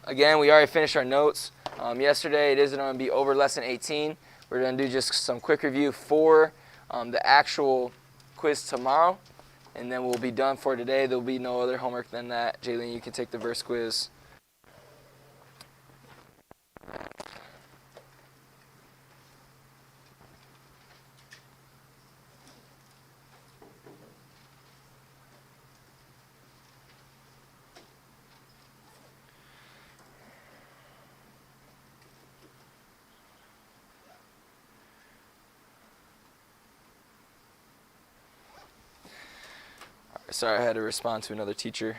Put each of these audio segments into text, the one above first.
Again, we already finished our notes yesterday. It isn't going to be over lesson 18. We're going to do just some quick review for the actual quiz tomorrow, and then we'll be done for today. There'll be no other homework than that. Jaylene, you can take the verse quiz. Sorry, I had to respond to another teacher.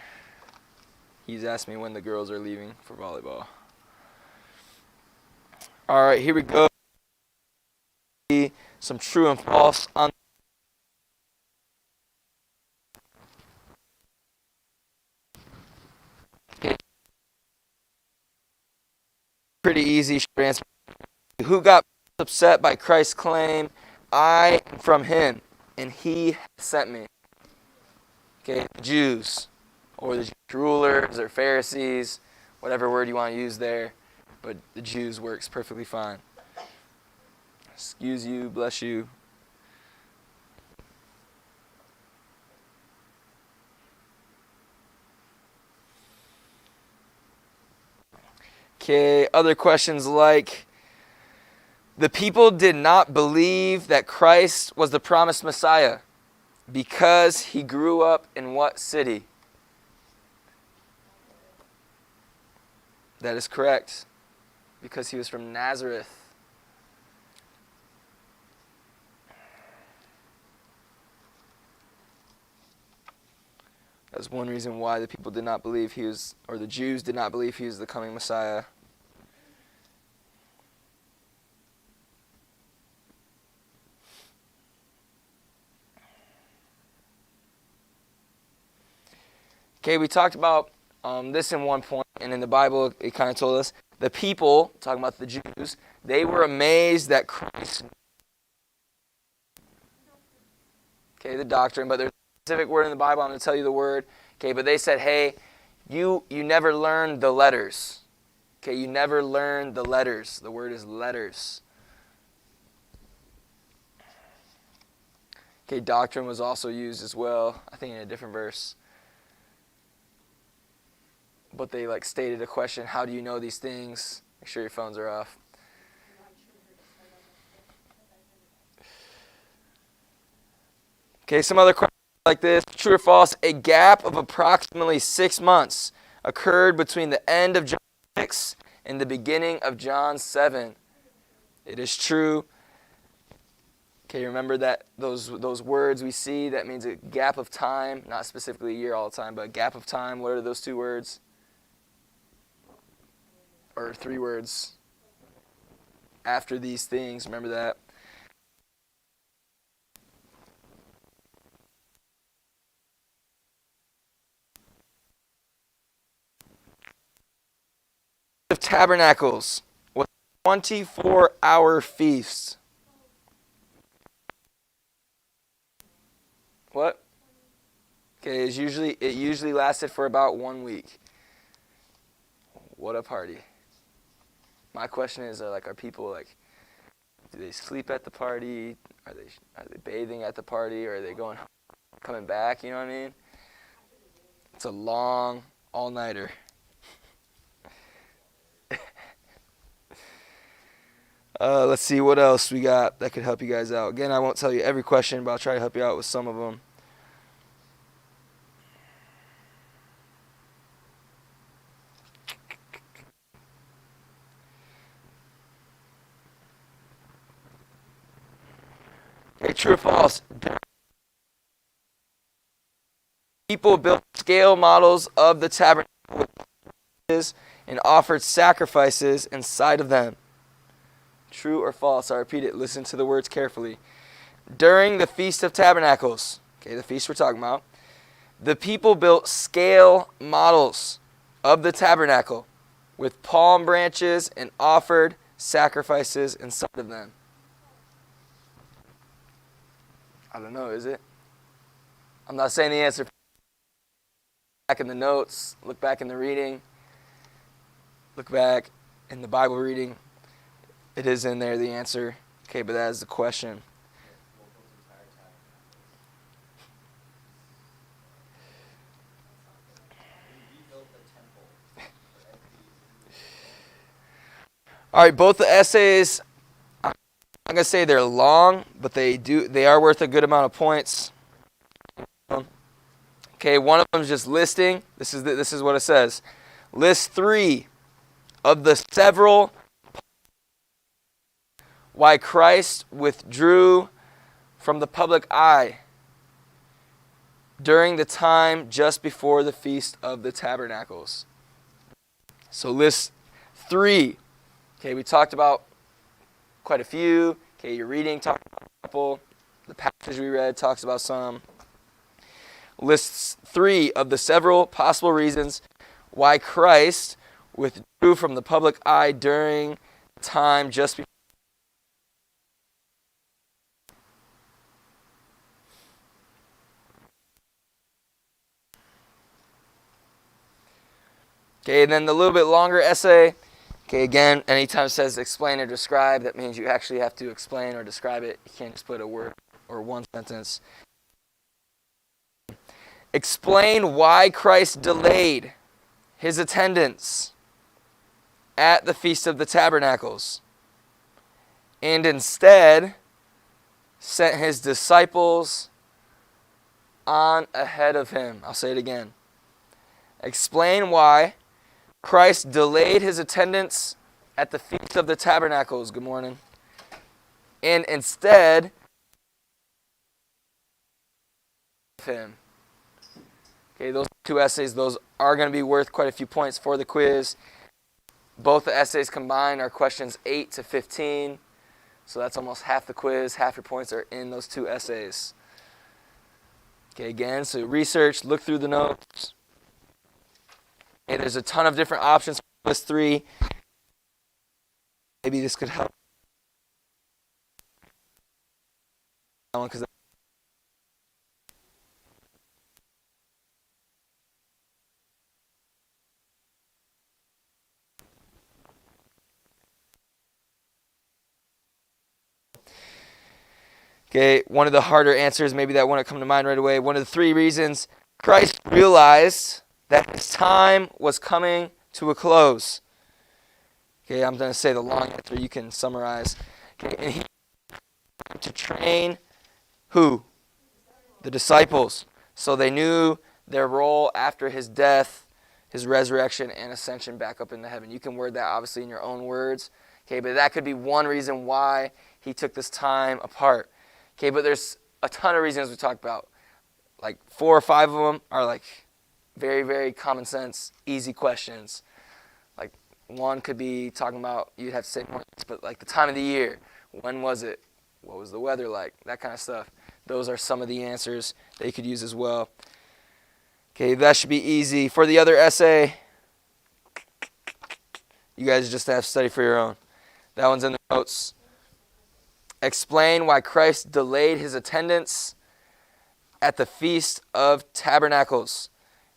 He's asked me when the girls are leaving for volleyball. All right, here we go. Some true and false on pretty easy short answer. Who got upset by Christ's claim, I am from him, and he sent me? Okay, the Jews, or the Jewish rulers, or Pharisees, whatever word you want to use there, but the Jews works perfectly fine. Excuse you, bless you. Okay, other questions like, the people did not believe that Christ was the promised Messiah because he grew up in what city? That is correct. Because he was from Nazareth. That's one reason why the people did not believe he was, or the Jews did not believe he was the coming Messiah. Okay, we talked about this in one point, and in the Bible it kind of told us the people, talking about the Jews, they were amazed that Christ, okay, the doctrine, but there's a specific word in the Bible, I'm going to tell you the word, okay, but they said, hey, you never learned the letters, okay, you never learned the letters, the word is letters. Okay, doctrine was also used as well, I think in a different verse. But they stated a question, how do you know these things? Make sure your phones are off. Okay, some other questions like this. True or false? A gap of approximately 6 months occurred between the end of John 6 and the beginning of John 7. It is true. Okay, remember that those words we see, that means a gap of time, not specifically a year all the time, but a gap of time. What are those two words? Or 3 words. After these things, remember that. Of Tabernacles was a 24-hour feast. What? Okay, it usually lasted for about 1 week. What a party. My question is, are people do they sleep at the party? Are they bathing at the party? Or are they coming back? You know what I mean? It's a long all-nighter. Let's see what else we got that could help you guys out. Again, I won't tell you every question, but I'll try to help you out with some of them. Okay, true or false? People built scale models of the tabernacle and offered sacrifices inside of them. True or false? I repeat it. Listen to the words carefully. During the Feast of Tabernacles, okay, the feast we're talking about, the people built scale models of the tabernacle with palm branches and offered sacrifices inside of them. I don't know, is it? I'm not saying the answer. Back in the notes, look back in the reading. look back in the Bible reading. It is in there, the answer. Okay, but that is the question. All right, both the essays, I'm not gonna say they're long, but they are worth a good amount of points. Okay, one of them is just listing. This is what it says. List 3 of the several why Christ withdrew from the public eye during the time just before the Feast of the Tabernacles. So list 3. Okay, we talked about quite a few. Okay, your reading talked about a couple. The passage we read talks about some. Lists 3 of the several possible reasons why Christ withdrew from the public eye during time just before. Okay, and then the little bit longer essay. Okay, again, anytime it says explain or describe, that means you actually have to explain or describe it. You can't just put a word or one sentence. Explain why Christ delayed his attendance at the Feast of the Tabernacles and instead sent his disciples on ahead of him. I'll say it again. Explain why Christ delayed his attendance at the Feast of the Tabernacles. Good morning. And instead of him. Okay, those 2 essays, those are going to be worth quite a few points for the quiz. Both the essays combined are questions 8 to 15. So that's almost half the quiz. Half your points are in those 2 essays. Okay, again, so research, look through the notes. Okay, there's a ton of different options for list 3. Maybe this could help. Okay, one of the harder answers, maybe that wouldn't come to mind right away. One of the 3 reasons Christ realized that his time was coming to a close. Okay, I'm going to say the long answer. You can summarize. Okay, and he to train who? The disciples. So they knew their role after his death, his resurrection, and ascension back up into heaven. You can word that obviously in your own words. Okay, but that could be one reason why he took this time apart. Okay, but there's a ton of reasons we talked about. Like 4 or 5 of them are like very, very common sense, easy questions. Like one could be talking about, you'd have to say more, but like the time of the year. When was it? What was the weather like? That kind of stuff. Those are some of the answers that you could use as well. Okay, that should be easy. For the other essay, you guys just have to study for your own. That one's in the notes. Explain why Christ delayed his attendance at the Feast of Tabernacles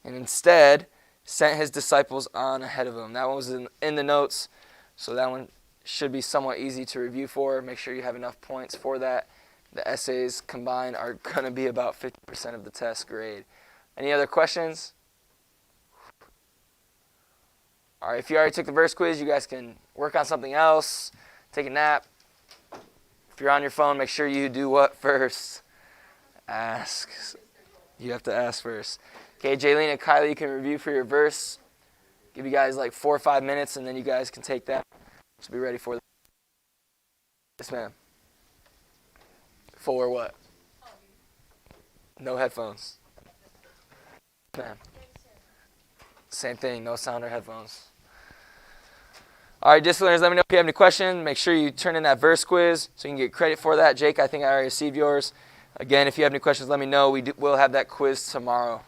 and instead sent his disciples on ahead of him. That one was in the notes, so that one should be somewhat easy to review for. Make sure you have enough points for that. The essays combined are going to be about 50% of the test grade. Any other questions? All right, if you already took the verse quiz, you guys can work on something else, take a nap. If you're on your phone, make sure you do what first? Ask. You have to ask first. Okay, Jaylene and Kylie, you can review for your verse. Give you guys like 4 or 5 minutes, and then you guys can take that. So be ready for that. Yes, ma'am. For what? No headphones. Ma'am. Same thing, no sound or headphones. All right, discipliners, let me know if you have any questions. Make sure you turn in that verse quiz so you can get credit for that. Jake, I think I already received yours. Again, if you have any questions, let me know. We'll have that quiz tomorrow.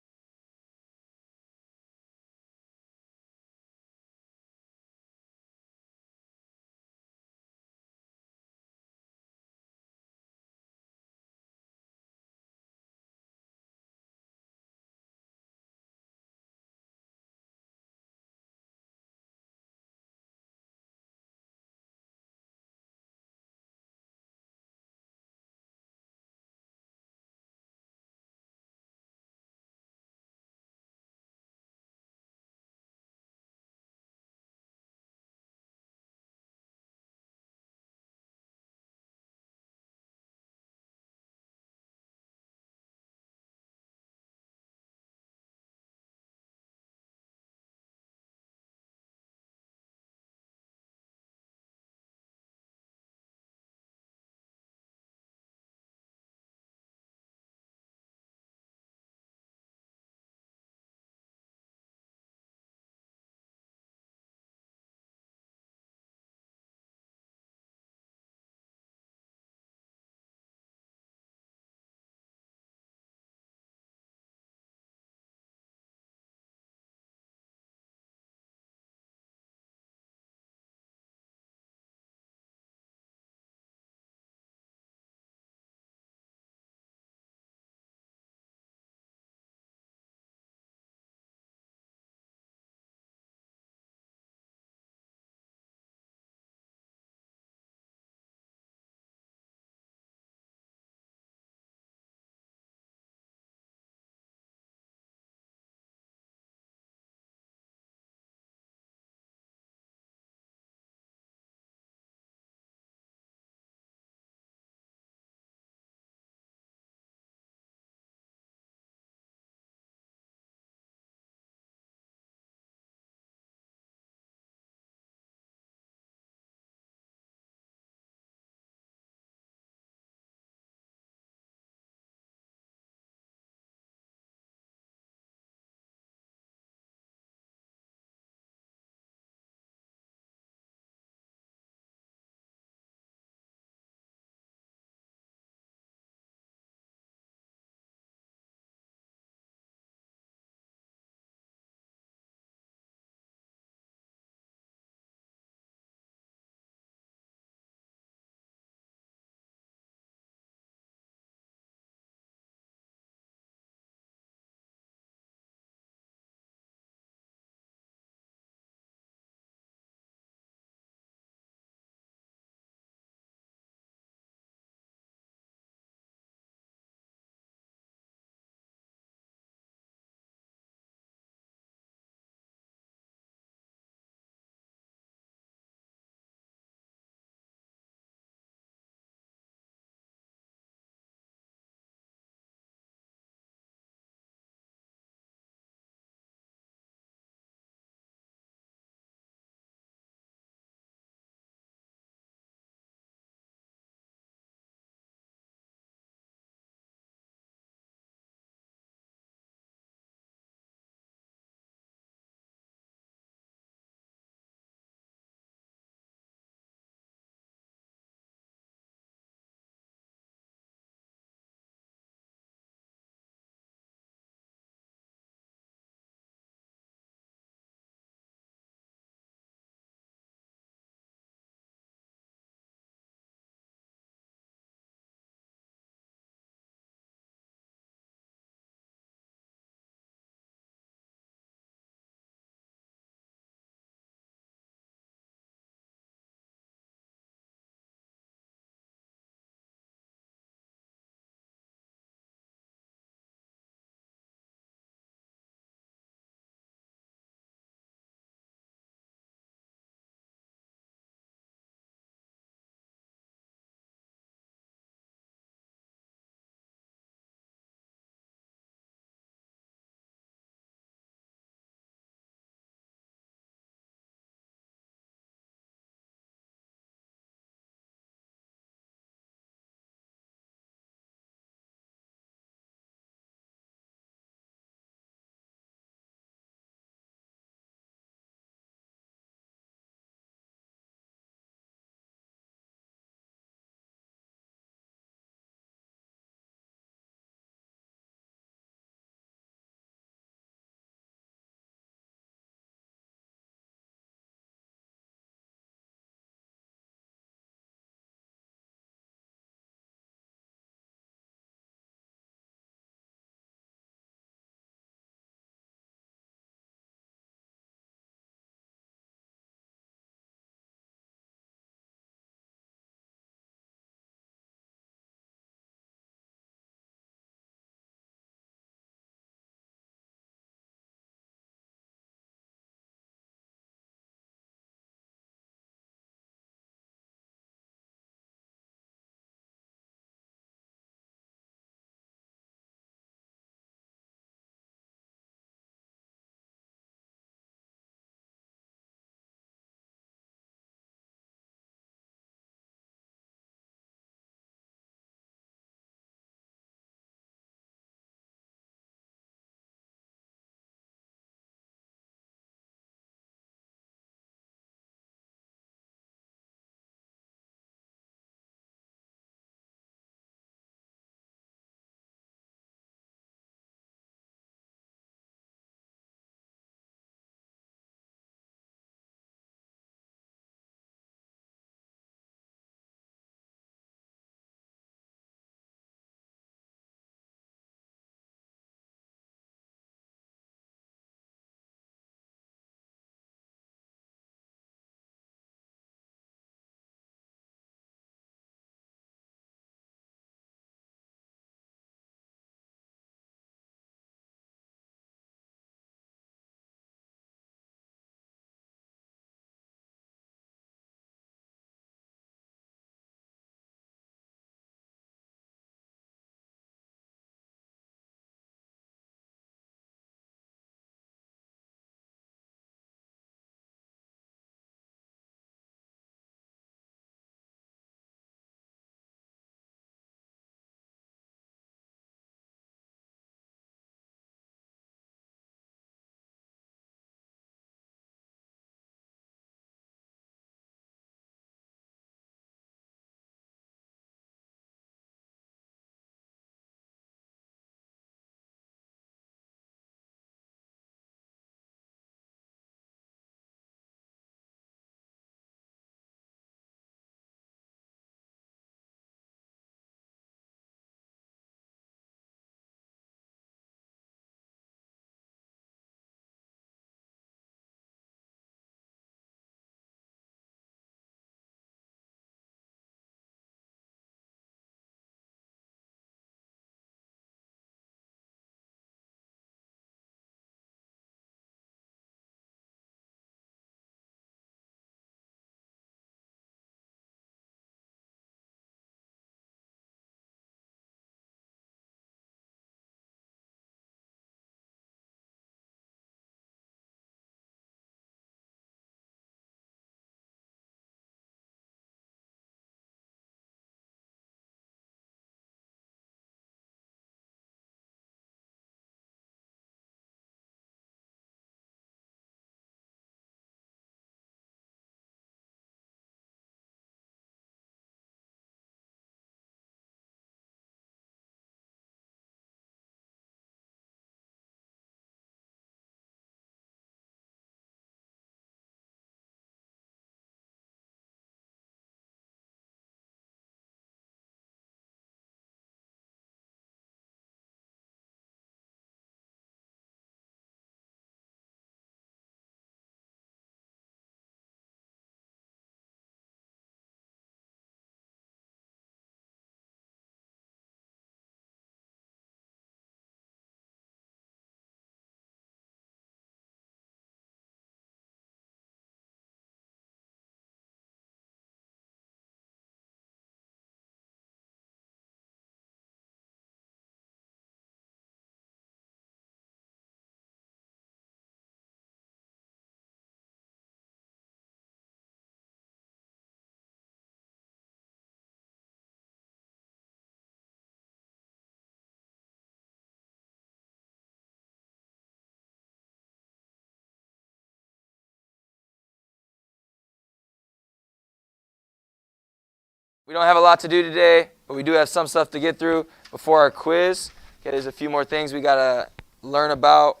We don't have a lot to do today, but we do have some stuff to get through before our quiz. Okay, there's a few more things we got to learn about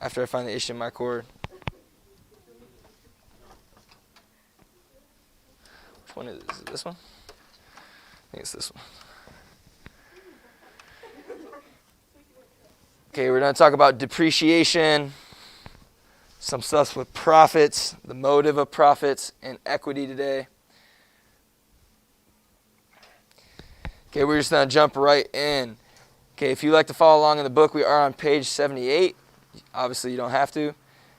after I find the HDMI cord. Which one is this? Is it this one? I think it's this one. Okay, we're going to talk about depreciation, some stuff with profits, the motive of profits, and equity today. Okay, we're just going to jump right in. Okay, if you like to follow along in the book, we are on page 78. Obviously, you don't have to.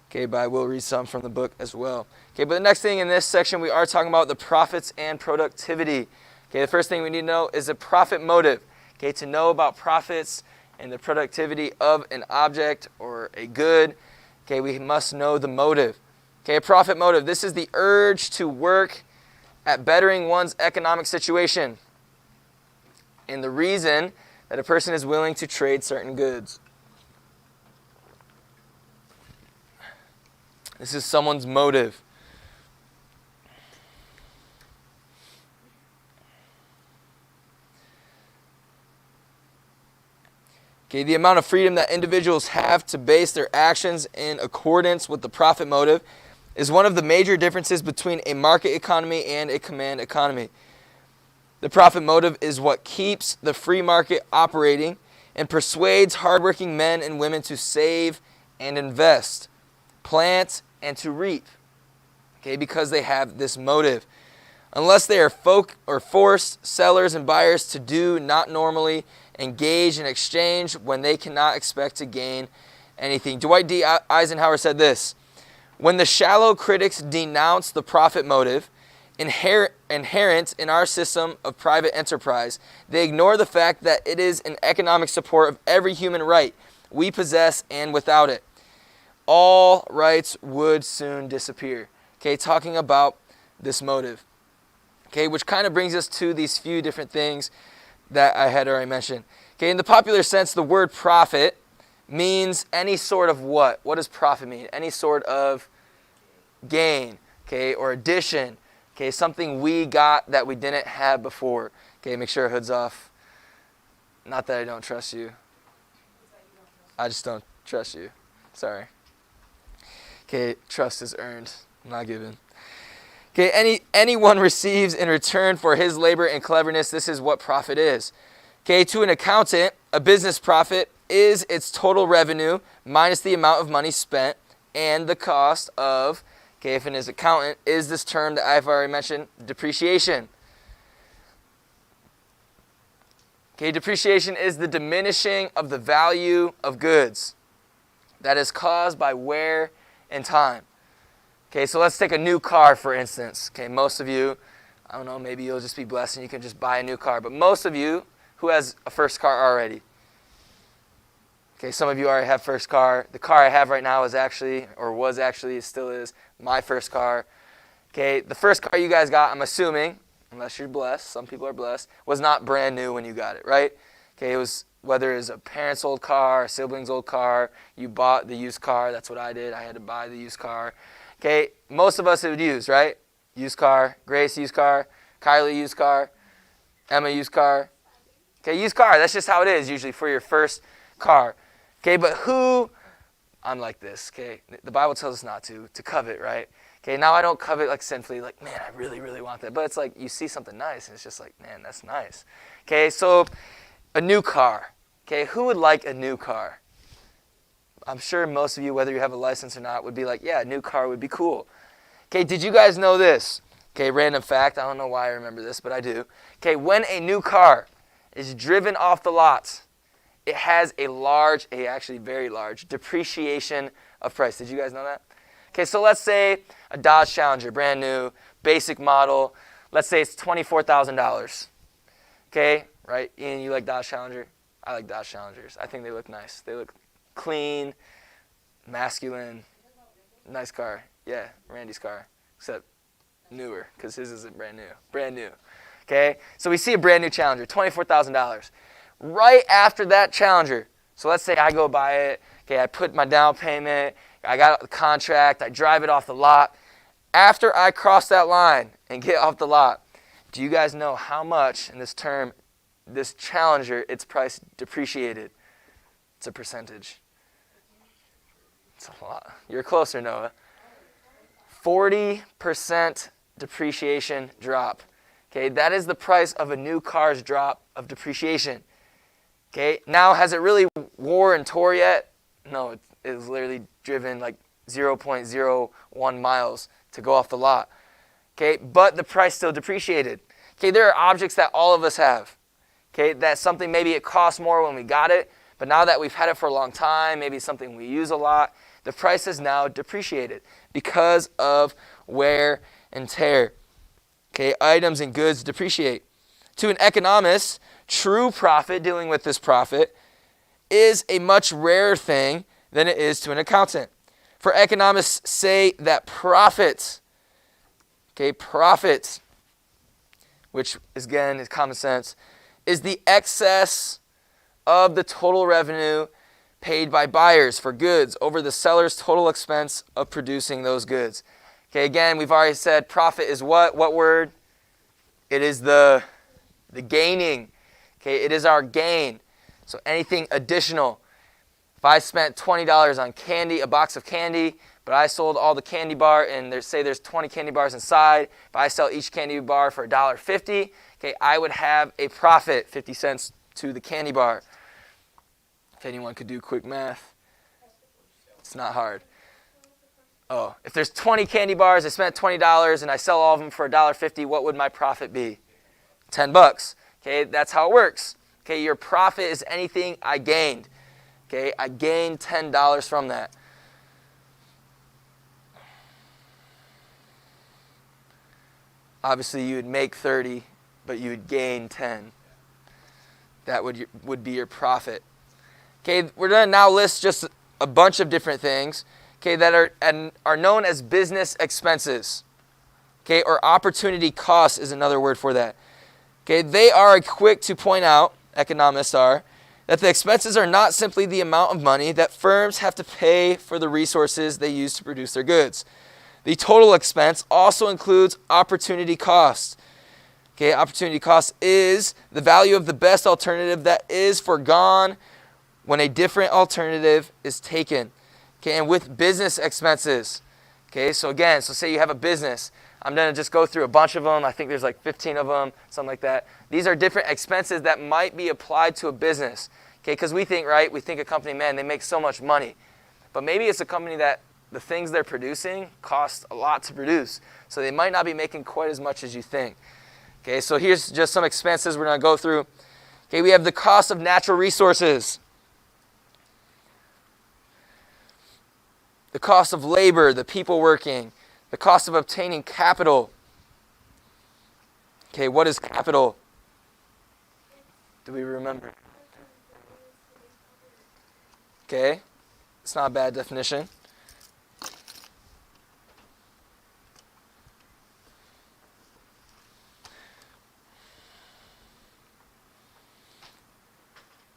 Okay, but I will read some from the book as well. Okay, but the next thing in this section, we are talking about the profits and productivity. Okay, the first thing we need to know is the profit motive. Okay, to know about profits and the productivity of an object or a good, okay, we must know the motive. Okay, a profit motive. This is the urge to work at bettering one's economic situation and the reason that a person is willing to trade certain goods. This is someone's motive. Okay, the amount of freedom that individuals have to base their actions in accordance with the profit motive is one of the major differences between a market economy and a command economy. The profit motive is what keeps the free market operating and persuades hardworking men and women to save and invest, plant and to reap, okay, because they have this motive. Unless they are forced sellers and buyers to do not normally engage in exchange when they cannot expect to gain anything. Dwight D. Eisenhower said this: when the shallow critics denounce the profit motive inherent in our system of private enterprise, they ignore the fact that it is an economic support of every human right we possess, and without it, all rights would soon disappear. Okay, talking about this motive. Okay, which kind of brings us to these few different things that I had already mentioned. Okay, in the popular sense, the word profit means any sort of what? What does profit mean? Any sort of gain, okay, or addition. Okay, something we got that we didn't have before. Okay, make sure hood's off. Not that I don't trust you. I just don't trust you. Sorry. Okay, trust is earned, not given. Okay, anyone receives in return for his labor and cleverness. This is what profit is. Okay, to an accountant, a business profit is its total revenue minus the amount of money spent and the cost of, okay, if it is accountant, is this term that I've already mentioned, depreciation. Okay, depreciation is the diminishing of the value of goods that is caused by wear and time. Okay, so let's take a new car, for instance. Okay, most of you, I don't know, maybe you'll just be blessed and you can just buy a new car. But most of you, who has a first car already? Okay, some of you already have first car. The car I have right now is actually, or was actually, still is, my first car. Okay, the first car you guys got, I'm assuming, unless you're blessed, some people are blessed, was not brand new when you got it, right? Okay, it was, whether it was a parent's old car, a sibling's old car, you bought the used car. That's what I did. I had to buy the used car. Okay, most of us would use, right? Used car, Grace used car, Kylie used car, Emma used car. Okay, used car, that's just how it is usually for your first car. Okay, but who, I'm like this, okay? The Bible tells us not to covet, right? Okay, now I don't covet like sinfully, like, man, I really, really want that. But it's like you see something nice and it's just like, man, that's nice. Okay, so a new car. Okay, who would like a new car? I'm sure most of you, whether you have a license or not, would be like, yeah, a new car would be cool. Okay, did you guys know this? Okay, random fact. I don't know why I remember this, but I do. Okay, when a new car is driven off the lot, it has a large, actually very large, depreciation of price. Did you guys know that? Okay, so let's say a Dodge Challenger, brand new, basic model. Let's say it's $24,000. Okay, right? Ian, you like Dodge Challenger? I like Dodge Challengers. I think they look nice. They look clean, masculine, nice car. Yeah, Randy's car, except newer, because his isn't brand new. Brand new. Okay, so we see a brand new Challenger, $24,000. Right after that Challenger, so let's say I go buy it. Okay, I put my down payment. I got the contract. I drive it off the lot. After I cross that line and get off the lot, Do you guys know how much in this term, this Challenger, its price depreciated? It's a percentage. It's a lot. You're closer, Noah. 40% depreciation drop. Okay, that is the price of a new car's drop of depreciation. Okay, now has it really wore and tore yet? No, it is literally driven like 0.01 miles to go off the lot. Okay, but the price still depreciated. Okay, there are objects that all of us have. Okay, that's something maybe it cost more when we got it, but now that we've had it for a long time, maybe it's something we use a lot, the price is now depreciated because of wear and tear. Okay, items and goods depreciate. To an economist, true profit, dealing with this profit, is a much rarer thing than it is to an accountant. For economists say that profits, which again is common sense, is the excess of the total revenue paid by buyers for goods over the seller's total expense of producing those goods. Okay, again, we've already said profit is what? What word? It is the gaining. Okay, it is our gain. So anything additional. If I spent $20 on candy, a box of candy, but I sold all the candy bar and there's 20 candy bars inside, if I sell each candy bar for $1.50, okay, I would have a profit, 50 cents to the candy bar. If anyone could do quick math, it's not hard. Oh, if there's 20 candy bars, I spent $20 and I sell all of them for $1.50, what would my profit be? $10. Okay, that's how it works. Okay, your profit is anything I gained. Okay, I gained $10 from that. Obviously, you would make 30, but you would gain 10. That would be your profit. Okay, we're going to now list just a bunch of different things, okay, that are known as business expenses. Okay, or opportunity costs is another word for that. Okay, they are quick to point out, economists are, that the expenses are not simply the amount of money that firms have to pay for the resources they use to produce their goods. The total expense also includes opportunity cost. Okay, opportunity cost is the value of the best alternative that is foregone when a different alternative is taken. Okay, and with business expenses. Okay, so again, say you have a business. I'm going to just go through a bunch of them. I think there's like 15 of them, something like that. These are different expenses that might be applied to a business. Okay, because we think a company, man, they make so much money. But maybe it's a company that the things they're producing cost a lot to produce. So they might not be making quite as much as you think. Okay, so here's just some expenses we're going to go through. Okay, we have the cost of natural resources. The cost of labor, the people working. The cost of obtaining capital. Okay, what is capital? Do we remember? Okay, it's not a bad definition.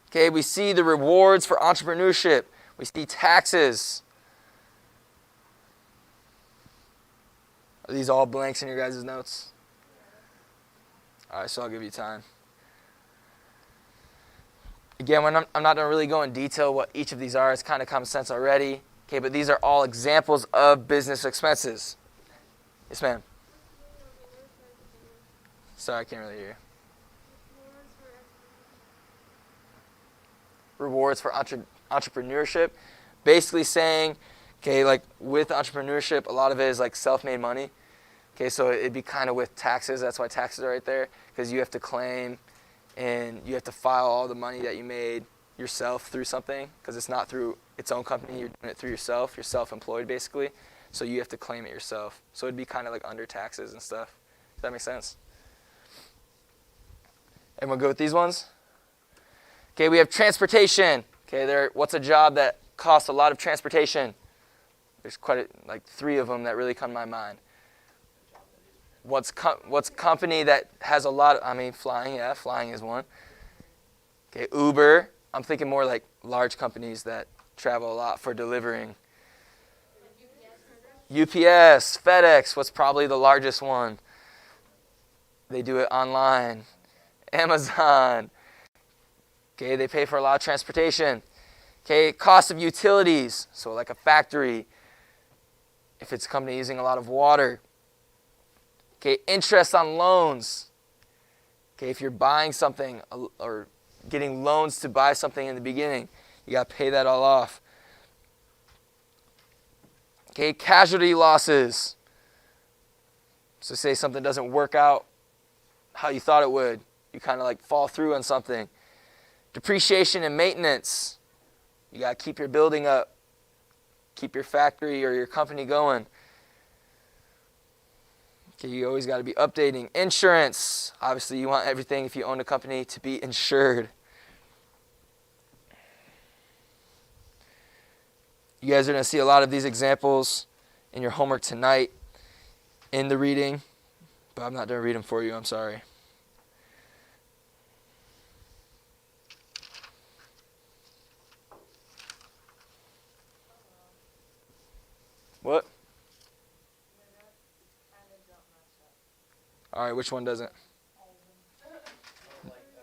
Okay, we see the rewards for entrepreneurship. We see taxes. Are these all blanks in your guys' notes? All right, so I'll give you time. Again, I'm not going to really go in detail what each of these are. It's kind of common sense already. Okay, but these are all examples of business expenses. Yes, ma'am. Sorry, I can't really hear you. Rewards for entrepreneurship. Basically saying, okay, like with entrepreneurship, a lot of it is like self-made money. Okay, so it'd be kind of with taxes. That's why taxes are right there, because you have to claim and you have to file all the money that you made yourself through something, because it's not through its own company. You're doing it through yourself. You're self-employed, basically. So you have to claim it yourself. So it'd be kind of like under taxes and stuff. Does that make sense? Everyone go with these ones? Okay, we have transportation. Okay, what's a job that costs a lot of transportation? There's like 3 of them that really come to my mind. What's company that has a lot of, flying, yeah, flying is one. Okay, Uber. I'm thinking more like large companies that travel a lot for delivering. UPS, FedEx, what's probably the largest one? They do it online. Amazon. Okay, they pay for a lot of transportation. Okay, cost of utilities. So like a factory, if it's a company using a lot of water. Okay, interest on loans. Okay, if you're buying something or getting loans to buy something in the beginning, you got to pay that all off. Okay, casualty losses. So say something doesn't work out how you thought it would. You kind of like fall through on something. Depreciation and maintenance. You got to keep your building up. Keep your factory or your company going. Okay, you always got to be updating. Insurance. Obviously, you want everything, if you own a company, to be insured. You guys are going to see a lot of these examples in your homework tonight in the reading, but I'm not going to read them for you. I'm sorry. What? All right, which one doesn't?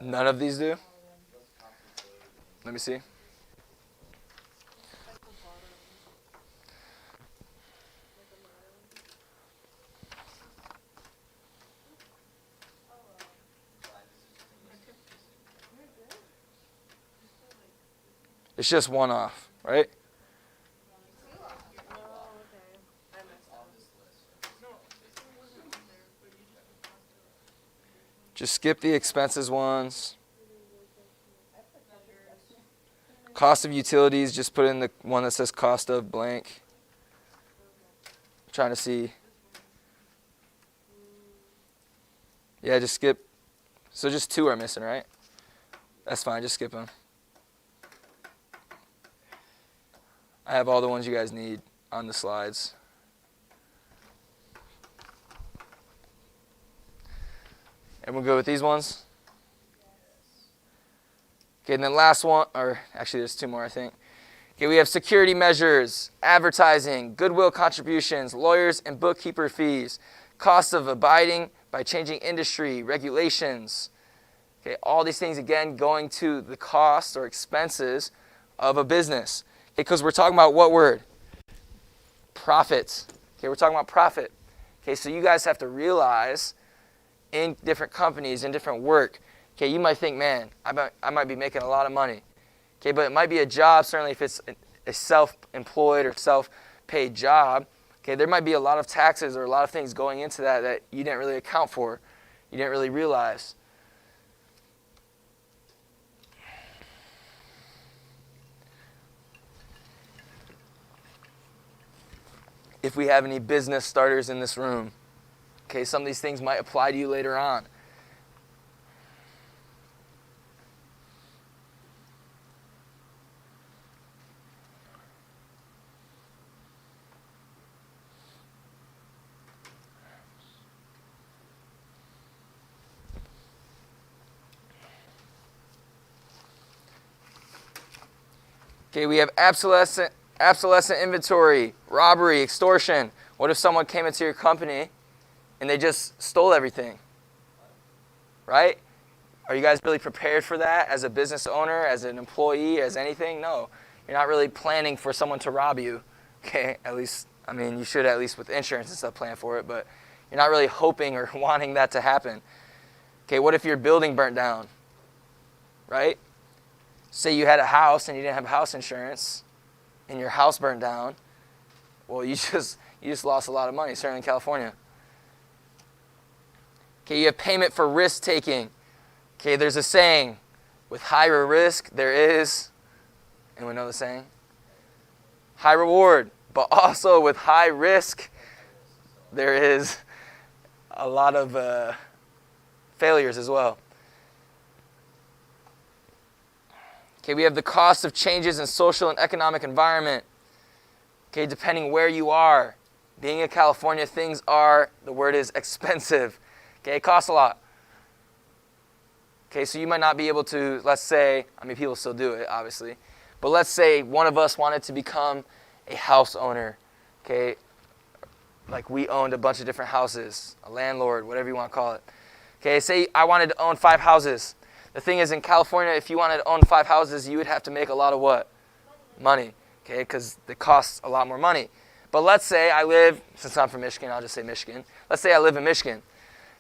None of these do? Let me see. It's just one off, right? Just skip the expenses ones. Cost of utilities, just put in the one that says cost of blank. I'm trying to see. Yeah, just skip. So just two are missing, right? That's fine, just skip them. I have all the ones you guys need on the slides. And we'll go with these ones. Okay, and then last one, or actually there's two more, I think. Okay, we have security measures, advertising, goodwill contributions, lawyers and bookkeeper fees, cost of abiding by changing industry, regulations. Okay, all these things, again, going to the cost or expenses of a business. Okay, because we're talking about what word? Profit. Okay, we're talking about profit. Okay, so you guys have to realize in different companies, in different work, okay, you might think, man, I might be making a lot of money. Okay, but it might be a job, certainly if it's a self-employed or self-paid job. Okay, there might be a lot of taxes or a lot of things going into that you didn't really account for. You didn't really realize. If we have any business starters in this room, okay, some of these things might apply to you later on. Okay, we have obsolescent inventory, robbery, extortion. What if someone came into your company and they just stole everything? Right? Are you guys really prepared for that as a business owner, as an employee, as anything? No. You're not really planning for someone to rob you. Okay, at least, I mean, you should at least with insurance and stuff plan for it, but you're not really hoping or wanting that to happen. Okay, what if your building burnt down? Right? Say you had a house and you didn't have house insurance and your house burned down. Well, you just lost a lot of money, certainly in California. Okay, you have payment for risk taking. Okay, there's a saying, with higher risk, there is, anyone know the saying? High reward. But also with high risk, there is a lot of failures as well. Okay, we have the cost of changes in social and economic environment. Okay, depending where you are. Being in California, things are, the word is expensive. Okay, it costs a lot. Okay, so you might not be able to, let's say, I mean, people still do it, obviously. But let's say one of us wanted to become a house owner. Okay, like we owned a bunch of different houses, a landlord, whatever you want to call it. Okay, say I wanted to own 5 houses. The thing is, in California, if you wanted to own 5 houses, you would have to make a lot of what? Money. Okay, because it costs a lot more money. But let's say I live, since I'm from Michigan, I'll just say Michigan. Let's say I live in Michigan,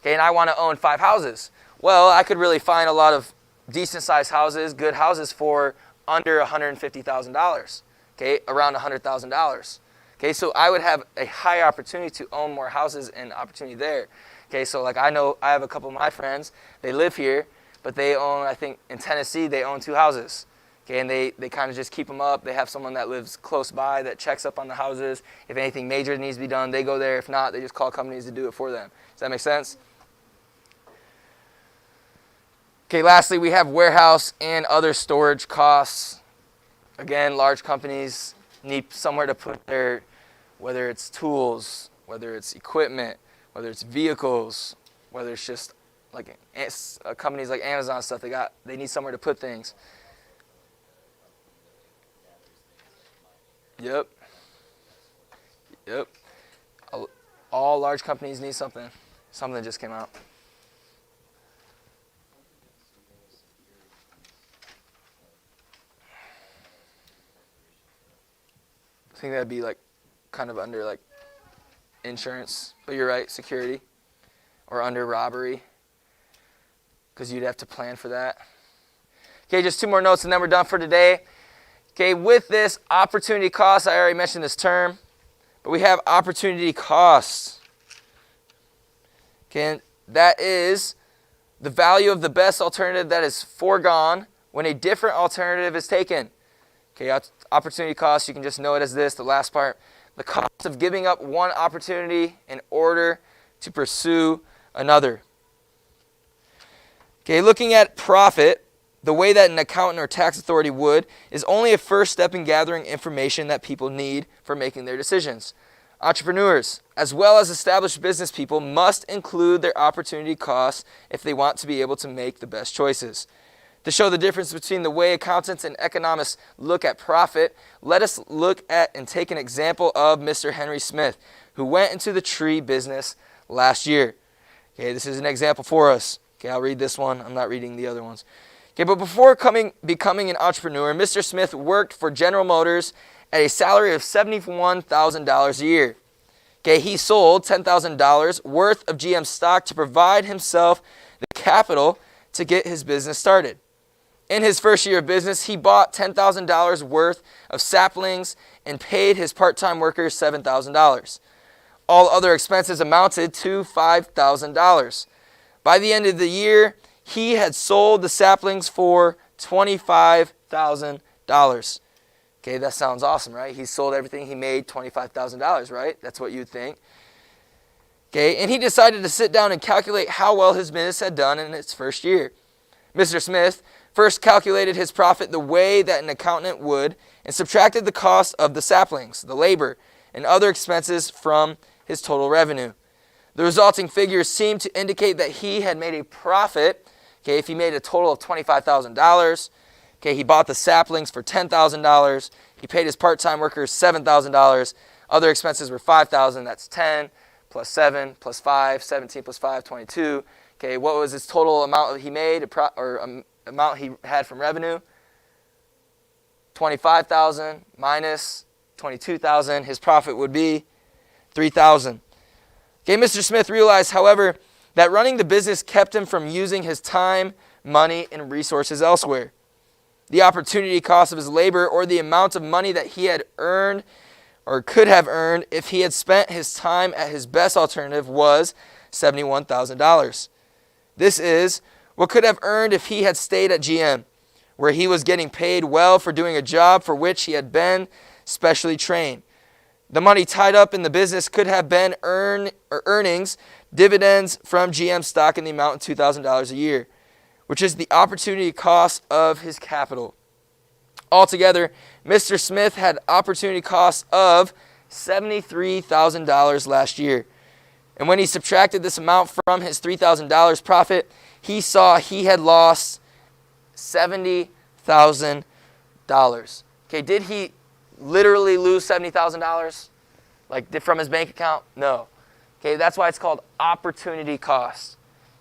okay, and I want to own 5 houses. Well, I could really find a lot of decent-sized houses, good houses for under $150,000, okay, around $100,000. Okay, so I would have a higher opportunity to own more houses and opportunity there. Okay, so like I know I have a couple of my friends, they live here, but they own, I think in Tennessee, they own 2 houses. Okay, and they kind of just keep them up. They have someone that lives close by that checks up on the houses. If anything major needs to be done, they go there. If not, they just call companies to do it for them. Does that make sense? Okay, lastly, we have warehouse and other storage costs. Again, large companies need somewhere to put their, whether it's tools, whether it's equipment, whether it's vehicles, whether it's just like companies like Amazon stuff, they need somewhere to put things. Yep. All large companies need something. Something just came out. I think that'd be like kind of under like insurance, but you're right, security, or under robbery, because you'd have to plan for that. Okay, just 2 more notes and then we're done for today. Okay, with this opportunity cost, I already mentioned this term, but we have opportunity costs. Okay, and that is the value of the best alternative that is foregone when a different alternative is taken. Okay, opportunity cost, you can just know it as this, the last part. The cost of giving up one opportunity in order to pursue another. Okay, looking at profit, the way that an accountant or tax authority would is only a first step in gathering information that people need for making their decisions. Entrepreneurs, as well as established business people, must include their opportunity costs if they want to be able to make the best choices. To show the difference between the way accountants and economists look at profit, let us look at and take an example of Mr. Henry Smith, who went into the tree business last year. Okay, this is an example for us. Okay, I'll read this one. I'm not reading the other ones. Okay, but before becoming an entrepreneur, Mr. Smith worked for General Motors at a salary of $71,000 a year. Okay, he sold $10,000 worth of GM stock to provide himself the capital to get his business started. In his first year of business, he bought $10,000 worth of saplings and paid his part-time workers $7,000. All other expenses amounted to $5,000. By the end of the year, he had sold the saplings for $25,000. Okay, that sounds awesome, right? He sold everything, he made $25,000, right? That's what you'd think. Okay, and he decided to sit down and calculate how well his business had done in its first year. Mr. Smith first calculated his profit the way that an accountant would and subtracted the cost of the saplings, the labor, and other expenses from his total revenue. The resulting figures seemed to indicate that he had made a profit. Okay, if he made a total of $25,000, okay, he bought the saplings for $10,000. He paid his part-time workers $7,000. Other expenses were $5,000. That's 10 plus 7 plus 5, 17 plus 5, 22. Okay, what was his total amount he made, amount he had from revenue? 25,000 minus 22,000. His profit would be 3,000. Okay, Mr. Smith realized, however, that running the business kept him from using his time, money, and resources elsewhere. The opportunity cost of his labor, or the amount of money that he had earned or could have earned if he had spent his time at his best alternative, was $71,000. This is what could have earned if he had stayed at GM, where he was getting paid well for doing a job for which he had been specially trained. The money tied up in the business could have been earnings, dividends from GM stock in the amount of $2,000 a year, which is the opportunity cost of his capital. Altogether, Mr. Smith had opportunity costs of $73,000 last year. And when he subtracted this amount from his $3,000 profit, he saw he had lost $70,000. Okay, did he literally lose $70,000 like from his bank account? No. Okay, that's why it's called opportunity cost.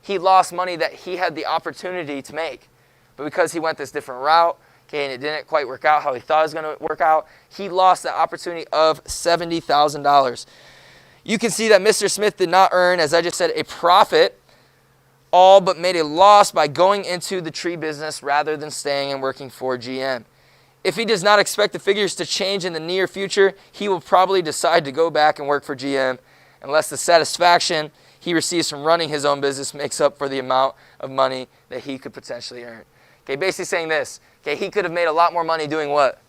he lost money that he had the opportunity to make. But because he went this different route, okay, and it didn't quite work out how he thought it was going to work out, he lost the opportunity of $70,000. You can see that Mr. Smith did not earn, as I just said, a profit, all but made a loss by going into the tree business rather than staying and working for GM. If he does not expect the figures to change in the near future, he will probably decide to go back and work for GM unless the satisfaction he receives from running his own business makes up for the amount of money that he could potentially earn. Okay, basically saying this, okay, he could have made a lot more money doing what?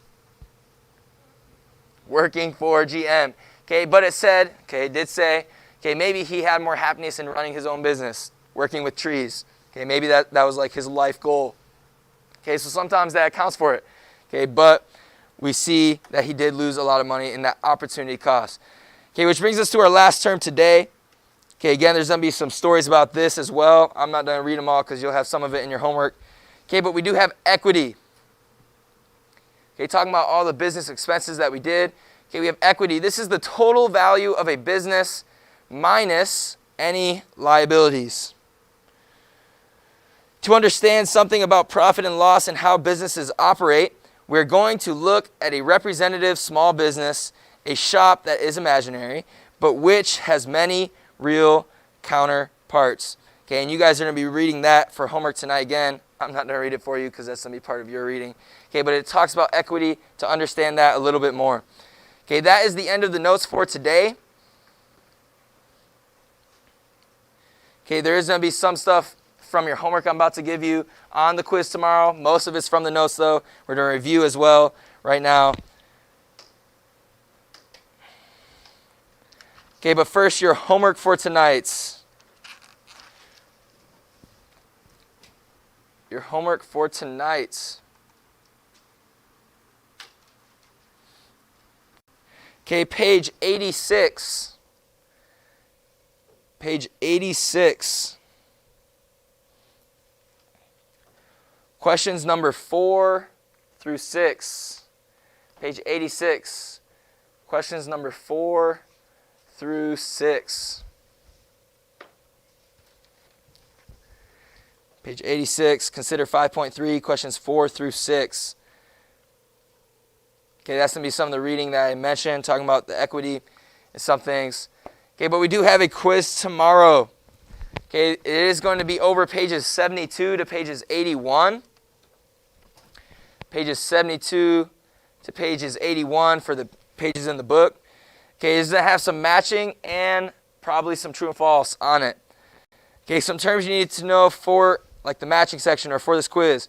Working for GM. Okay, but it said, okay, it did say, okay, maybe he had more happiness in running his own business, working with trees. Okay, maybe that was like his life goal. Okay, so sometimes that accounts for it. Okay, but we see that he did lose a lot of money in that opportunity cost. Okay, which brings us to our last term today. Okay, again, there's going to be some stories about this as well. I'm not going to read them all because you'll have some of it in your homework. Okay, but we do have equity. Okay, talking about all the business expenses that we did. Okay, we have equity. This is the total value of a business minus any liabilities. To understand something about profit and loss and how businesses operate, we're going to look at a representative small business, a shop that is imaginary, but which has many real counterparts. Okay, and you guys are going to be reading that for homework tonight again. I'm not going to read it for you because that's going to be part of your reading. Okay, but it talks about equity to understand that a little bit more. Okay, that is the end of the notes for today. Okay, there is going to be some stuff from your homework I'm about to give you on the quiz tomorrow. Most of it's from the notes, though. We're going to review as well right now. Okay, but first, your homework for tonight. Your homework for tonight. Okay, page 86. Page 86. Questions number 4 through 6. Page 86. Questions number 4 through 6. Page 86, consider 5.3, questions 4 through 6. Okay, that's going to be some of the reading that I mentioned, talking about the equity and some things. Okay, but we do have a quiz tomorrow. Okay, it is going to be over pages 72 to pages 81. Pages 72 to pages 81 for the pages in the book. Okay, it's going to have some matching and probably some true and false on it. Okay, some terms you need to know for like the matching section or for this quiz.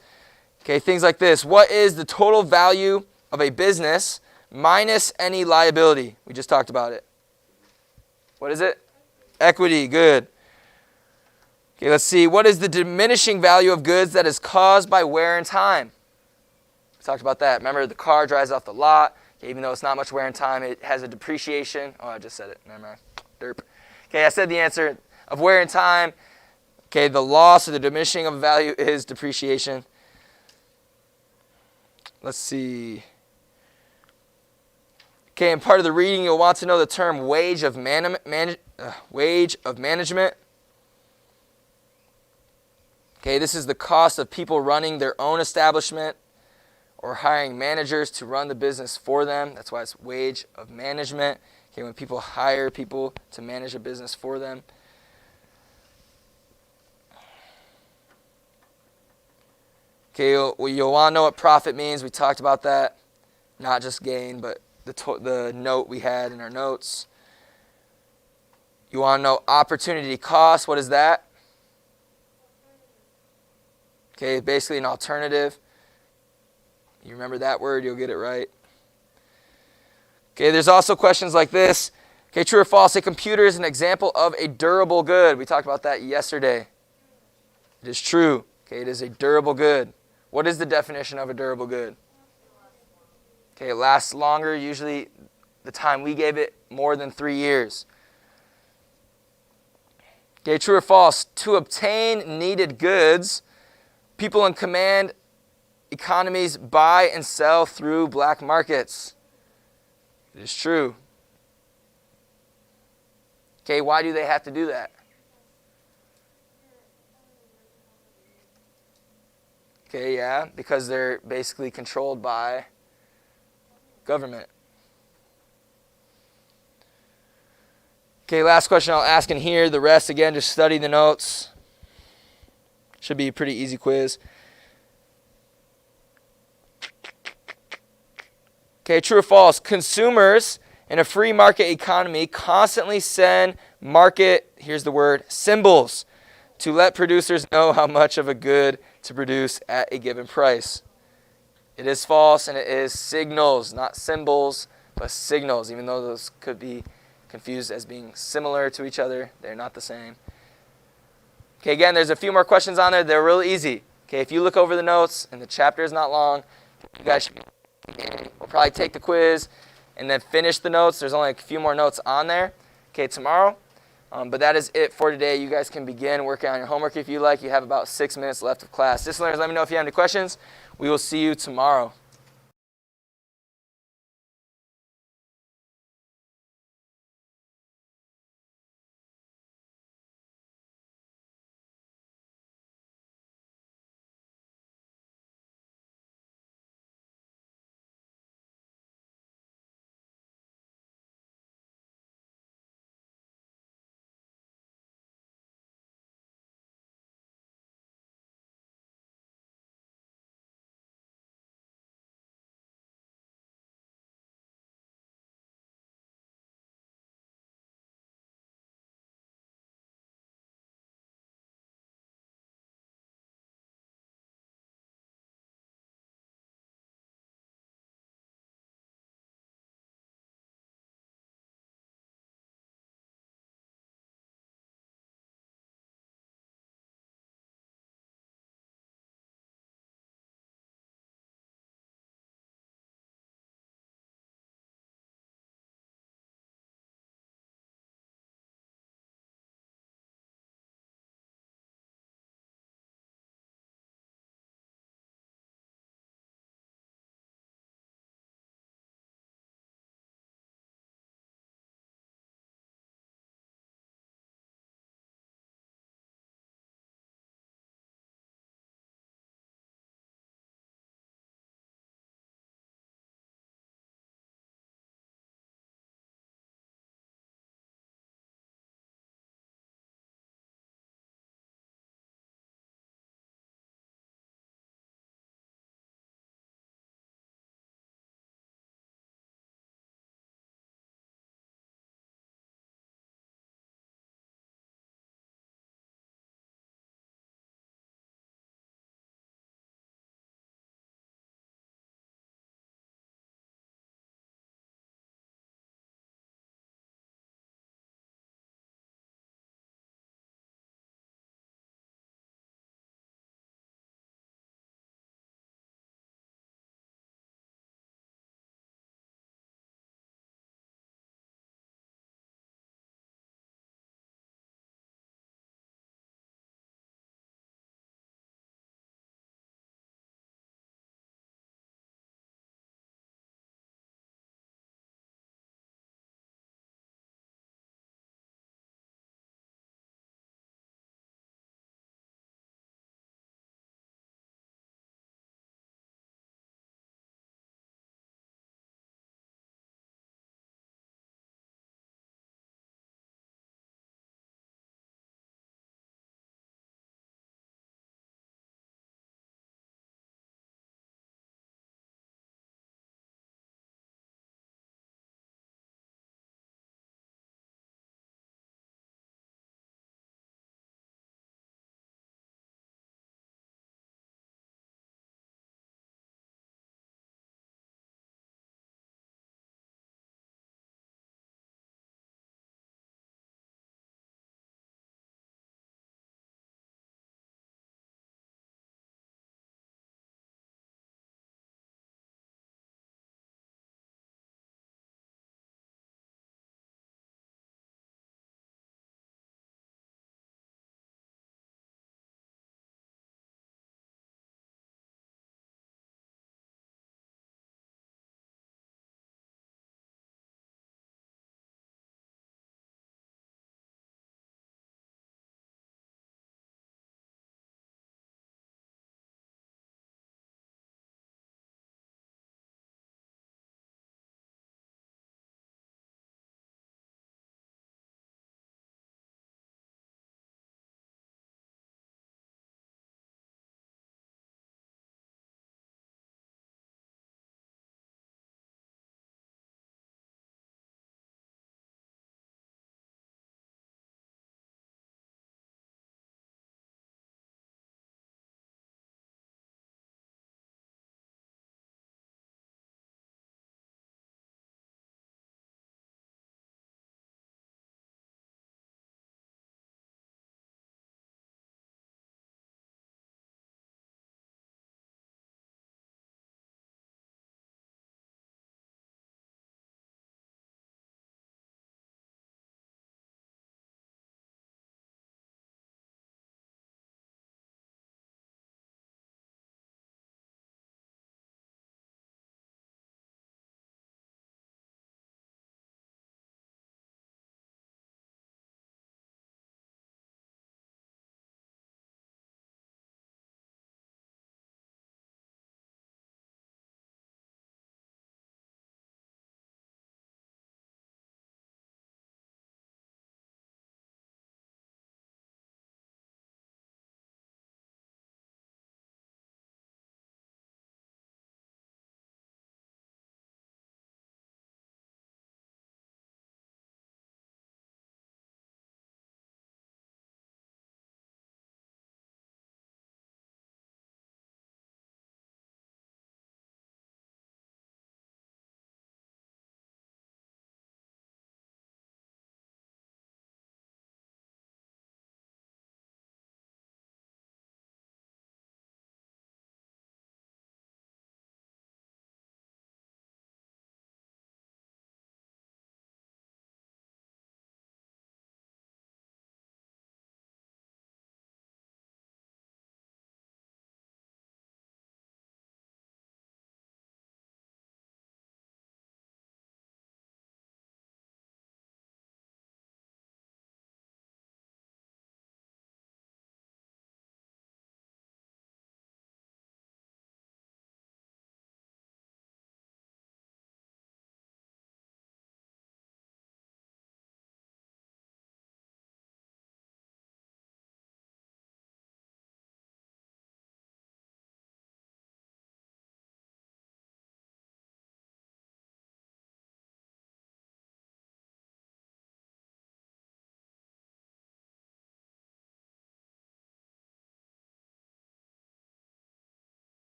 Okay, things like this. What is the total value of a business minus any liability? We just talked about it. What is it? Equity, good. Okay, let's see. What is the diminishing value of goods that is caused by wear and time? We talked about that. Remember, the car drives off the lot. Okay, even though it's not much wear and time, it has a depreciation. Oh, I just said it. Never mind. Derp. Okay, I said the answer of wear and time. Okay, the loss or the diminishing of value is depreciation. Let's see. Okay, and part of the reading, you'll want to know the term wage of management. Okay, this is the cost of people running their own establishment or hiring managers to run the business for them. That's why it's wage of management. Okay, when people hire people to manage a business for them. Okay, you'll want to know what profit means. We talked about that. Not just gain, but the note we had in our notes. You want to know opportunity cost. What is that? Okay, basically an alternative. You remember that word, you'll get it right. Okay, there's also questions like this. Okay, true or false? A computer is an example of a durable good. We talked about that yesterday. It is true. Okay, it is a durable good. What is the definition of a durable good? Okay, it lasts longer, usually the time we gave it, more than 3 years. Okay, true or false? To obtain needed goods, people in command economies buy and sell through black markets. It is true. Okay, why do they have to do that? Okay, yeah, because they're basically controlled by government. Okay, last question I'll ask in here. The rest, again, just study the notes. Should be a pretty easy quiz. Okay, true or false? Consumers in a free market economy constantly send market, here's the word, symbols to let producers know how much of a good to produce at a given price. It is false, and it is signals, not symbols, but signals, even though those could be confused as being similar to each other. They're not the same. Okay, again, there's a few more questions on there. They're real easy. Okay, if you look over the notes and the chapter is not long, you guys should be, we'll probably take the quiz and then finish the notes. There's only a few more notes on there, okay, tomorrow. But that is it for today. You guys can begin working on your homework if you like. You have about 6 minutes left of class. Distance learners, let me know if you have any questions. We will see you tomorrow.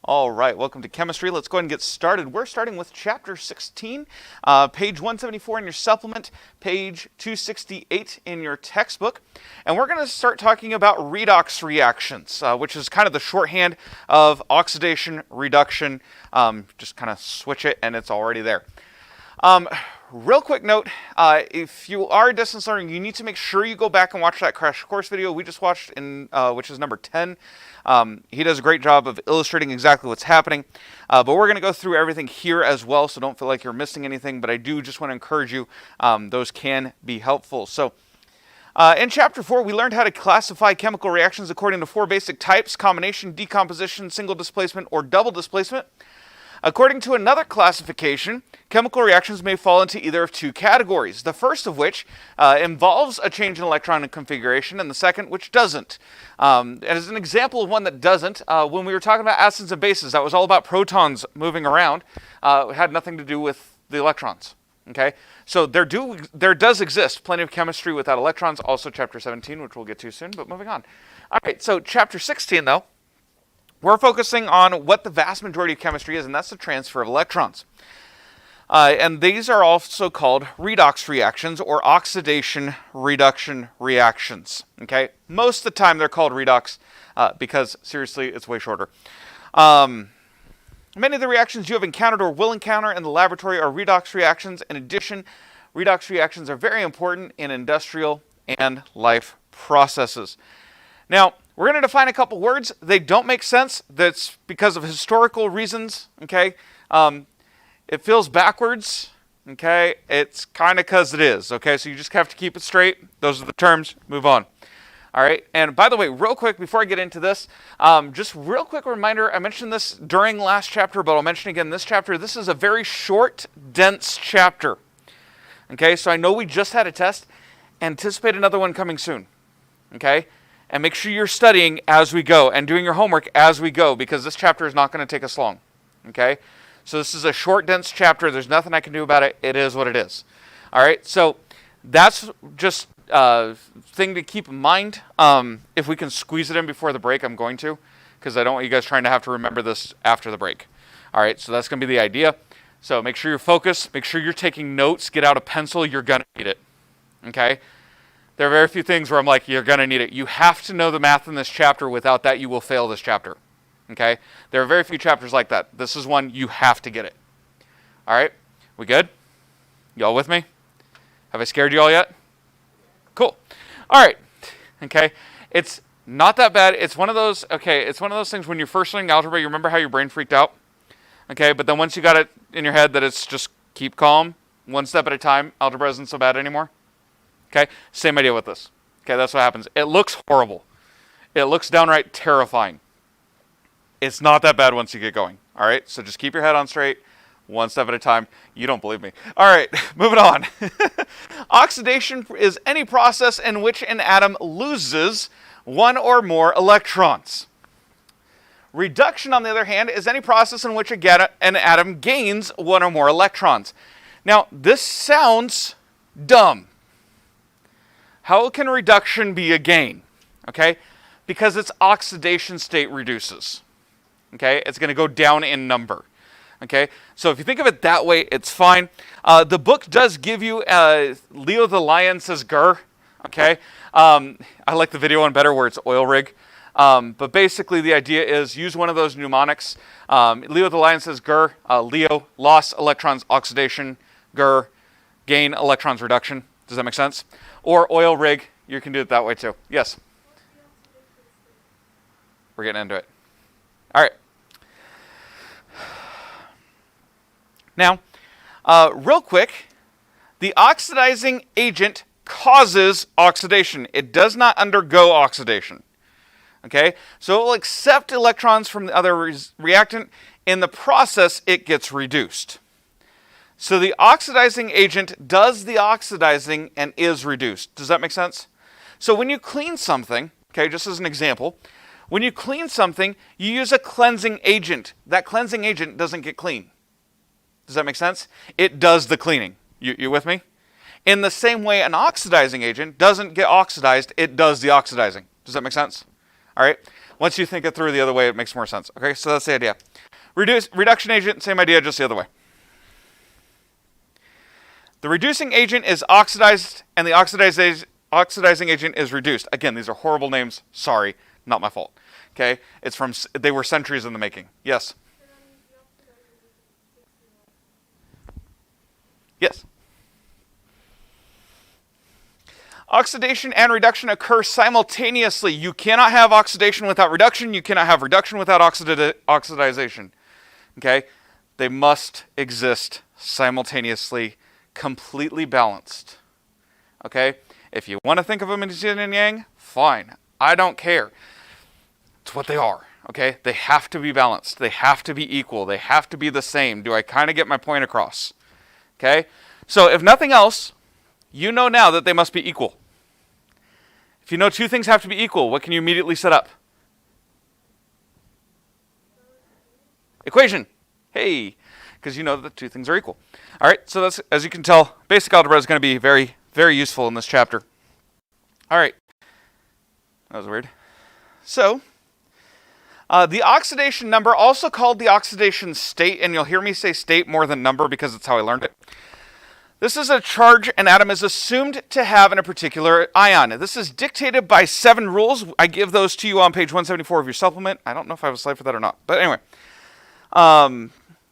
All right, welcome to chemistry. Let's go ahead and get started. We're starting with chapter 16, page 174 in your supplement, page 268 in your textbook. And we're going to start talking about redox reactions, which is kind of the shorthand of oxidation, reduction. Just kind of switch it and it's already there. Real quick note, if you are a distance learner, you need to make sure you go back and watch that crash course video we just watched, which is number 10. He does a great job of illustrating exactly what's happening, but we're going to go through everything here as well, so don't feel like you're missing anything, but I do just want to encourage you, those can be helpful. So in chapter 4, we learned how to classify chemical reactions according to 4 basic types: combination, decomposition, single displacement, or double displacement. According to another classification, chemical reactions may fall into either of 2 categories, the first of which involves a change in electron configuration, and the second which doesn't. As an example of one that doesn't, when we were talking about acids and bases, that was all about protons moving around. It had nothing to do with the electrons. Okay, so there does exist plenty of chemistry without electrons, also chapter 17, which we'll get to soon, but moving on. All right, so chapter 16, though, we're focusing on what the vast majority of chemistry is, and that's the transfer of electrons. And these are also called redox reactions or oxidation reduction reactions. Okay, most of the time they're called redox because, seriously, it's way shorter. Many of the reactions you have encountered or will encounter in the laboratory are redox reactions. In addition, redox reactions are very important in industrial and life processes. Now, we're going to define a couple words. They don't make sense. That's because of historical reasons, okay? It feels backwards, okay? It's kind of because it is, okay? So you just have to keep it straight. Those are the terms. Move on. All right? And by the way, real quick, before I get into this, just real quick reminder, I mentioned this during last chapter, but I'll mention again this chapter. This is a very short, dense chapter, okay? So I know we just had a test. Anticipate another one coming soon, okay? And make sure you're studying as we go and doing your homework as we go, because this chapter is not going to take us long, okay? So this is a short, dense chapter. There's nothing I can do about it. It is what it is. All right, so that's just a thing to keep in mind. If we can squeeze it in before the break, I'm going to, because I don't want you guys trying to have to remember this after the break. All right, so that's going to be the idea. So make sure you're focused. Make sure you're taking notes. Get out a pencil. You're going to need it, okay? There are very few things where I'm like, you're going to need it. You have to know the math in this chapter. Without that, you will fail this chapter. Okay? There are very few chapters like that. This is one you have to get it. All right? We good? Y'all with me? Have I scared you all yet? Cool. All right. Okay? It's not that bad. It's one of those, okay, it's one of those things when you're first learning algebra, you remember how your brain freaked out? Okay? But then once you got it in your head that it's just keep calm, one step at a time, algebra isn't so bad anymore. Okay, same idea with this. Okay, that's what happens. It looks horrible. It looks downright terrifying. It's not that bad once you get going. All right, so just keep your head on straight, one step at a time. You don't believe me. All right, moving on. Oxidation is any process in which an atom loses one or more electrons. Reduction, on the other hand, is any process in which an atom gains one or more electrons. Now, this sounds dumb. How can reduction be a gain? Okay, because its oxidation state reduces. Okay, it's going to go down in number. Okay, so if you think of it that way, it's fine. The book does give you Leo the Lion says grr. Okay, I like the video one better where it's oil rig. But basically the idea is use one of those mnemonics. Leo the Lion says grr. Leo, loss electrons oxidation. Grr, gain electrons reduction. Does that make sense? Or oil rig, you can do it that way too. Yes? We're getting into it. All right. Now, real quick, the oxidizing agent causes oxidation. It does not undergo oxidation. Okay? So it will accept electrons from the other reactant. In the process, it gets reduced. So the oxidizing agent does the oxidizing and is reduced. Does that make sense? So when you clean something, okay, just as an example, when you clean something, you use a cleansing agent. That cleansing agent doesn't get clean. Does that make sense? It does the cleaning. You with me? In the same way, an oxidizing agent doesn't get oxidized, it does the oxidizing. Does that make sense? All right? Once you think it through the other way, it makes more sense. Okay, so that's the idea. Reduction agent, same idea, just the other way. The reducing agent is oxidized, and the oxidizing agent is reduced. Again, these are horrible names. Sorry, not my fault. Okay, they were centuries in the making. Yes. Yes. Oxidation and reduction occur simultaneously. You cannot have oxidation without reduction. You cannot have reduction without oxidization. Okay? They must exist simultaneously, completely balanced. Okay? If you want to think of them as yin and yang, fine. I don't care. It's what they are. Okay? They have to be balanced. They have to be equal. They have to be the same. Do I kind of get my point across? Okay? So if nothing else, you know now that they must be equal. If you know two things have to be equal, what can you immediately set up? Equation. Hey, because you know that two things are equal. All right, so that's, as you can tell, basic algebra is going to be very, very useful in this chapter. All right. That was weird. So, the oxidation number, also called the oxidation state, and you'll hear me say state more than number because it's how I learned it. This is a charge an atom is assumed to have in a particular ion. This is dictated by 7 rules. I give those to you on page 174 of your supplement. I don't know if I have a slide for that or not. But anyway.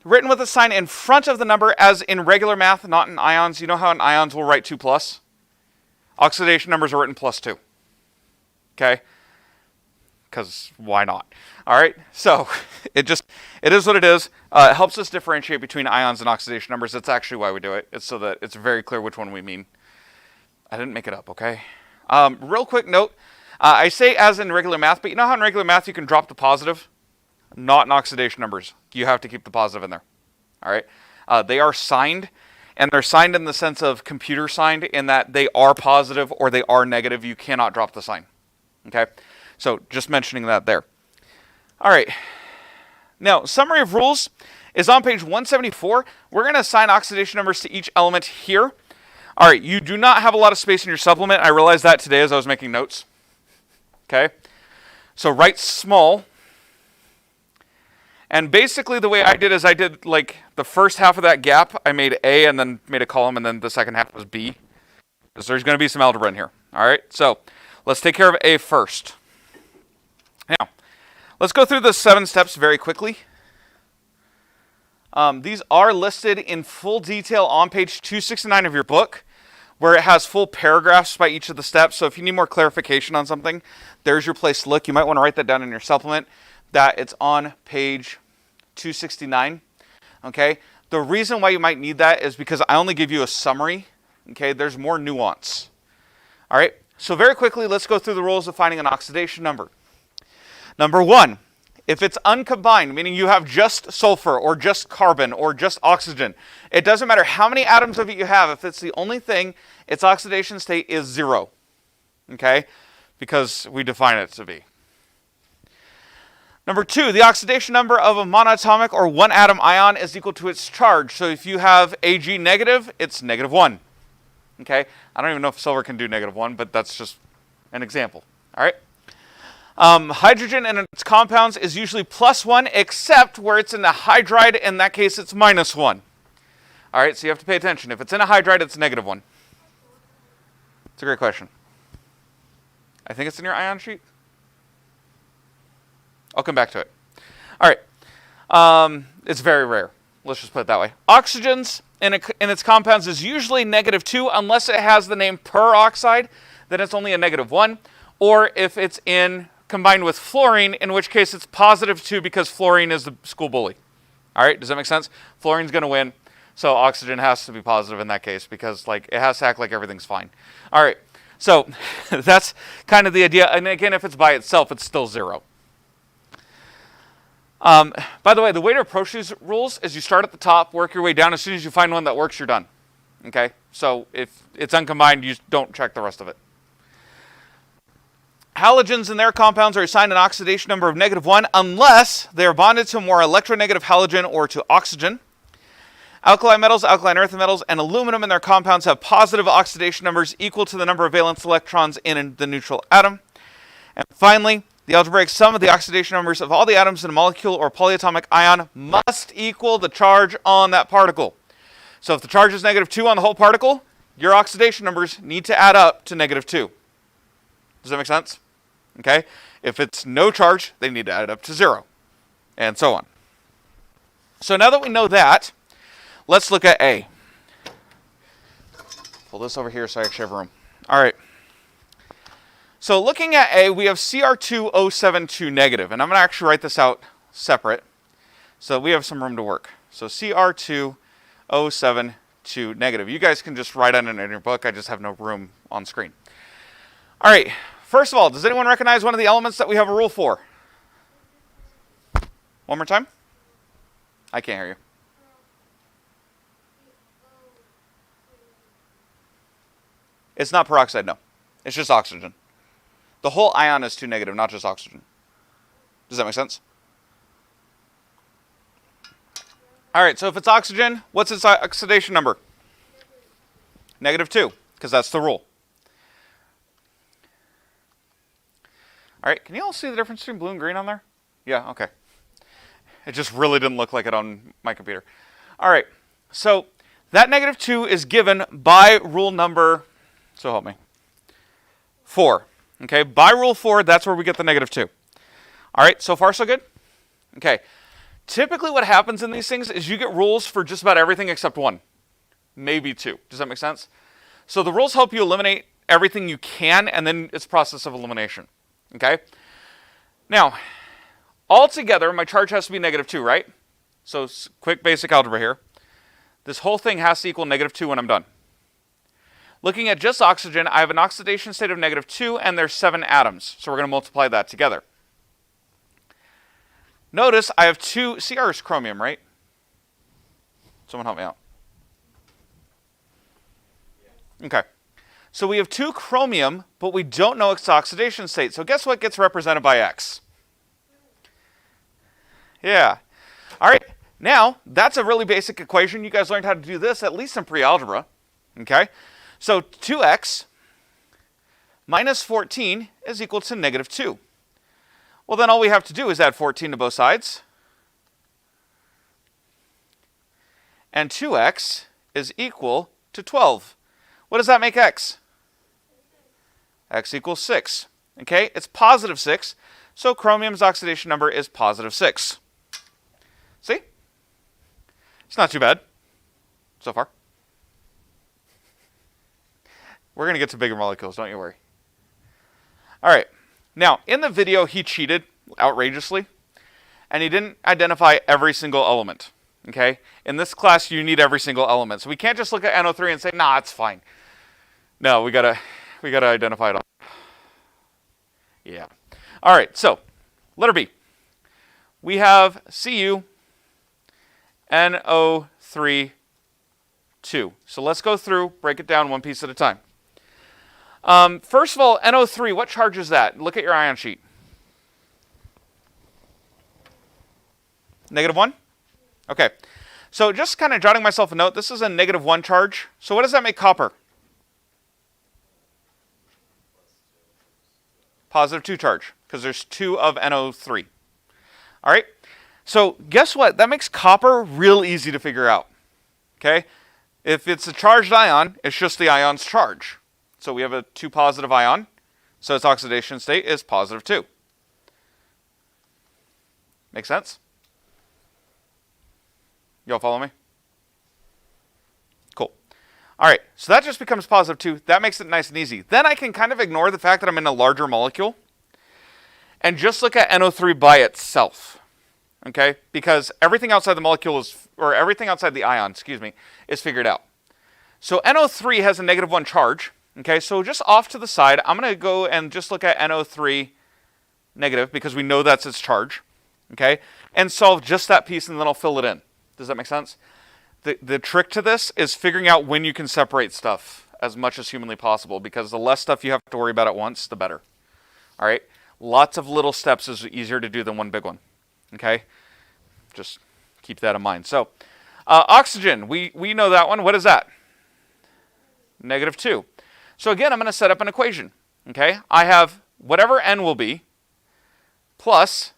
Written with a sign in front of the number as in regular math, not in ions. You know how in ions we'll write 2 plus? Oxidation numbers are written +2. Okay? Because why not? All right? So it is what it is. It helps us differentiate between ions and oxidation numbers. That's actually why we do it. It's so that it's very clear which one we mean. I didn't make it up, okay? Real quick note. I say as in regular math, but you know how in regular math you can drop the positive? Not in oxidation numbers. You have to keep the positive in there. All right? They are signed, and they're signed in the sense of computer signed in that they are positive or they are negative. You cannot drop the sign. Okay? So just mentioning that there. All right. Now, summary of rules is on page 174. We're going to assign oxidation numbers to each element here. All right, you do not have a lot of space in your supplement. I realized that today as I was making notes. Okay? So write small. And basically the way I did is I did like the first half of that gap, I made A and then made a column, and then the second half was B. Because there's going to be some algebra in here. All right, so let's take care of A first. Now, let's go through the 7 steps very quickly. These are listed in full detail on page 269 of your book, where it has full paragraphs by each of the steps. So if you need more clarification on something, there's your place to look. You might want to write that down in your supplement, that it's on page 269. Okay? The reason why you might need that is because I only give you a summary. Okay? There's more nuance. All right? So very quickly, let's go through the rules of finding an oxidation number. Number 1, if it's uncombined, meaning you have just sulfur or just carbon or just oxygen, it doesn't matter how many atoms of it you have. If it's the only thing, its oxidation state is 0. Okay? Because we define it to be. Number 2, the oxidation number of a monatomic or one atom ion is equal to its charge. So if you have Ag negative, it's -1. Okay? I don't even know if silver can do -1, but that's just an example. All right? Hydrogen and its compounds is usually +1, except where it's in the hydride. In that case, it's -1. All right, so you have to pay attention. If it's in a hydride, it's -1. It's a great question. I think it's in your ion sheet. I'll come back to it. All right, it's very rare. Let's just put it that way. Oxygens in its compounds is usually -2, unless it has the name peroxide, then it's only a -1. Or if it's combined with fluorine, in which case it's +2 because fluorine is the school bully. All right, does that make sense? Fluorine's going to win, so oxygen has to be positive in that case because like it has to act like everything's fine. All right, so that's kind of the idea. And again, if it's by itself, it's still 0. By the way, the way to approach these rules is you start at the top, work your way down. As soon as you find one that works, you're done. Okay, so if it's uncombined, you don't check the rest of it. Halogens and their compounds are assigned an oxidation number of -1 unless they are bonded to a more electronegative halogen or to oxygen. Alkali metals, alkaline earth metals, and aluminum in their compounds have positive oxidation numbers equal to the number of valence electrons in the neutral atom. And finally, the algebraic sum of the oxidation numbers of all the atoms in a molecule or polyatomic ion must equal the charge on that particle. So if the charge is -2 on the whole particle, your oxidation numbers need to add up to -2. Does that make sense? Okay. If it's no charge, they need to add it up to 0, and so on. So now that we know that, let's look at A. Pull this over here so I actually have room. All right. So looking at A, we have Cr2O72 negative, and I'm going to actually write this out separate so we have some room to work. So Cr2O72 negative. You guys can just write on it in your book. I just have no room on screen. All right. First of all, does anyone recognize one of the elements that we have a rule for? One more time. I can't hear you. It's not peroxide, no. It's just oxygen. The whole ion is 2 negative, not just oxygen. Does that make sense? All right, so if it's oxygen, what's its oxidation number? -2, because that's the rule. All right, can you all see the difference between blue and green on there? Yeah, okay. It just really didn't look like it on my computer. All right, so that -2 is given by rule number, so help me, 4. Okay, by rule 4, that's where we get the -2. All right, so far so good? Okay, typically what happens in these things is you get rules for just about everything except one, maybe 2. Does that make sense? So the rules help you eliminate everything you can, and then it's a process of elimination. Okay? Now, altogether, my charge has to be -2, right? So quick basic algebra here. This whole thing has to equal -2 when I'm done. Looking at just oxygen, I have an oxidation state of -2, and there's 7 atoms. So we're going to multiply that together. Notice I have 2 CR's chromium, right? Someone help me out. Okay. So we have 2 chromium, but we don't know its oxidation state. So guess what gets represented by X? Yeah. All right. Now, that's a really basic equation. You guys learned how to do this, at least in pre-algebra. Okay? So 2x minus 14 is equal to -2. Well, then all we have to do is add 14 to both sides. And 2x is equal to 12. What does that make x? X equals 6. Okay, it's +6, so chromium's oxidation number is +6. See? It's not too bad so far. We're going to get to bigger molecules, don't you worry. All right. Now, in the video, he cheated outrageously, and he didn't identify every single element. Okay? In this class, you need every single element. So we can't just look at NO3 and say, nah, it's fine. No, we gotta identify it all. Yeah. All right, so letter B. We have CuNO3 2. So let's go through, break it down one piece at a time. First of all, NO3, what charge is that? Look at your ion sheet. -1? Okay. So just kind of jotting myself a note, this is a -1 charge. So what does that make copper? +2 charge, because there's 2 of NO3. All right? So guess what? That makes copper real easy to figure out. Okay? If it's a charged ion, it's just the ion's charge. So we have a 2 positive ion, so its oxidation state is +2. Make sense? You all follow me? Cool. All right, so that just becomes +2. That makes it nice and easy. Then I can kind of ignore the fact that I'm in a larger molecule and just look at NO3 by itself. Okay? Because everything outside the molecule is, or everything outside the ion, is figured out. So NO3 has a -1 charge. Okay, so just off to the side, I'm going to go and just look at NO3 negative because we know that's its charge. Okay? And solve just that piece, and then I'll fill it in. Does that make sense? The trick to this is figuring out when you can separate stuff as much as humanly possible, because the less stuff you have to worry about at once, the better. All right? Lots of little steps is easier to do than one big one. Okay? Just keep that in mind. So, oxygen, we know that one. What is that? -2. So again, I'm going to set up an equation. Okay? I have whatever n will be plus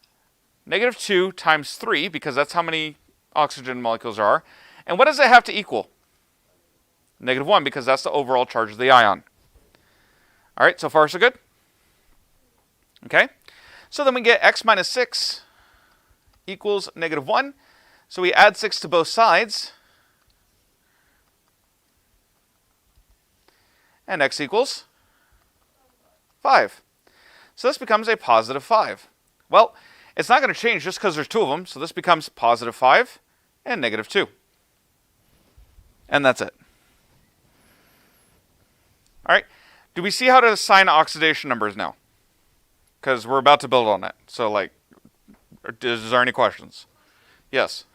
negative 2 times 3, because that's how many oxygen molecules there are. And what does it have to equal? Negative 1, because that's the overall charge of the ion. All right, so far so good? Okay, so then we get x minus 6 equals negative 1. So we add 6 to both sides. And x equals 5. So this becomes a positive 5. Well, it's not going to change just because there's two of them, so this becomes positive 5 and negative 2. And that's it. All right, do we see how to assign oxidation numbers now? Because we're about to build on it. So, like, is there any questions? Yes.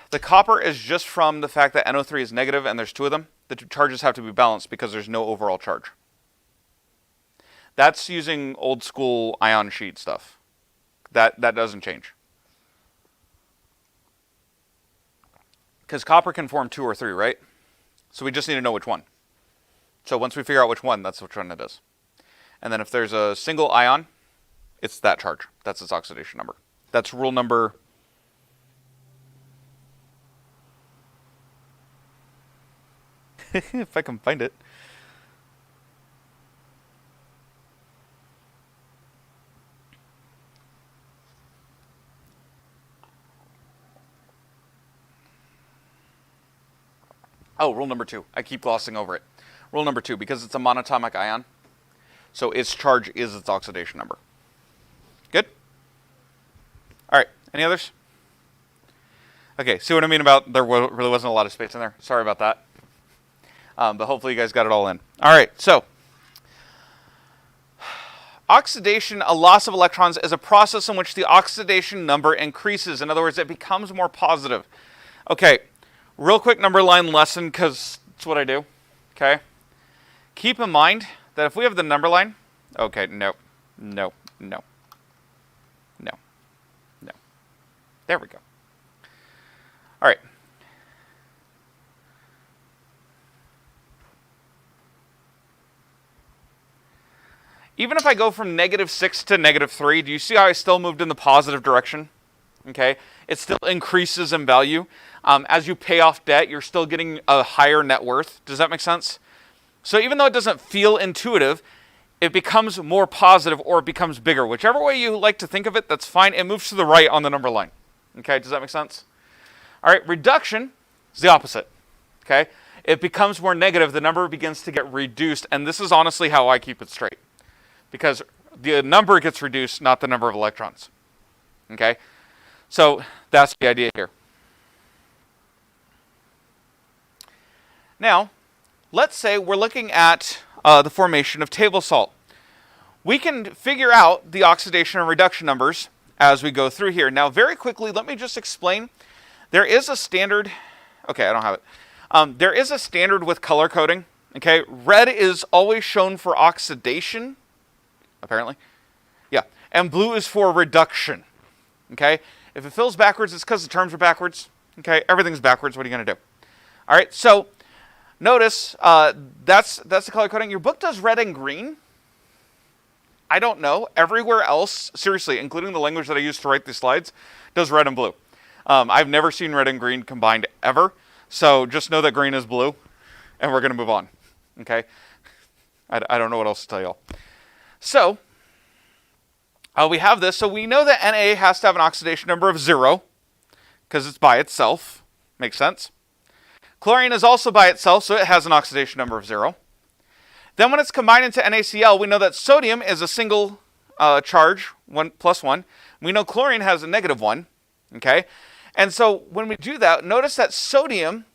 The copper is just from the fact that NO3 is negative and there's two of them. The two charges have to be balanced because there's no overall charge. That's using old school ion sheet stuff. That doesn't change. Because copper can form 2 or 3, right? So we just need to know which one. So once we figure out which one, that's which one it is. And then if there's a single ion, it's that charge. That's its oxidation number. That's rule number... if I can find it. Oh, rule number 2. I keep glossing over it. Rule number 2, because it's a monatomic ion, so its charge is its oxidation number. Good? All right, any others? Okay, see what I mean about there really wasn't a lot of space in there? Sorry about that. But hopefully you guys got it all in. All right, so oxidation, a loss of electrons, is a process in which the oxidation number increases. In other words, it becomes more positive. Okay, real quick number line lesson, because it's what I do. Okay, keep in mind that if we have the number line, okay, no. There we go. All right. Even if I go from negative 6 to negative 3, do you see how I still moved in the positive direction? Okay, it still increases in value. As you pay off debt, you're still getting a higher net worth. Does that make sense? So even though it doesn't feel intuitive, it becomes more positive or it becomes bigger. Whichever way you like to think of it, that's fine. It moves to the right on the number line. Okay, does that make sense? All right, reduction is the opposite. Okay, it becomes more negative. The number begins to get reduced, and this is honestly how I keep it straight. Because the number gets reduced, not the number of electrons. Okay? So that's the idea here. Now, let's say we're looking at the formation of table salt. We can figure out the oxidation and reduction numbers as we go through here. Now, very quickly, let me just explain. There is a standard. Okay, I don't have it. There is a standard with color coding. Okay, red is always shown for oxidation. Apparently. Yeah. And blue is for reduction. Okay? If it fills backwards, it's because the terms are backwards. Okay? Everything's backwards. What are you going to do? All right. So notice that's the color coding. Your book does red and green. I don't know. Everywhere else, seriously, including the language that I used to write these slides, does red and blue. I've never seen red and green combined ever. So just know that green is blue. And we're going to move on. Okay? I don't know what else to tell y'all. So, we have this. So we know that Na has to have an oxidation number of 0 because it's by itself. Makes sense. Chlorine is also by itself, so it has an oxidation number of 0. Then when it's combined into NaCl, we know that sodium is a single charge, 1 plus 1. We know chlorine has a negative 1. Okay? And so when we do that, notice that sodium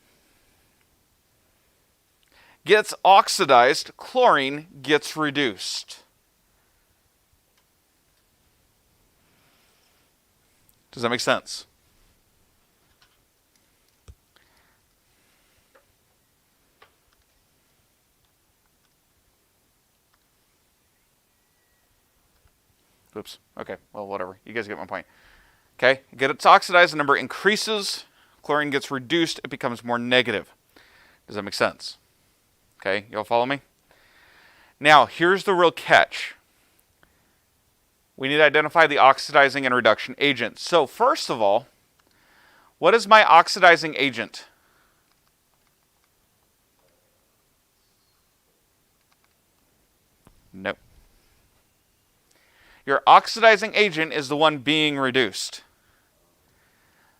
gets oxidized, chlorine gets reduced. Does that make sense? Oops. Okay. Well, whatever. You guys get my point. Okay. It's oxidized. The number increases. Chlorine gets reduced. It becomes more negative. Does that make sense? Okay. Y'all follow me? Now, here's the real catch. we need to identify the oxidizing and reduction agent. So first of all, what is my oxidizing agent? Nope. Your oxidizing agent is the one being reduced.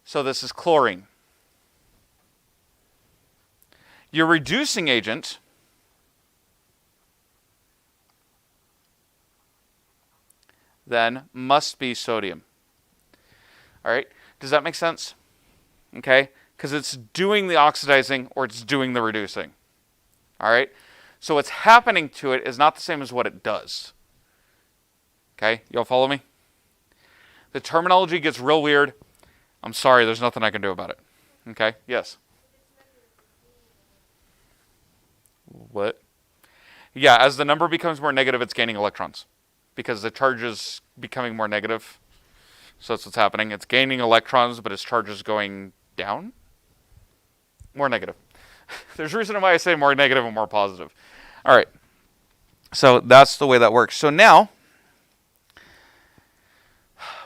So this is chlorine. Your reducing agent then must be sodium. All right? Does that make sense? Okay? Because it's doing the oxidizing or it's doing the reducing. All right? So what's happening to it is not the same as what it does. Okay? Y'all follow me? The terminology gets real weird. I'm sorry, there's nothing I can do about it. Okay? Yes? What? Yeah, as the number becomes more negative, it's gaining electrons. Because the charge is becoming more negative. So that's what's happening. It's gaining electrons, but its charge is going down? More negative. There's a reason why I say more negative and more positive. All right. So that's the way that works. So now,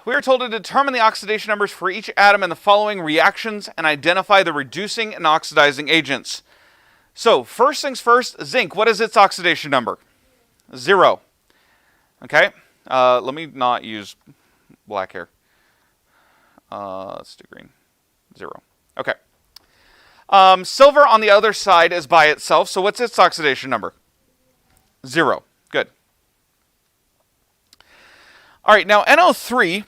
we are told to determine the oxidation numbers for each atom in the following reactions and identify the reducing and oxidizing agents. So, first things first, zinc. What is its oxidation number? 0. Okay? Let me not use black here. Let's do green. 0. Okay. Silver on the other side is by itself. So what's its oxidation number? 0. Good. All right, now NO3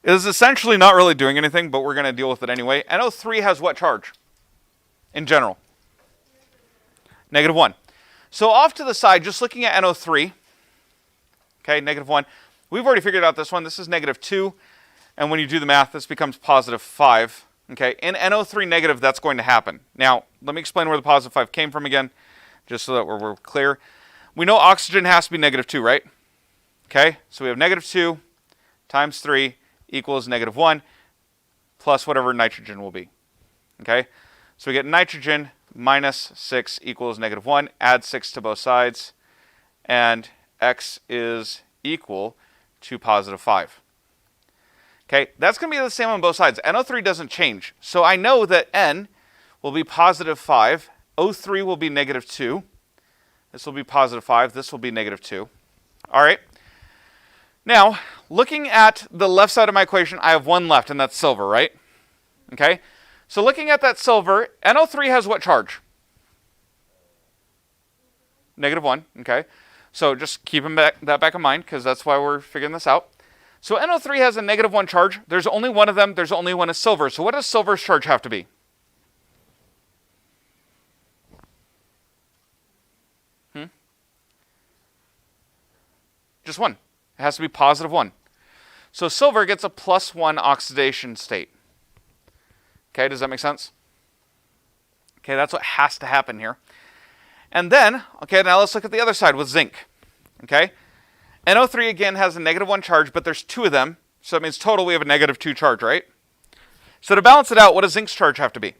is essentially not really doing anything, but we're going to deal with it anyway. NO3 has what charge in general? -1. So off to the side, just looking at NO3, okay, -1. We've already figured out this one. This is -2. And when you do the math, this becomes +5. Okay, in NO3 negative, that's going to happen. Now, let me explain where the +5 came from again, just so that we're clear. We know oxygen has to be -2, right? Okay, so we have -2 times 3 equals -1 plus whatever nitrogen will be. Okay, so we get nitrogen minus 6 equals -1. Add 6 to both sides, and x is equal to +5. Okay, that's going to be the same on both sides. NO3 doesn't change. So I know that N will be +5. O3 will be -2. This will be +5. This will be -2. All right. Now, looking at the left side of my equation, I have one left, and that's silver, right? Okay. So looking at that silver, NO3 has what charge? -1. Okay. So just keep that back in mind, because that's why we're figuring this out. So NO3 has a -1 charge. There's only one of them. There's only one of silver. So what does silver's charge have to be? Just 1. It has to be +1. So silver gets a +1 oxidation state. Okay, does that make sense? Okay, that's what has to happen here. And then, okay, now let's look at the other side with zinc. Okay? NO3 again has a -1 charge, but there's 2 of them. So that means total we have a -2 charge, right? So to balance it out, what does zinc's charge have to be?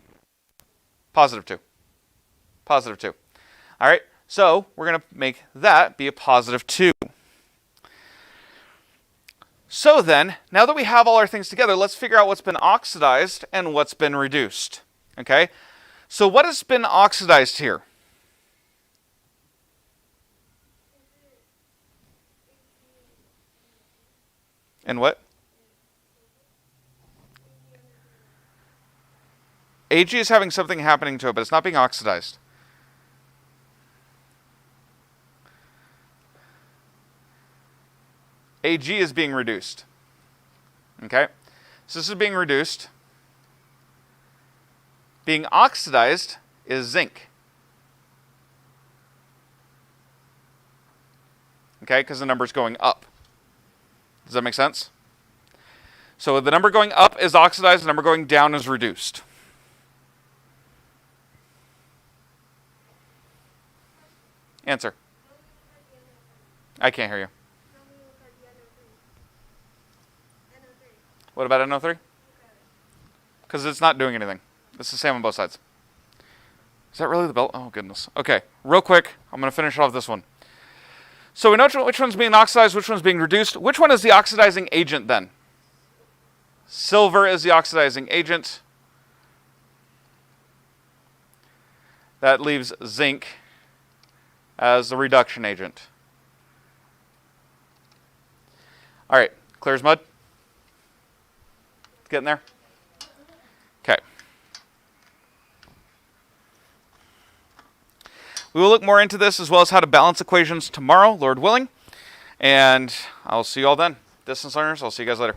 +2. +2. All right, so we're going to make that be a +2. So then, now that we have all our things together, let's figure out what's been oxidized and what's been reduced. Okay? So what has been oxidized here? And what? Ag is having something happening to it, but it's not being oxidized. Ag is being reduced. Okay? So this is being reduced. Being oxidized is zinc. Okay? Because the number's going up. Does that make sense? So the number going up is oxidized, the number going down is reduced. Answer. I can't hear you. What about NO3? Because it's not doing anything. It's the same on both sides. Is that really the belt? Oh, goodness. Okay, real quick, I'm going to finish off this one. So we know which one's being oxidized, which one's being reduced. Which one is the oxidizing agent then? Silver is the oxidizing agent. That leaves zinc as the reduction agent. All right, clear as mud? Getting there? Okay. We will look more into this as well as how to balance equations tomorrow, Lord willing. And I'll see you all then. Distance learners, I'll see you guys later.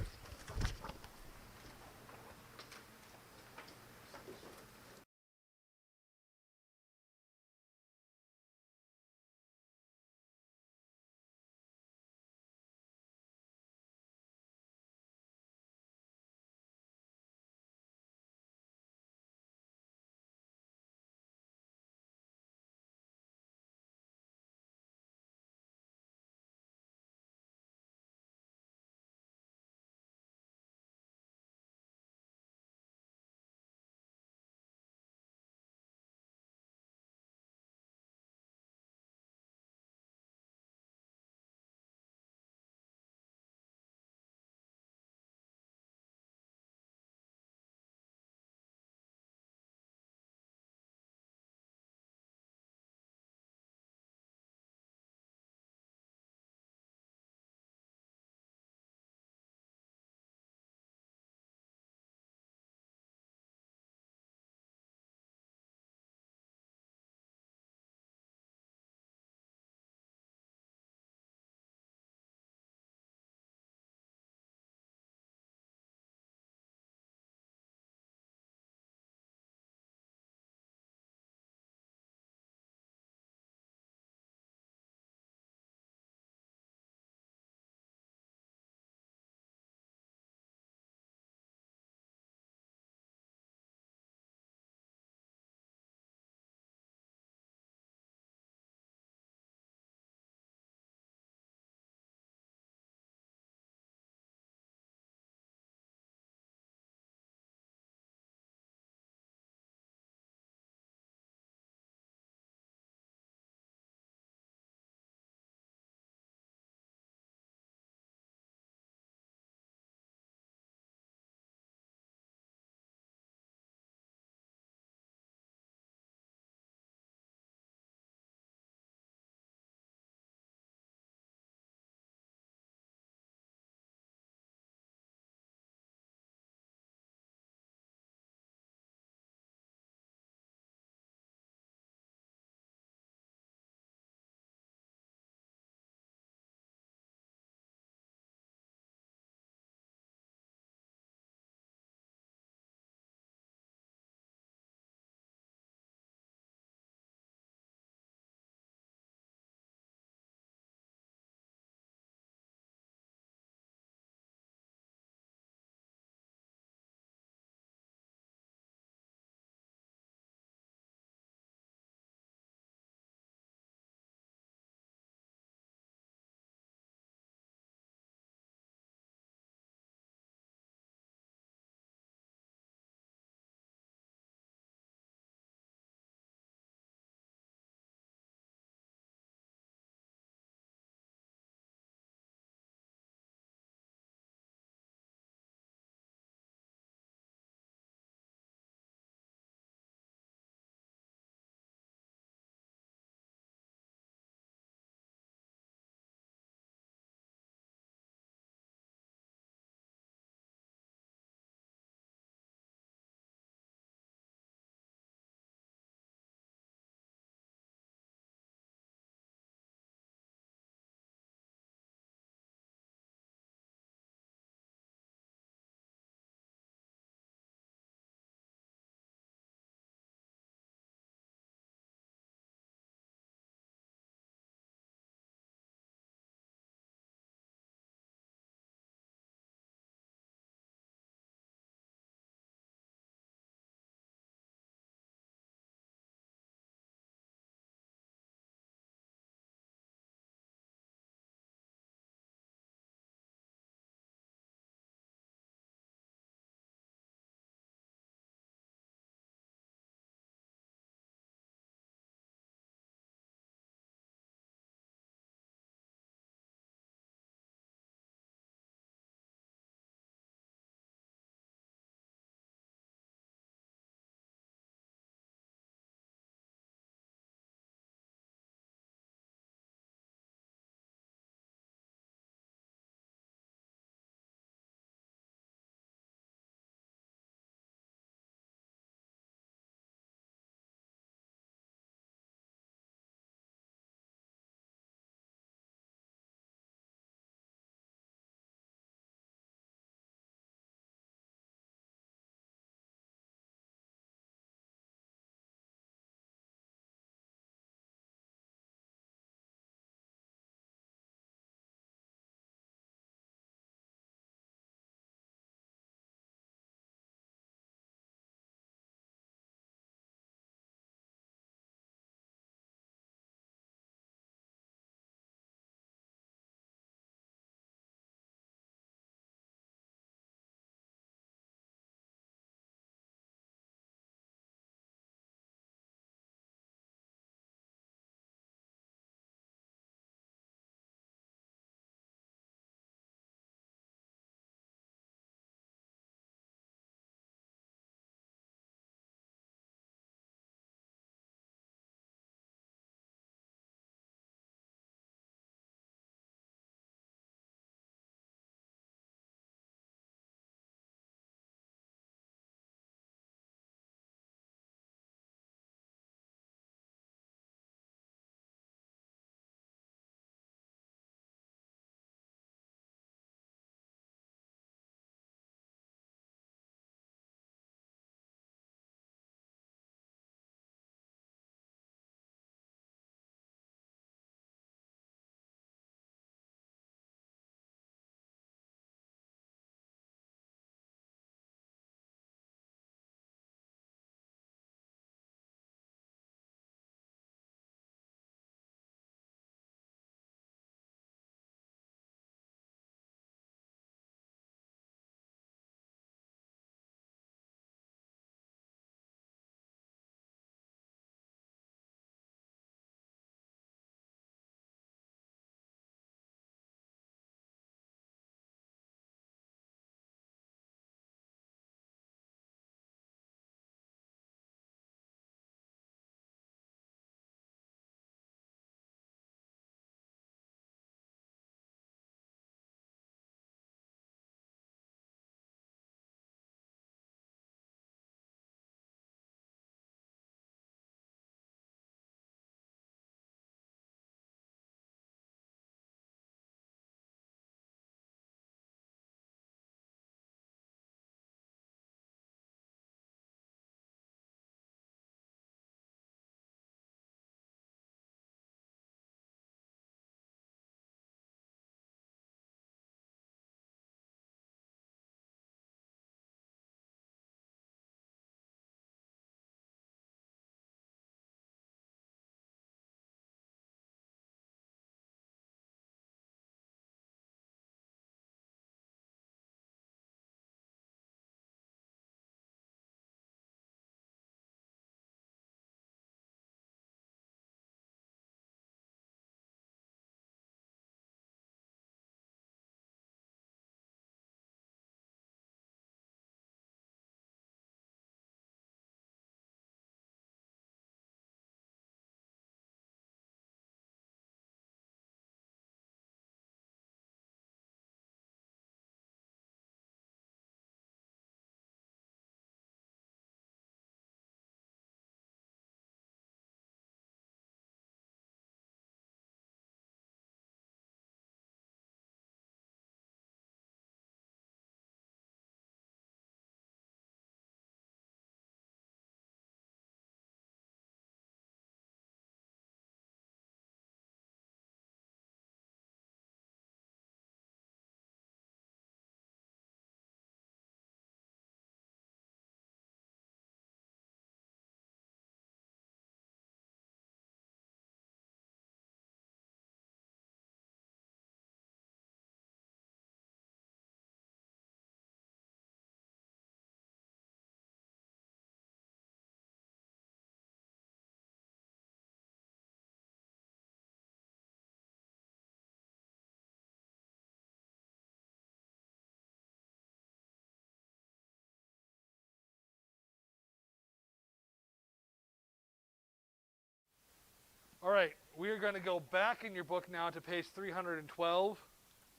We are going to go back in your book now to page 312.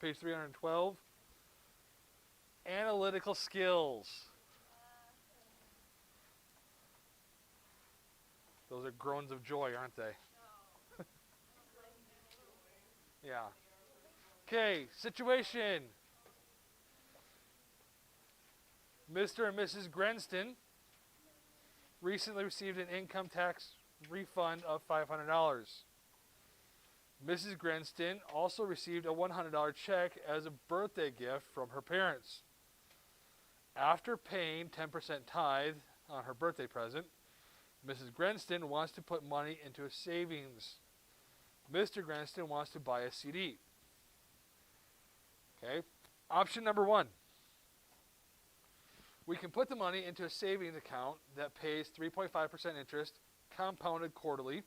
Page 312. Analytical skills. Those are groans of joy, aren't they? Yeah. Okay, situation. Mr. and Mrs. Grenston recently received an income tax refund of $500. Mrs. Grenston also received a $100 check as a birthday gift from her parents. After paying 10% tithe on her birthday present, Mrs. Grenston wants to put money into a savings. Mr. Grenston wants to buy a CD. Okay. Option number 1. We can put the money into a savings account that pays 3.5% interest, compounded quarterly,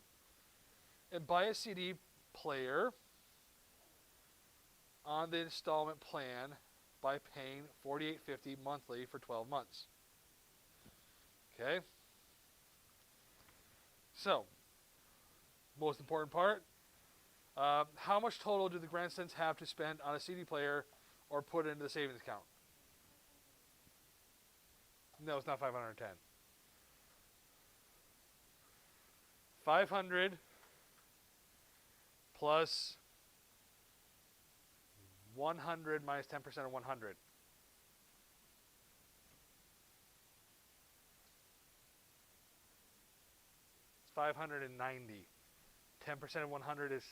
and buy a CD player on the installment plan by paying $48.50 monthly for 12 months. Okay? So, most important part, how much total do the Grandstons have to spend on a CD player or put into the savings account? No, it's not 510. 500 plus 100 minus 10% of 100. It's 590. 10% of 100 is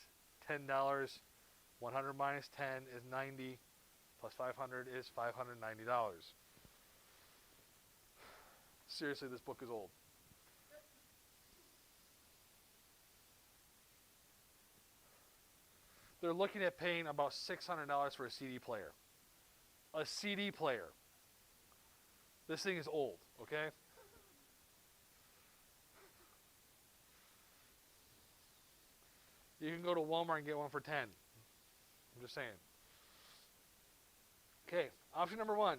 $10. 100 minus 10 is 90. Plus 500 is $590. Seriously, this book is old. They're looking at paying about $600 for a CD player. A CD player. This thing is old, okay? You can go to Walmart and get one for 10. I'm just saying. Okay, option number 1.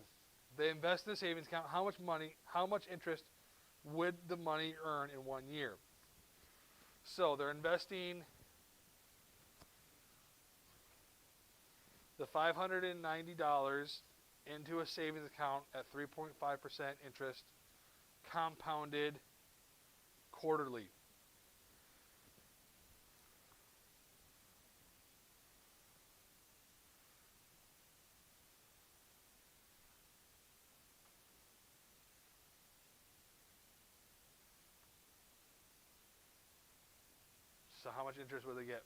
They invest in a savings account. How much interest would the money earn in 1 year? So they're investing the $590 into a savings account at 3.5% interest, compounded quarterly. So how much interest will they get?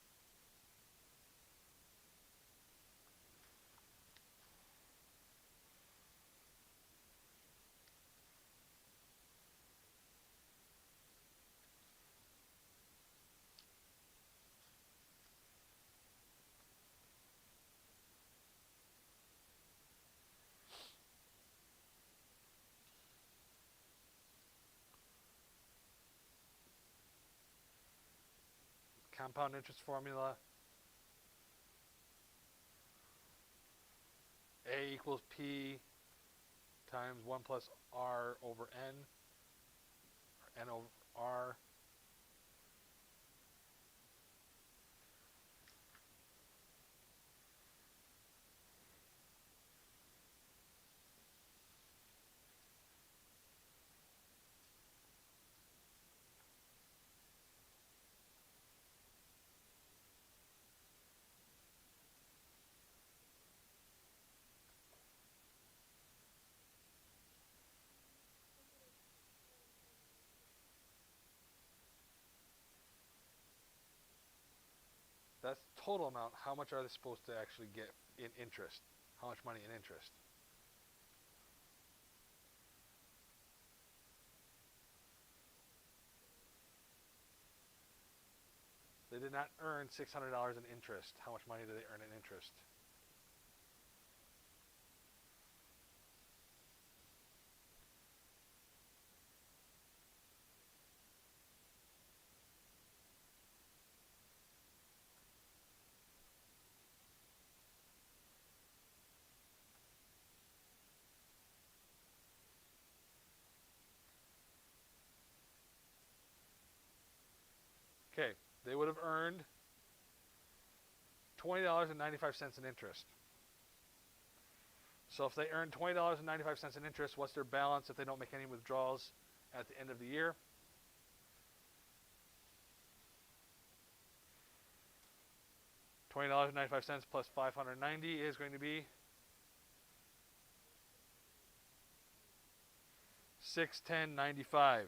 Compound interest formula. A equals P times 1 plus R over N. Or N over R. That's total amount. How much are they supposed to actually get in interest? How much money in interest? They did not earn $600 in interest. How much money did they earn in interest? Okay, they would have earned $20.95 in interest. So if they earn $20.95 in interest, what's their balance if they don't make any withdrawals at the end of the year? $20.95 plus 590 is going to be $610.95.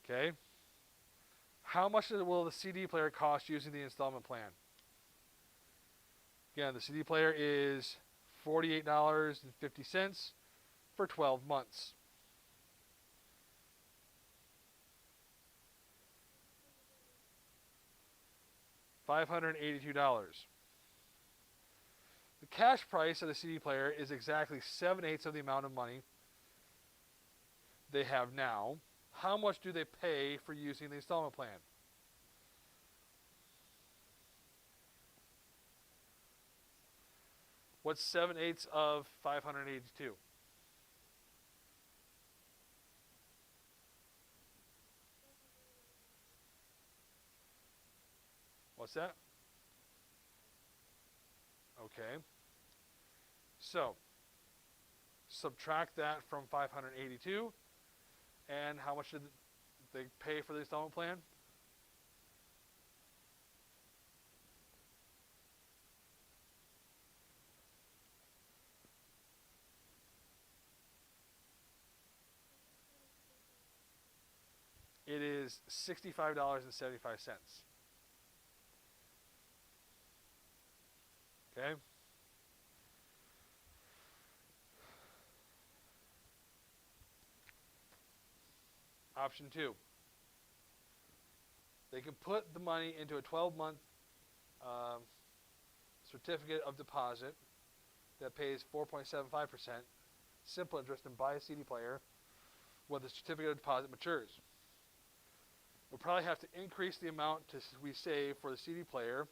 Okay. How much will the CD player cost using the installment plan? Again, the CD player is $48.50 for 12 months. $582. The cash price of the CD player is exactly 7/8 of the amount of money they have now. How much do they pay for using the installment plan? What's 7/8 of 582? What's that? Okay. So, subtract that from 582. And how much did they pay for the installment plan? It is $65.75. Okay? Option 2. They can put the money into a 12-month certificate of deposit that pays 4.75% simple interest and buy a CD player when the certificate of deposit matures. We'll probably have to increase the amount we save for the CD player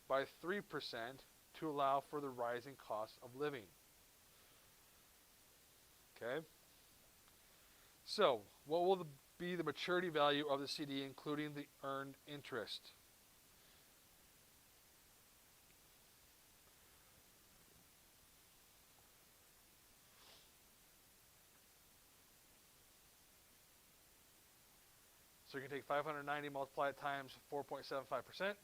by 3% to allow for the rising cost of living. Okay? So, what will be the maturity value of the CD, including the earned interest? So you can take 590, multiply it times 4.75%.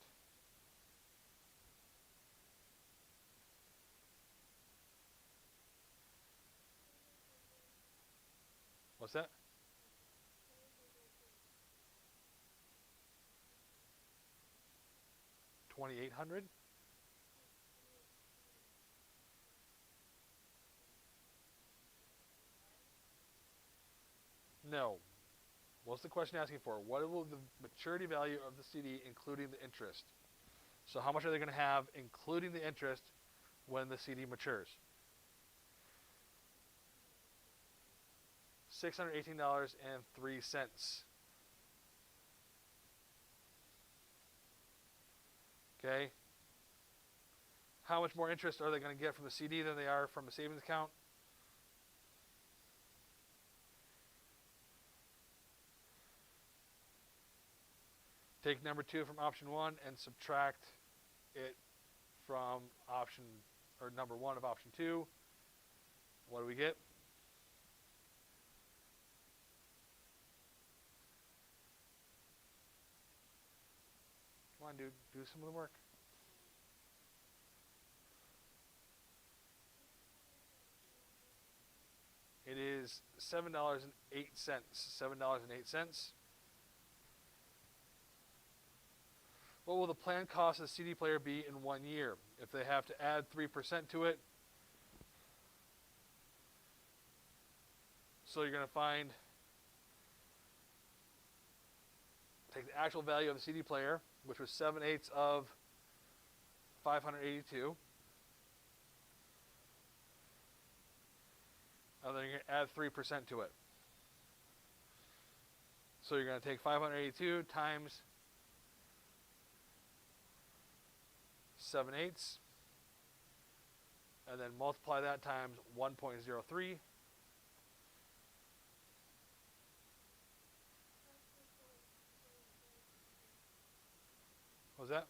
What's that? $2,800? No. What's the question asking for? What will the maturity value of the CD, including the interest? So how much are they going to have, including the interest, when the CD matures? $618.03. Okay. How much more interest are they going to get from the CD than they are from a savings account? Take number 2 from option 1 and subtract it from number 1 of option 2. What do we get? Come on, dude, do some of the work. It is $7.08. $7.08. What will the planned cost of the CD player be in 1 year? If they have to add 3% to it, so you're going to take the actual value of the CD player, which was 7/8 of 582, and then you're going to add 3% to it. So you're going to take 582 times 7/8, and then multiply that times 1.03. What was that?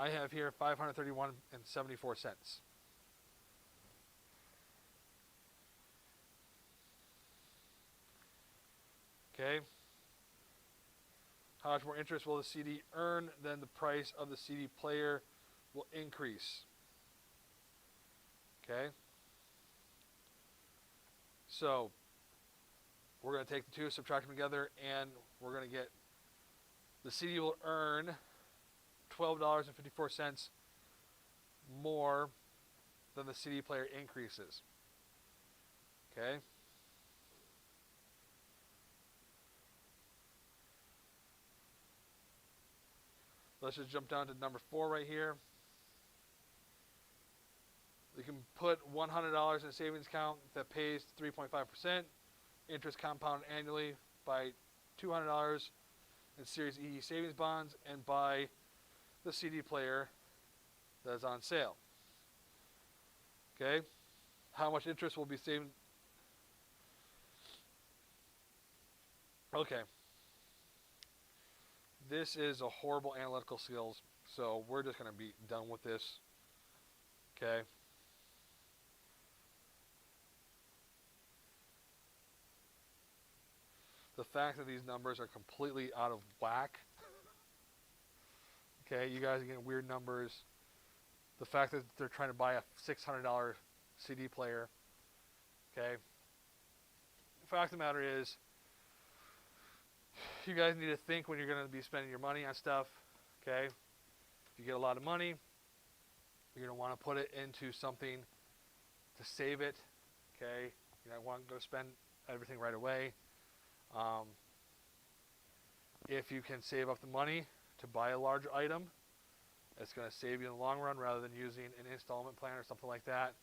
I have here 531 and 74 cents. Okay. How much more interest will the CD earn? Then the price of the CD player will increase. Okay. So we're going to take the two, subtract them together, and we're going to get the CD will earn $12.54 more than the CD player increases. Okay. Let's just jump down to number 4 right here. You can put $100 in a savings account that pays 3.5%, interest compounded annually by $200 in Series E savings bonds, and buy the CD player that's on sale. Okay? How much interest will be saved? Okay. This is a horrible analytical skills, so we're just going to be done with this. Okay? The fact that these numbers are completely out of whack. Okay, you guys are getting weird numbers. The fact that they're trying to buy a $600 CD player. Okay. The fact of the matter is, you guys need to think when you're going to be spending your money on stuff. Okay. If you get a lot of money, you're going to want to put it into something to save it. Okay. You don't want to go spend everything right away. If you can save up the money to buy a larger item, it's going to save you in the long run rather than using an installment plan or something like that.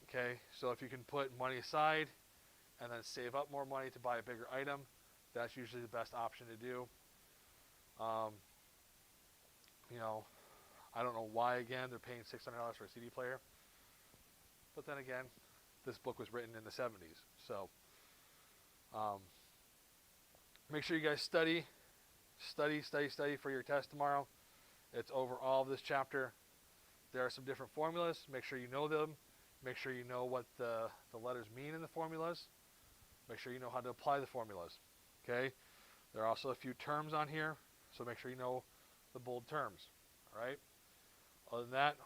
Okay, so if you can put money aside and then save up more money to buy a bigger item, that's usually the best option to do. You know, I don't know why, again, they're paying $600 for a CD player. But then again, this book was written in the 70s. So make sure you guys study for your test tomorrow. It's over all of this chapter. There are some different formulas. Make sure you know them. Make sure you know what the letters mean in the formulas. Make sure you know how to apply the formulas. Okay? There are also a few terms on here, so make sure you know the bold terms. All right? Other than that,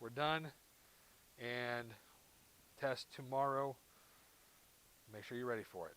we're done. And test tomorrow. Make sure you're ready for it.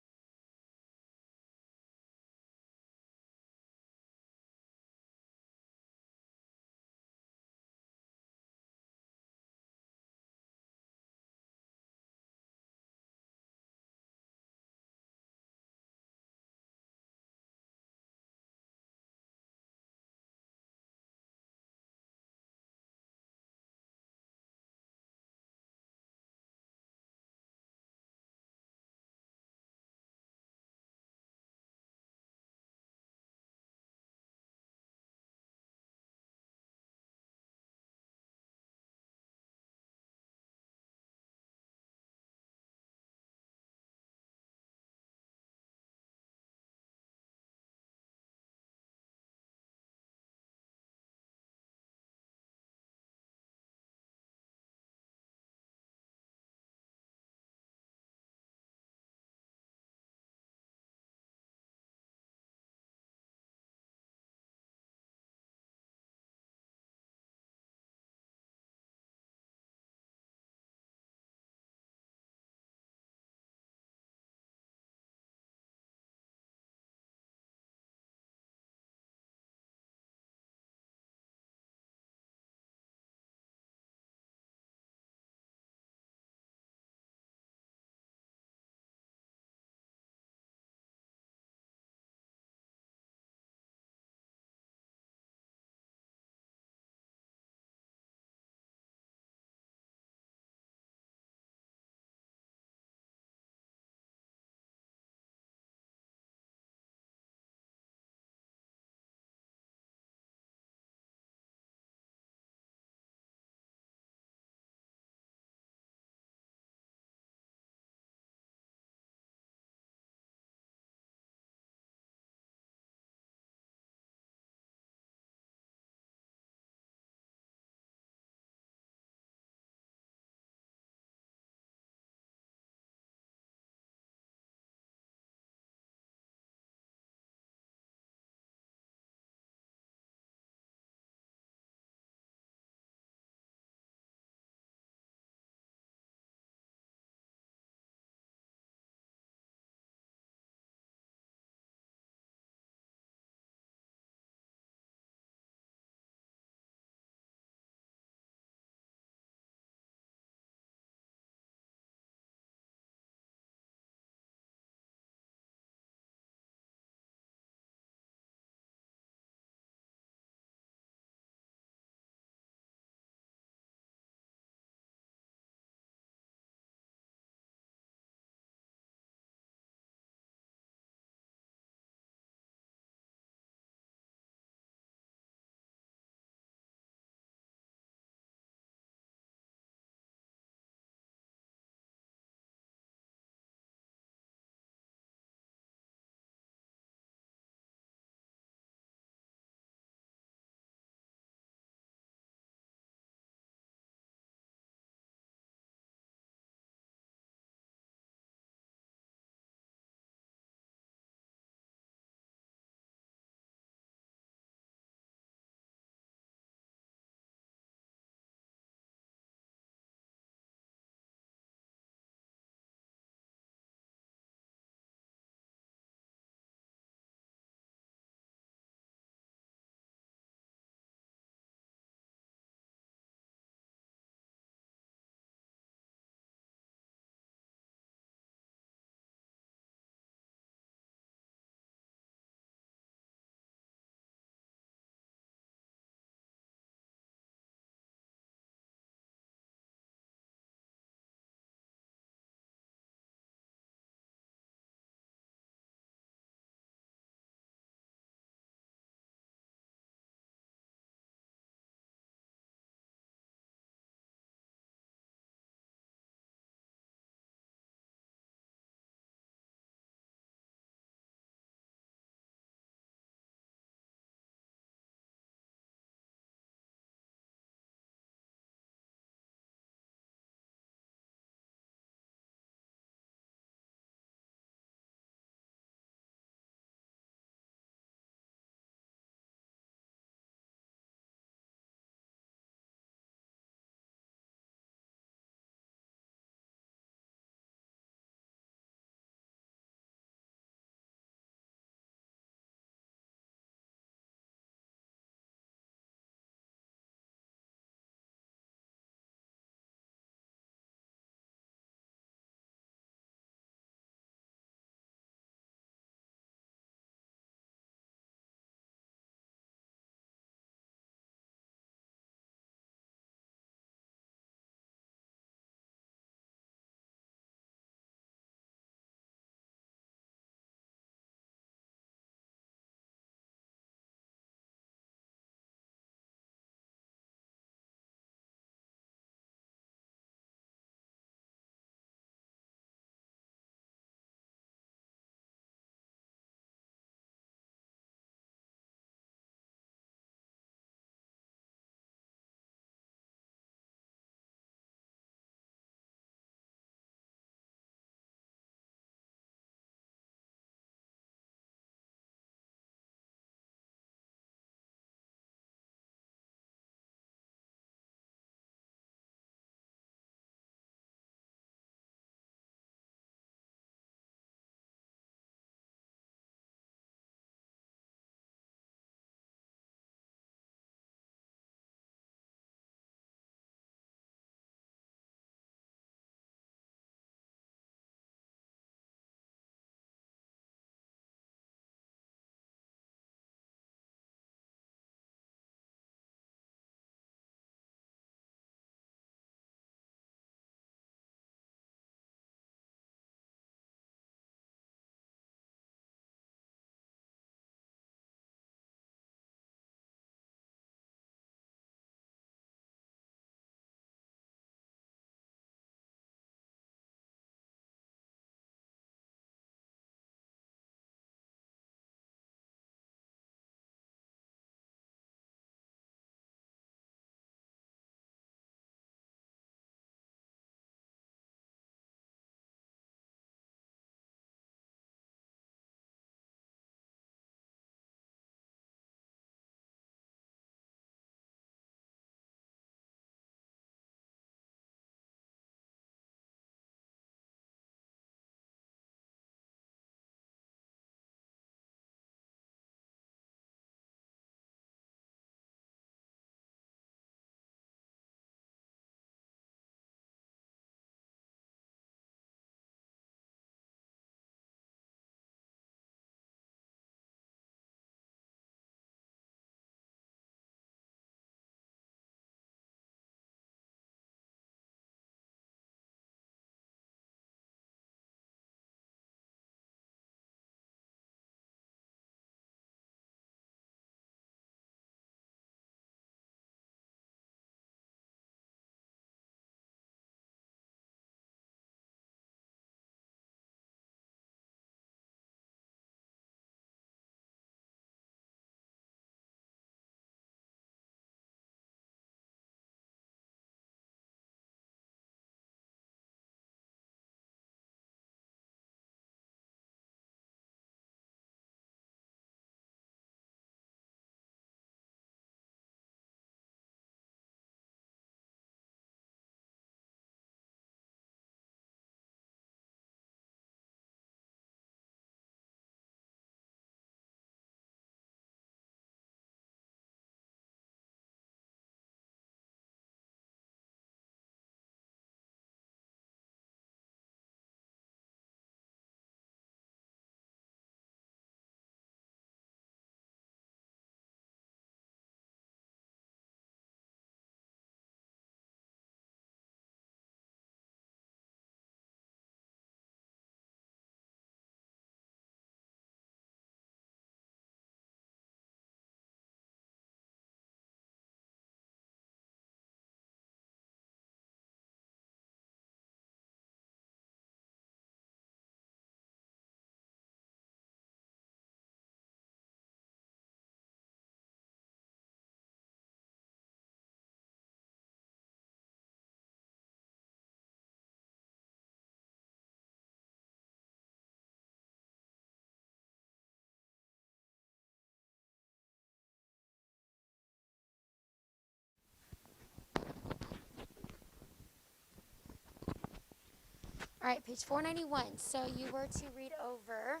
All right, page 491. So you were to read over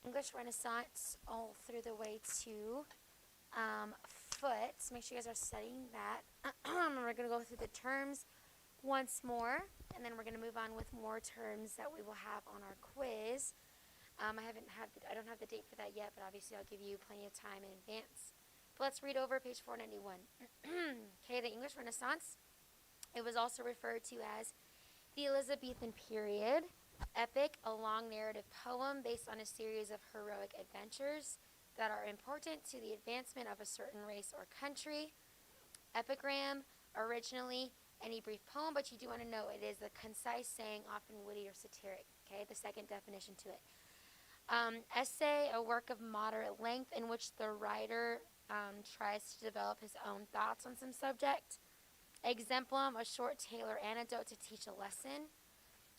English Renaissance all through the way to foot. So make sure you guys are studying that. We're going to go through the terms once more, and then we're going to move on with more terms that we will have on our quiz. I don't have the date for that yet, but obviously I'll give you plenty of time in advance. But let's read over page 491. Okay, the English Renaissance. It was also referred to as the Elizabethan period. Epic, a long narrative poem based on a series of heroic adventures that are important to the advancement of a certain race or country. Epigram, originally any brief poem, but you do want to know it is a concise saying, often witty or satiric. Okay, the second definition to it. Essay, a work of moderate length in which the writer tries to develop his own thoughts on some subject. Exemplum, a short tale or anecdote to teach a lesson.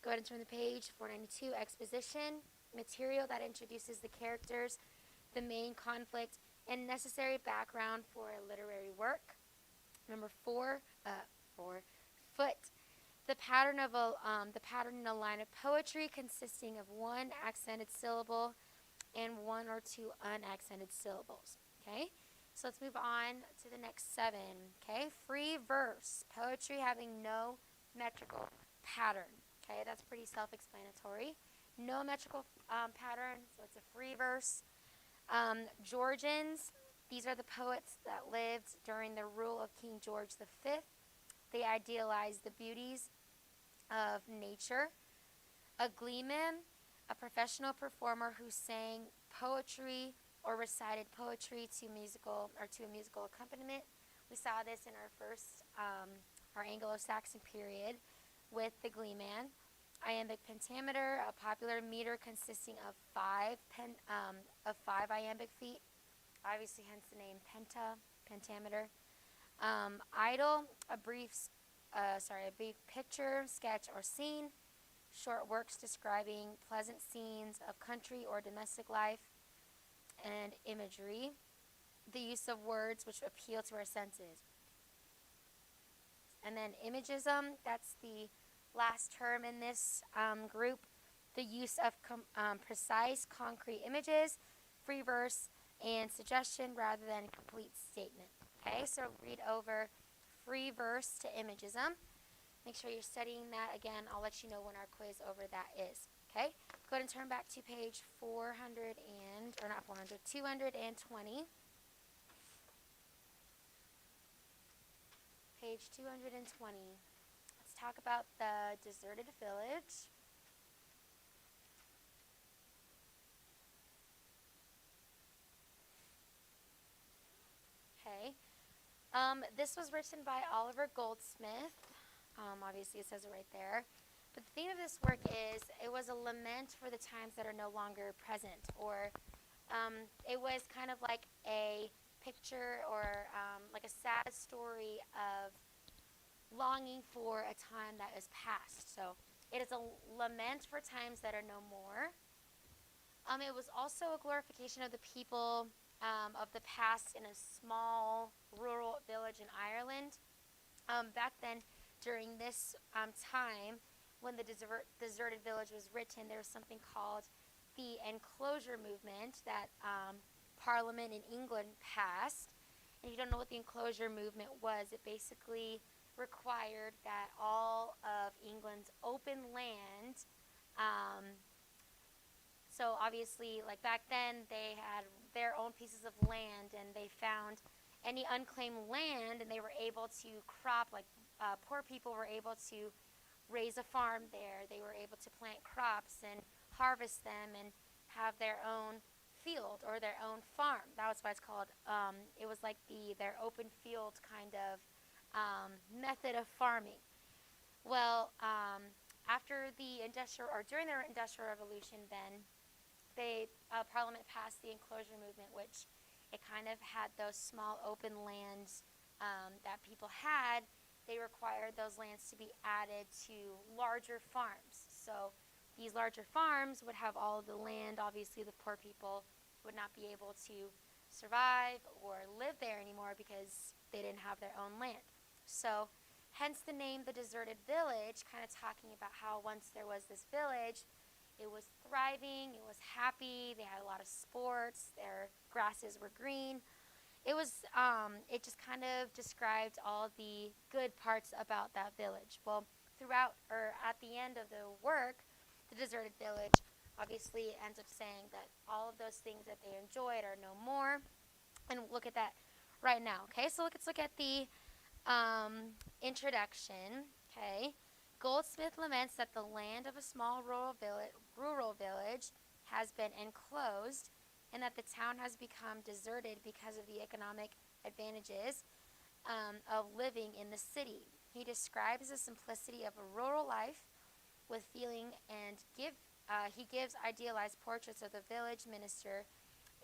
Go ahead and turn the page. 492, exposition, material that introduces the characters, the main conflict, and necessary background for a literary work. Number 4, foot, the pattern in a line of poetry consisting of one accented syllable and one or two unaccented syllables. Okay, so let's move on to the next 7. Okay, free verse, poetry having no metrical pattern. Okay, that's pretty self-explanatory. No metrical pattern, so it's a free verse. Georgians, these are the poets that lived during the rule of King George V. They idealized the beauties of nature. A gleeman, a professional performer who sang poetry or recited poetry to a musical accompaniment. We saw this in our Anglo-Saxon period with the gleeman. Iambic pentameter, a popular meter consisting of 5 iambic feet. Obviously, hence the name pentameter. Idyll, a brief picture, sketch, or scene. Short works describing pleasant scenes of country or domestic life. And imagery, the use of words which appeal to our senses. And then imagism, that's the last term in this group. The use of precise, concrete images, free verse, and suggestion rather than complete statement. Okay, so read over free verse to imagism. Make sure you're studying that. Again, I'll let you know when our quiz over that is. Okay, go ahead and turn back to page 220. Page 220. Let's talk about the deserted village. Okay. This was written by Oliver Goldsmith. Obviously, it says it right there. But the theme of this work is it was a lament for the times that are no longer present, or it was kind of like a picture or like a sad story of longing for a time that is past. So it is a lament for times that are no more. It was also a glorification of the people of the past in a small rural village in Ireland. Back then, during this time, when the deserted village was written, there was something called the Enclosure Movement that Parliament in England passed. And if you don't know what the Enclosure Movement was, it basically required that all of England's open land, so obviously, like back then, they had their own pieces of land, and they found any unclaimed land, and they were able to crop, like poor people were able to raise a farm there. They were able to plant crops and harvest them and have their own field or their own farm. That was why it's called, it was like their open field kind of method of farming. Well, during the Industrial Revolution, then Parliament passed the Enclosure Movement, which it kind of had those small open lands that people had. They required those lands to be added to larger farms. So these larger farms would have all of the land. Obviously, the poor people would not be able to survive or live there anymore because they didn't have their own land. So Hence the name The Deserted Village, kind of talking about how once there was this village, it was thriving, it was happy, they had a lot of sports, their grasses were green. It just kind of described all the good parts about that village. Well, throughout, or at the end of the work, The Deserted Village obviously ends up saying that all of those things that they enjoyed are no more. And we'll look at that right now, okay? So let's look at the introduction, okay? Goldsmith laments that the land of a small rural village has been enclosed and that the town has become deserted because of the economic advantages of living in the city. He describes the simplicity of a rural life with feeling and he gives idealized portraits of the village minister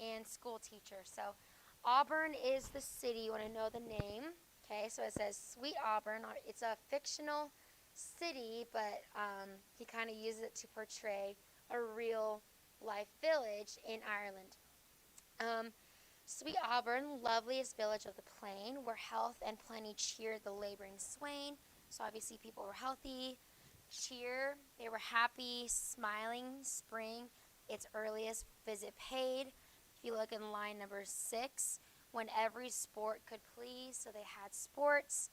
and school teacher. So Auburn is the city. You want to know the name. Okay, so it says Sweet Auburn. It's a fictional city, but he kind of uses it to portray a real life village in Ireland. Sweet Auburn, loveliest village of the plain, where health and plenty cheered the laboring swain. So obviously people were healthy, they were happy, smiling, spring, its earliest visit paid. If you look in line number 6, when every sport could please, so they had sports.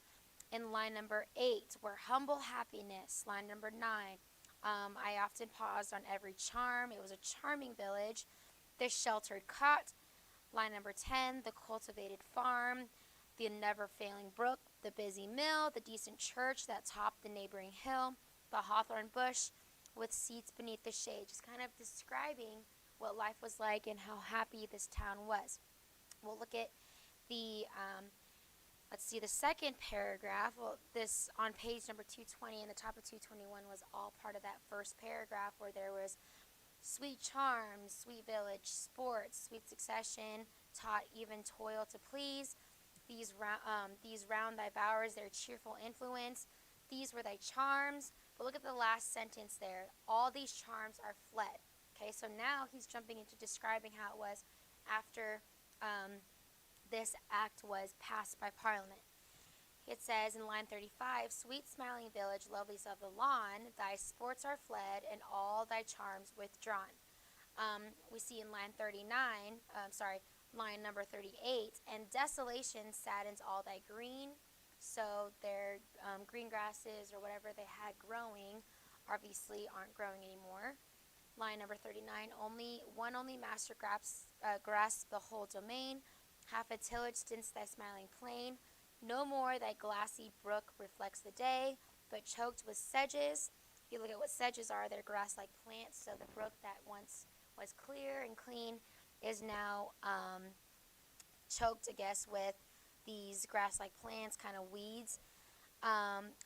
In line number 8, where humble happiness. Line number 9, I often paused on every charm. It was a charming village. The sheltered cot. Line number 10, the cultivated farm, the never-failing brook, the busy mill, the decent church that topped the neighboring hill, the hawthorn bush with seats beneath the shade. Just kind of describing what life was like and how happy this town was. We'll look at the, the second paragraph. Well, this on page number 220 and the top of 221 was all part of that first paragraph where there was sweet charms, sweet village, sports, sweet succession, taught even toil to please. These round thy bowers, their cheerful influence. These were thy charms. But look at the last sentence there. All these charms are fled. Okay, so now he's jumping into describing how it was after this act was passed by Parliament. It says in line 35, Sweet smiling village, loveliest of the lawn, thy sports are fled and all thy charms withdrawn. We see in line line number 38, and desolation saddens all thy green. So their green grasses or whatever they had growing obviously aren't growing anymore. Line number 39, only master grasps the whole domain. Half a tillage stints thy smiling plain. No more thy glassy brook reflects the day, but choked with sedges. If you look at what sedges are, they're grass-like plants. So the brook that once was clear and clean is now choked, I guess, with these grass-like plants, kind of weeds.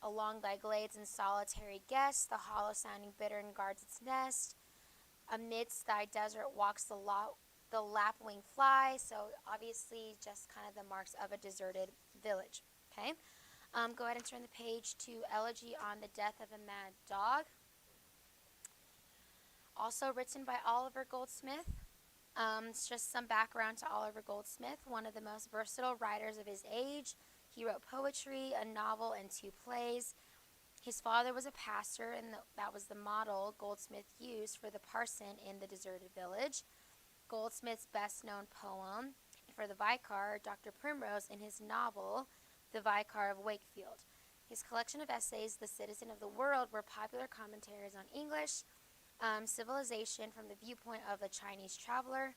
Along thy glades and solitary guests, the hollow sounding bittern guards its nest. Amidst thy desert walks the lapwing fly, so obviously just kind of the marks of a deserted village. Okay, go ahead and turn the page to Elegy on the Death of a Mad Dog. Also written by Oliver Goldsmith. It's just some background to Oliver Goldsmith, one of the most versatile writers of his age. He wrote poetry, a novel, and 2 plays. His father was a pastor, and that was the model Goldsmith used for the parson in The Deserted Village. Goldsmith's best-known poem for the Vicar, Dr. Primrose, in his novel, The Vicar of Wakefield. His collection of essays, The Citizen of the World, were popular commentaries on English, civilization from the viewpoint of the Chinese traveler.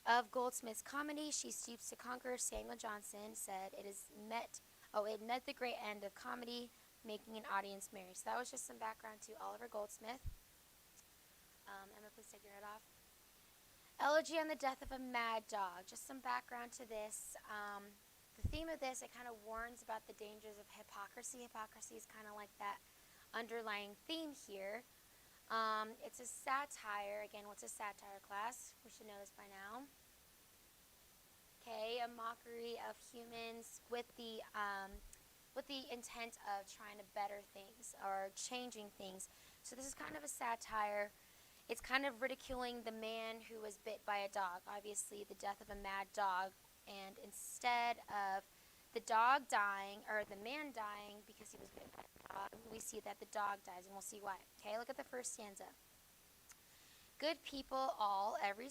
Of Goldsmith's comedy, She Stoops to Conquer, Samuel Johnson said, it met the great end of comedy, making an audience merry. So that was just some background to Oliver Goldsmith. Emma, please take your head off. Elegy on the Death of a Mad Dog. Just some background to this. The theme of this, it kind of warns about the dangers of hypocrisy. Hypocrisy is kind of like that underlying theme here. It's a satire. Again, what's a satire, class? We should know this by now. Okay, a mockery of humans with the intent of trying to better things or changing things. So this is kind of a satire. It's kind of ridiculing the man who was bit by a dog, obviously the death of a mad dog, and instead of the dog dying, or the man dying because he was bitten by a dog, we see that the dog dies, and we'll see why. Okay, look at the first stanza. Good people all, every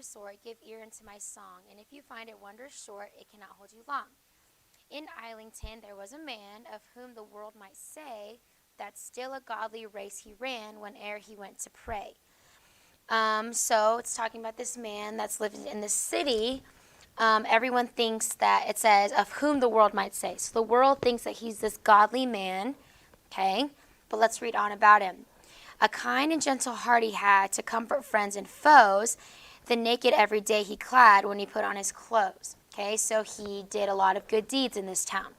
sort, give ear unto my song, and if you find it wondrous short, it cannot hold you long. In Islington there was a man, of whom the world might say, that still a godly race he ran, whene'er he went to pray. So it's talking about this man that's living in the city. Everyone thinks that, it says, of whom the world might say. So the world thinks that he's this godly man, okay? But let's read on about him. A kind and gentle heart he had, to comfort friends and foes. The naked every day he clad, when he put on his clothes. Okay, so he did a lot of good deeds in this town.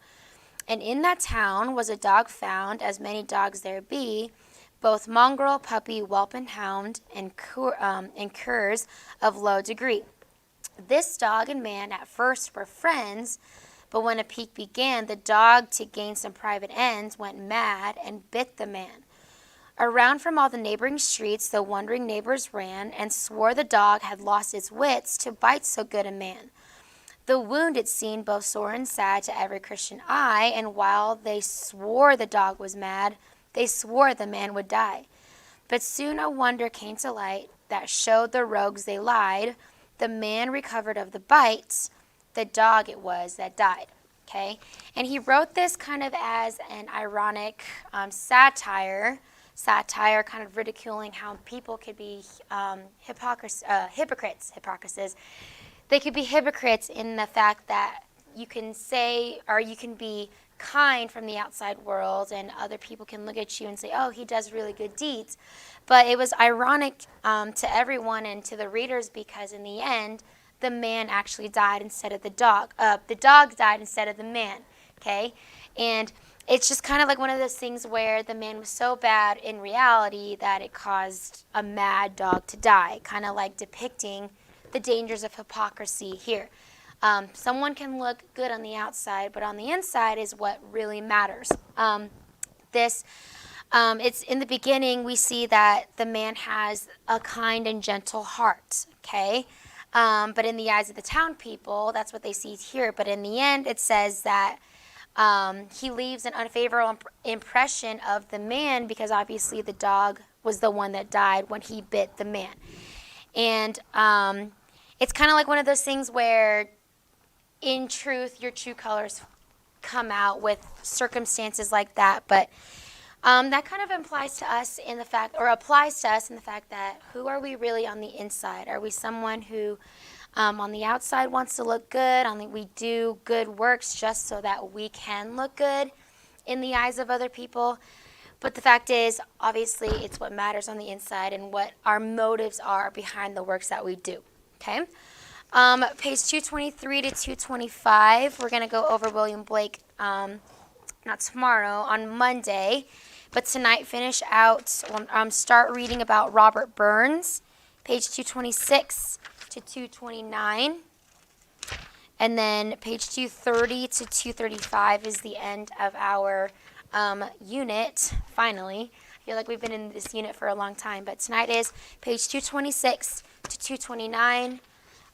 And in that town was a dog found, as many dogs there be, both mongrel, puppy, whelp, and hound, and curs of low degree. This dog and man at first were friends, but when a pique began, the dog, to gain some private ends, went mad and bit the man. Around from all the neighboring streets the wondering neighbors ran, and swore the dog had lost its wits to bite so good a man. The wound it seemed both sore and sad to every Christian eye, and while they swore the dog was mad, they swore the man would die. But soon a wonder came to light, that showed the rogues they lied. The man recovered of the bites, the dog it was that died. Okay, and he wrote this kind of as an ironic satire, kind of ridiculing how people could be hypocrites. They could be hypocrites in the fact that you can say, or you can be kind from the outside world, and other people can look at you and say, oh, he does really good deeds. But it was ironic to everyone and to the readers, because in the end, the man actually died instead of the dog. The dog died instead of the man, okay? And it's just kind of like one of those things where the man was so bad in reality that it caused a mad dog to die, kind of like depicting the dangers of hypocrisy here. Someone can look good on the outside, but on the inside is what really matters. It's in the beginning, we see that the man has a kind and gentle heart, okay? But in the eyes of the town people, that's what they see here. But in the end, it says that he leaves an unfavorable impression of the man, because obviously the dog was the one that died when he bit the man. And it's kind of like one of those things where, in truth, your true colors come out with circumstances like that. But that kind of applies to us in the fact that who are we really on the inside? Are we someone who on the outside wants to look good? We do good works just so that we can look good in the eyes of other people? But the fact is, obviously, it's what matters on the inside and what our motives are behind the works that we do. Okay? Page 223 to 225, we're going to go over William Blake, not tomorrow, on Monday. But tonight, finish out, start reading about Robert Burns, page 226 to 229. And then page 230 to 235 is the end of our unit, finally. I feel like we've been in this unit for a long time, but tonight is page 226 to 229.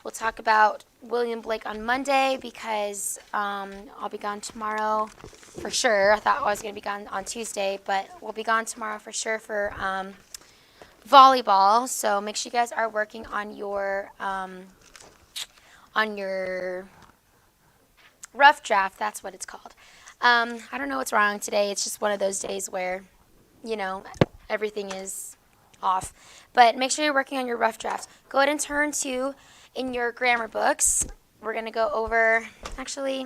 We'll talk about William Blake on Monday, because I'll be gone tomorrow for sure. I thought I was going to be gone on Tuesday, but we'll be gone tomorrow for sure for volleyball. So make sure you guys are working on your rough draft. That's what it's called. I don't know what's wrong today. It's just one of those days where, everything is off. But make sure you're working on your rough draft. Go ahead and turn to, in your grammar books, we're going to go over, actually,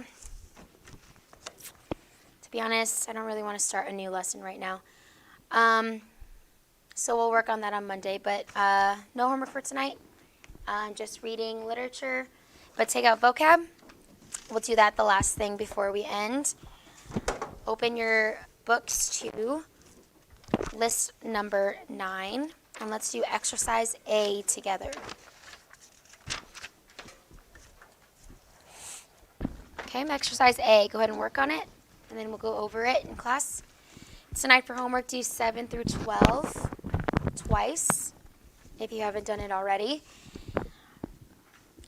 to be honest, I don't really want to start a new lesson right now. So we'll work on that on Monday. But no homework for tonight. Just reading literature. But take out vocab. We'll do that the last thing before we end. Open your books to list number 9. And let's do exercise A together. Okay, exercise A. Go ahead and work on it, and then we'll go over it in class. Tonight for homework, do 7 through 12 twice, if you haven't done it already.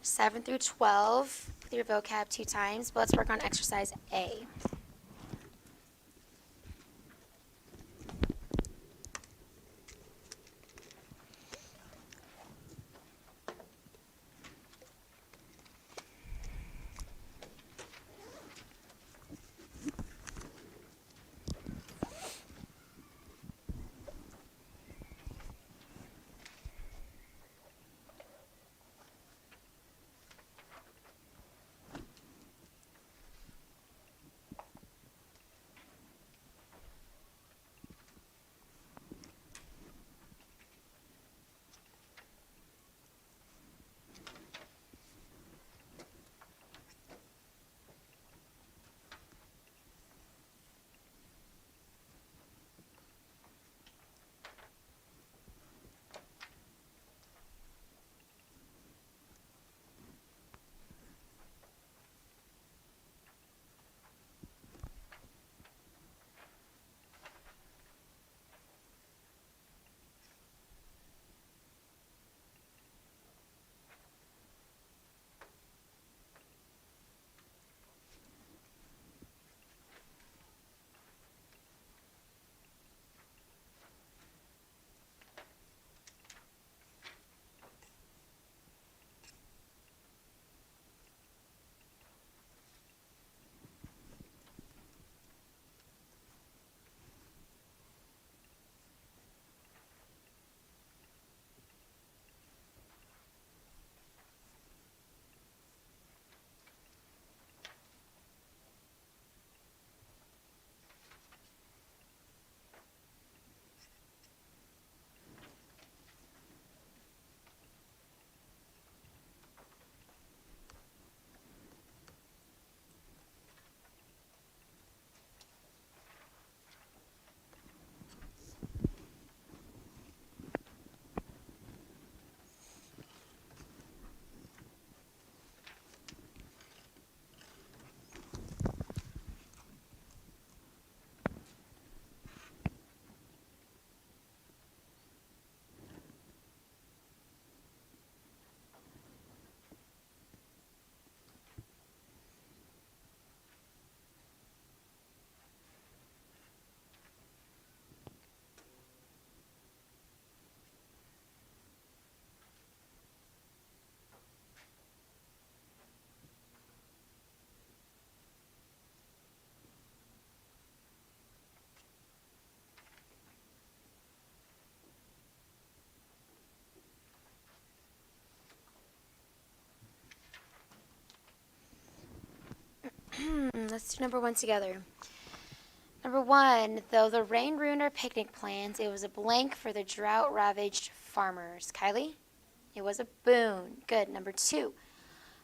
7 through 12. with your vocab 2 times, but let's work on exercise A. Let's do number 1 together. Number 1, though the rain ruined our picnic plans, it was a blank for the drought-ravaged farmers. Kylie? It was a boon. Good. Number 2,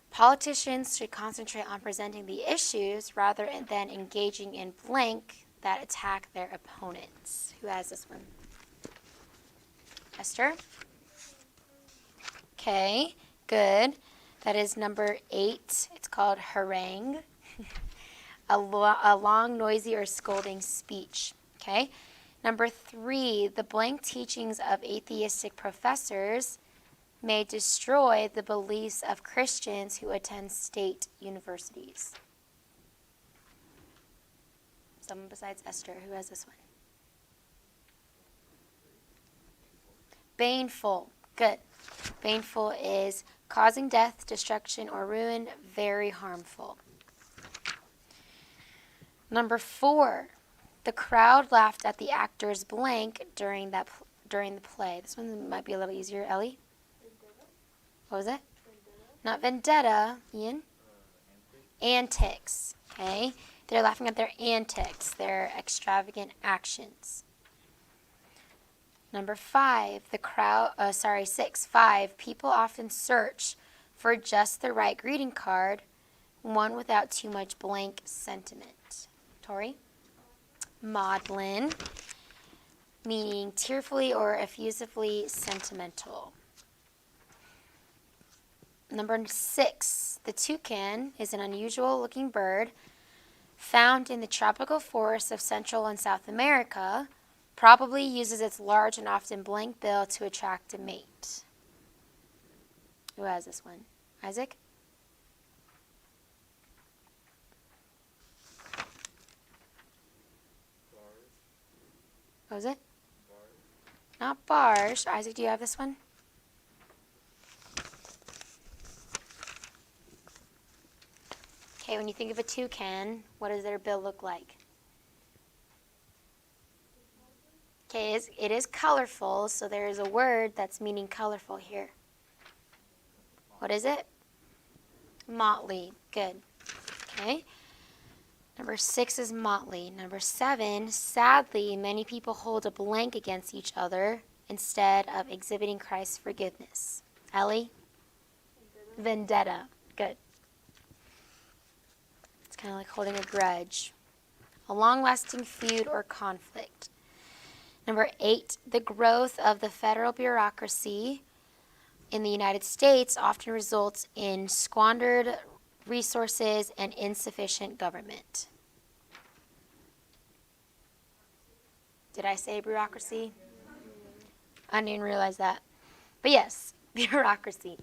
politicians should concentrate on presenting the issues rather than engaging in blank that attack their opponents. Who has this one? Esther? Okay, good. That is number 8. It's called harangue. A long, noisy, or scolding speech. Okay. Number 3, the blank teachings of atheistic professors may destroy the beliefs of Christians who attend state universities. Someone besides Esther, who has this one? Baneful. Good. Baneful is causing death, destruction, or ruin, very harmful. Number 4, the crowd laughed at the actor's blank during the play. This one might be a little easier. Ellie? Vendetta. What was it? Vendetta. Not vendetta. Ian? Antics. Okay. They're laughing at their antics, their extravagant actions. Number 5, 6, 5, people often search for just the right greeting card, one without too much blank sentiment. Tori? Maudlin, meaning tearfully or effusively sentimental. Number 6, the toucan is an unusual looking bird found in the tropical forests of Central and South America, probably uses its large and often blank bill to attract a mate. Who has this one? Isaac? What was it? Not barge. Isaac, do you have this one? Okay, when you think of a toucan, what does their bill look like? Okay, it is colorful, so there is a word that's meaning colorful here. What is it? Motley. Good. Okay. Number 6 is motley. Number 7, sadly, many people hold a blank against each other instead of exhibiting Christ's forgiveness. Ellie? Vendetta. Good. It's kind of like holding a grudge. A long-lasting feud or conflict. Number 8, the growth of the federal bureaucracy in the United States often results in squandered resources and insufficient government. Did I say bureaucracy? I didn't realize that. But yes, bureaucracy.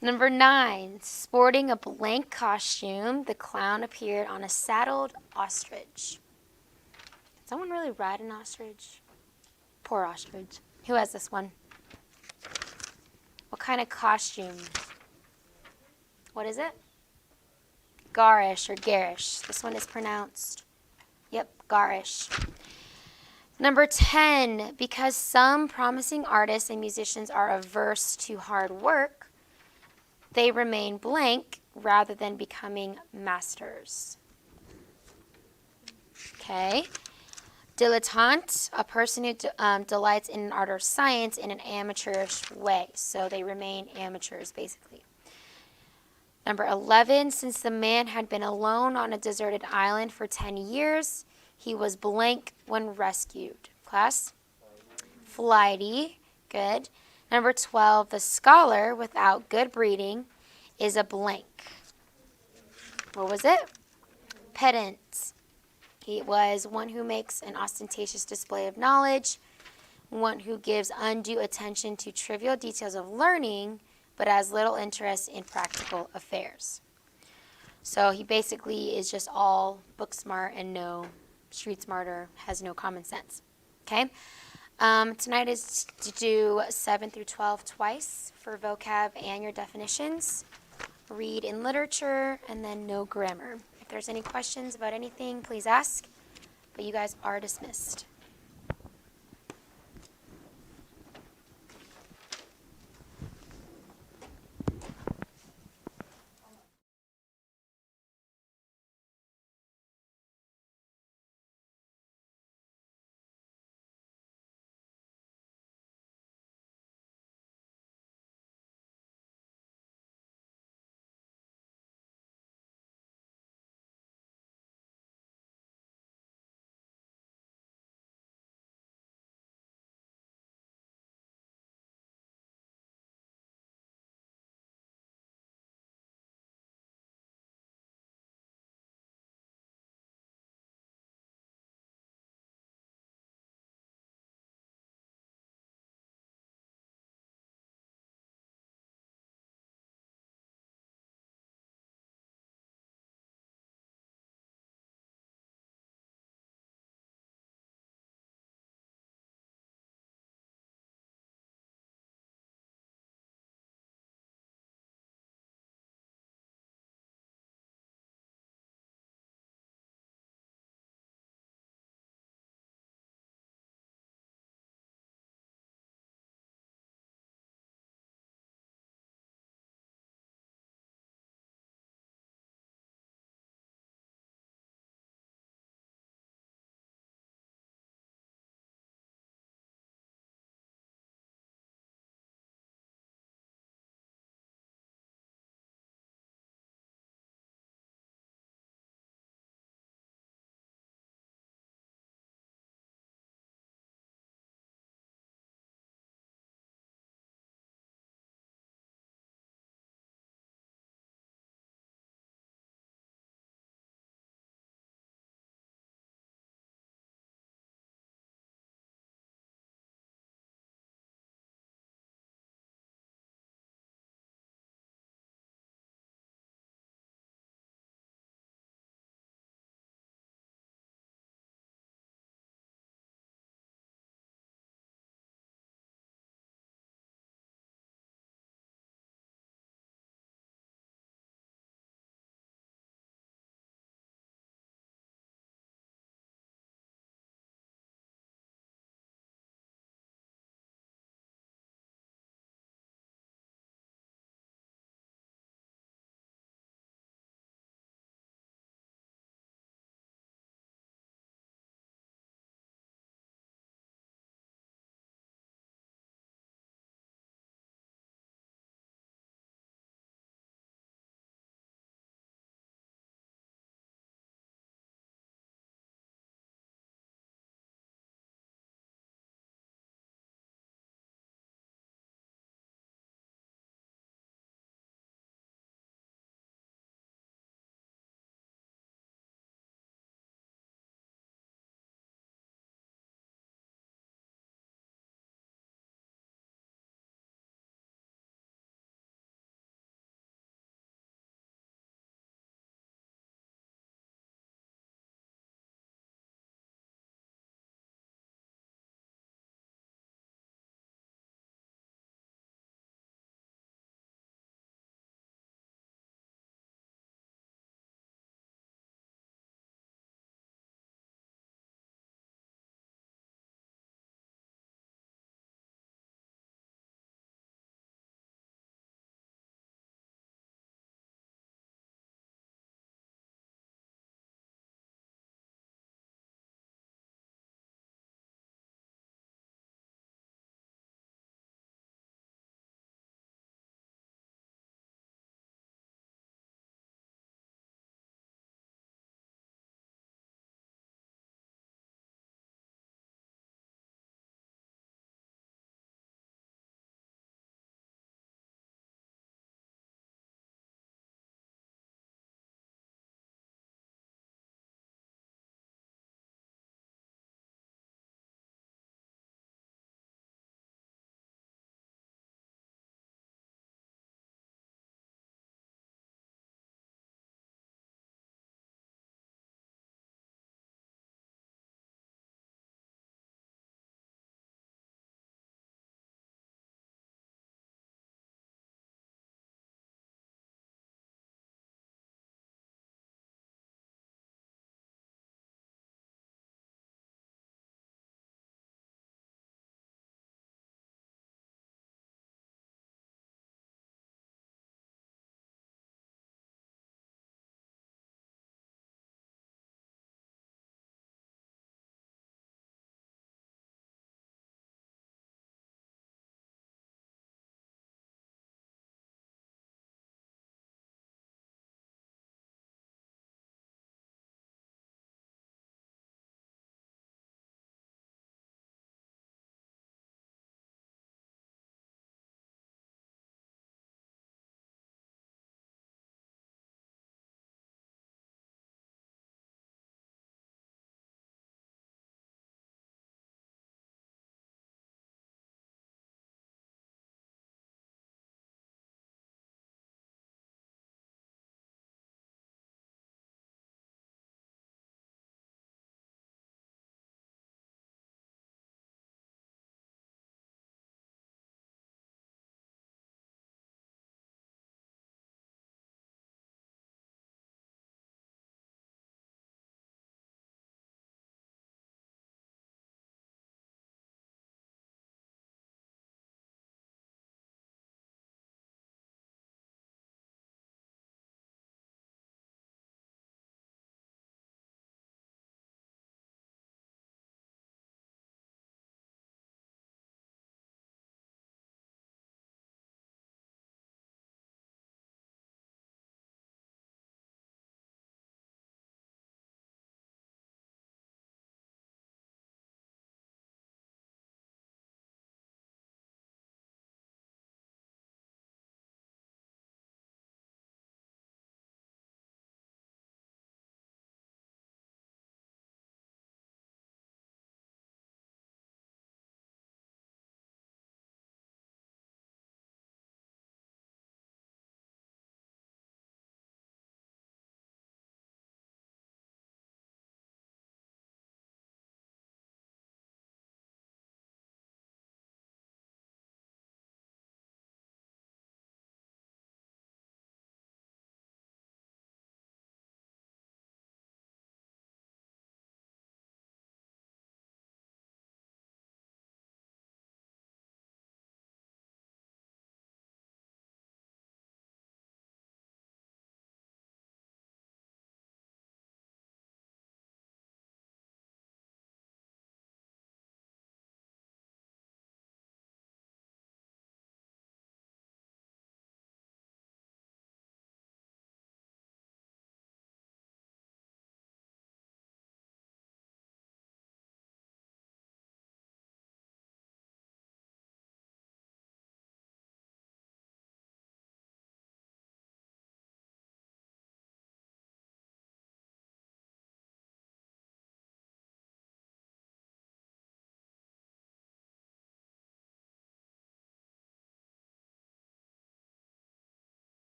Number 9, sporting a blank costume, the clown appeared on a saddled ostrich. Did someone really ride an ostrich? Poor ostrich. Who has this one? What kind of costume? What is it? Garish or garish. This one is pronounced. Yep, garish. Number 10, because some promising artists and musicians are averse to hard work, they remain blank rather than becoming masters. Okay. Dilettante, a person who delights in an art or science in an amateurish way. So they remain amateurs, basically. Number 11, since the man had been alone on a deserted island for 10 years, he was blank when rescued. Class? Flighty. Good. Number 12, the scholar without good breeding is a blank. What was it? Pedant. He was one who makes an ostentatious display of knowledge, one who gives undue attention to trivial details of learning, but has little interest in practical affairs. So he basically is just all book smart and no street smarter, has no common sense. Okay? Tonight is to do 7 through 12 twice for vocab and your definitions. Read in literature, and then no grammar. If there's any questions about anything, please ask. But you guys are dismissed.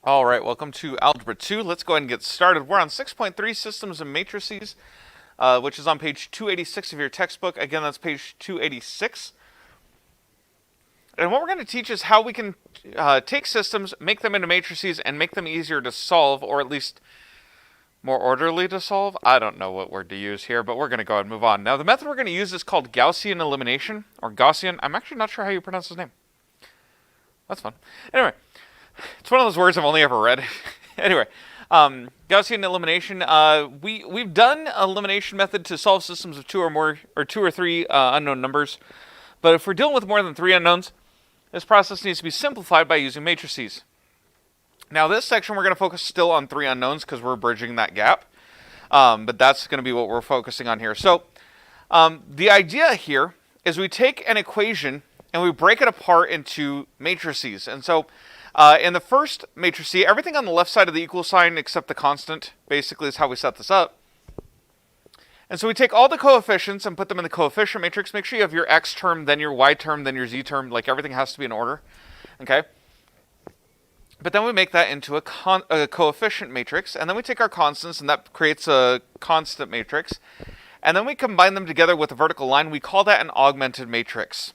All right, welcome to Algebra 2. Let's go ahead and get started. We're on 6.3 Systems and Matrices, which is on page 286 of your textbook. Again, that's page 286. And what we're going to teach is how we can take systems, make them into matrices, and make them easier to solve, or at least more orderly to solve. I don't know what word to use here, but we're going to go ahead and move on. Now, the method we're going to use is called Gaussian elimination, or Gaussian. I'm actually not sure how you pronounce his name. That's fun. Anyway, it's one of those words I've only ever read. Anyway, Gaussian elimination. We've done elimination method to solve systems of two or three unknown numbers. But if we're dealing with more than three unknowns, this process needs to be simplified by using matrices. Now, this section we're going to focus still on three unknowns because we're bridging that gap. But that's going to be what we're focusing on here. So the idea here is we take an equation and we break it apart into matrices. And so in the first matrix, everything on the left side of the equal sign except the constant basically is how we set this up. And so we take all the coefficients and put them in the coefficient matrix. Make sure you have your x term, then your y term, then your z term. Like everything has to be in order. Okay? But then we make that into a coefficient matrix. And then we take our constants and that creates a constant matrix. And then we combine them together with a vertical line. We call that an augmented matrix.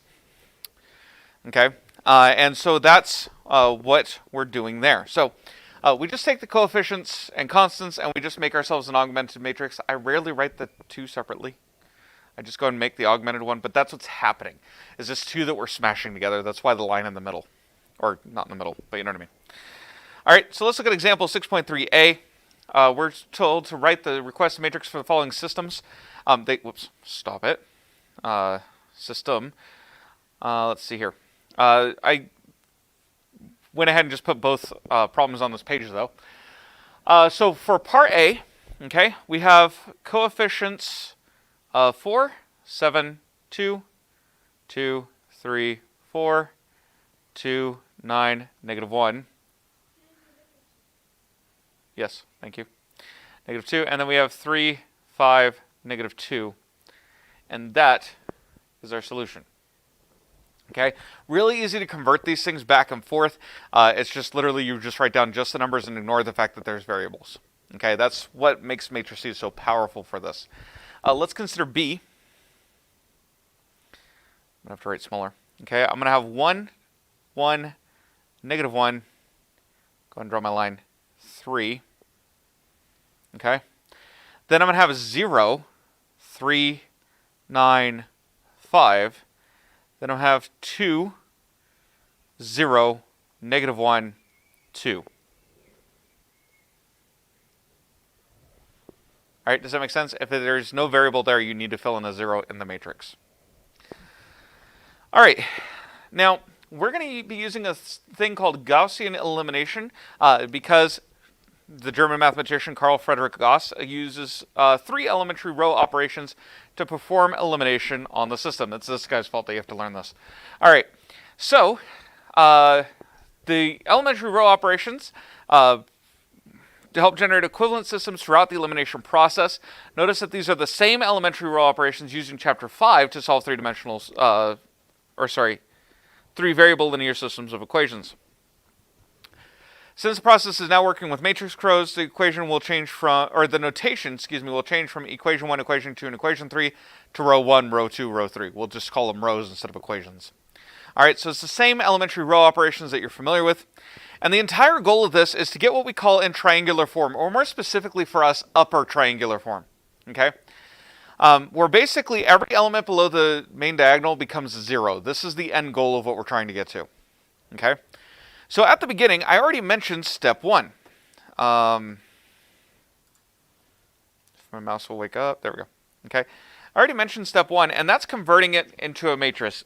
Okay? And so that's what we're doing there. So we just take the coefficients and constants and we just make ourselves an augmented matrix. I rarely write the two separately. I just go and make the augmented one, but that's what's happening. Is this two that we're smashing together. That's why the line in the middle. Or not in the middle, but you know what I mean. All right, so let's look at example 6.3a. We're told to write the request matrix for the following systems. Stop it. System. Let's see here. I went ahead and just put both problems on this page, though. So for part A, okay, we have coefficients 4, 7, 2, 2, 3, 4, 2, 9, negative 1. Yes, thank you. Negative 2, and then we have 3, 5, negative 2. And that is our solution. Okay, really easy to convert these things back and forth. It's just literally you just write down just the numbers and ignore the fact that there's variables. Okay, that's what makes matrices so powerful for this. Let's consider B. I'm going to have to write smaller. Okay, I'm going to have 1, 1, negative 1. Go ahead and draw my line. 3. Okay, then I'm going to have a 0, 3, 9, 5. Then I'll have 2, 0, negative 1, 2. All right, does that make sense? If there's no variable there, you need to fill in a 0 in the matrix. All right, now we're going to be using a thing called Gaussian elimination because the German mathematician Carl Friedrich Gauss uses 3 elementary row operations to perform elimination on the system. It's this guy's fault that you have to learn this. All right, so the elementary row operations to help generate equivalent systems throughout the elimination process. Notice that these are the same elementary row operations used in Chapter 5 to solve three variable linear systems of equations. Since the process is now working with matrix rows, the equation will change from, or the notation, will change from equation 1, equation 2, and equation 3 to row 1, row 2, row 3. We'll just call them rows instead of equations. All right, so it's the same elementary row operations that you're familiar with. And the entire goal of this is to get what we call in triangular form, or more specifically for us, upper triangular form. Okay? Where basically every element below the main diagonal becomes 0. This is the end goal of what we're trying to get to. Okay? So at the beginning, I already mentioned step 1. If my mouse will wake up, there we go. Okay, I already mentioned step 1, and that's converting it into a matrix.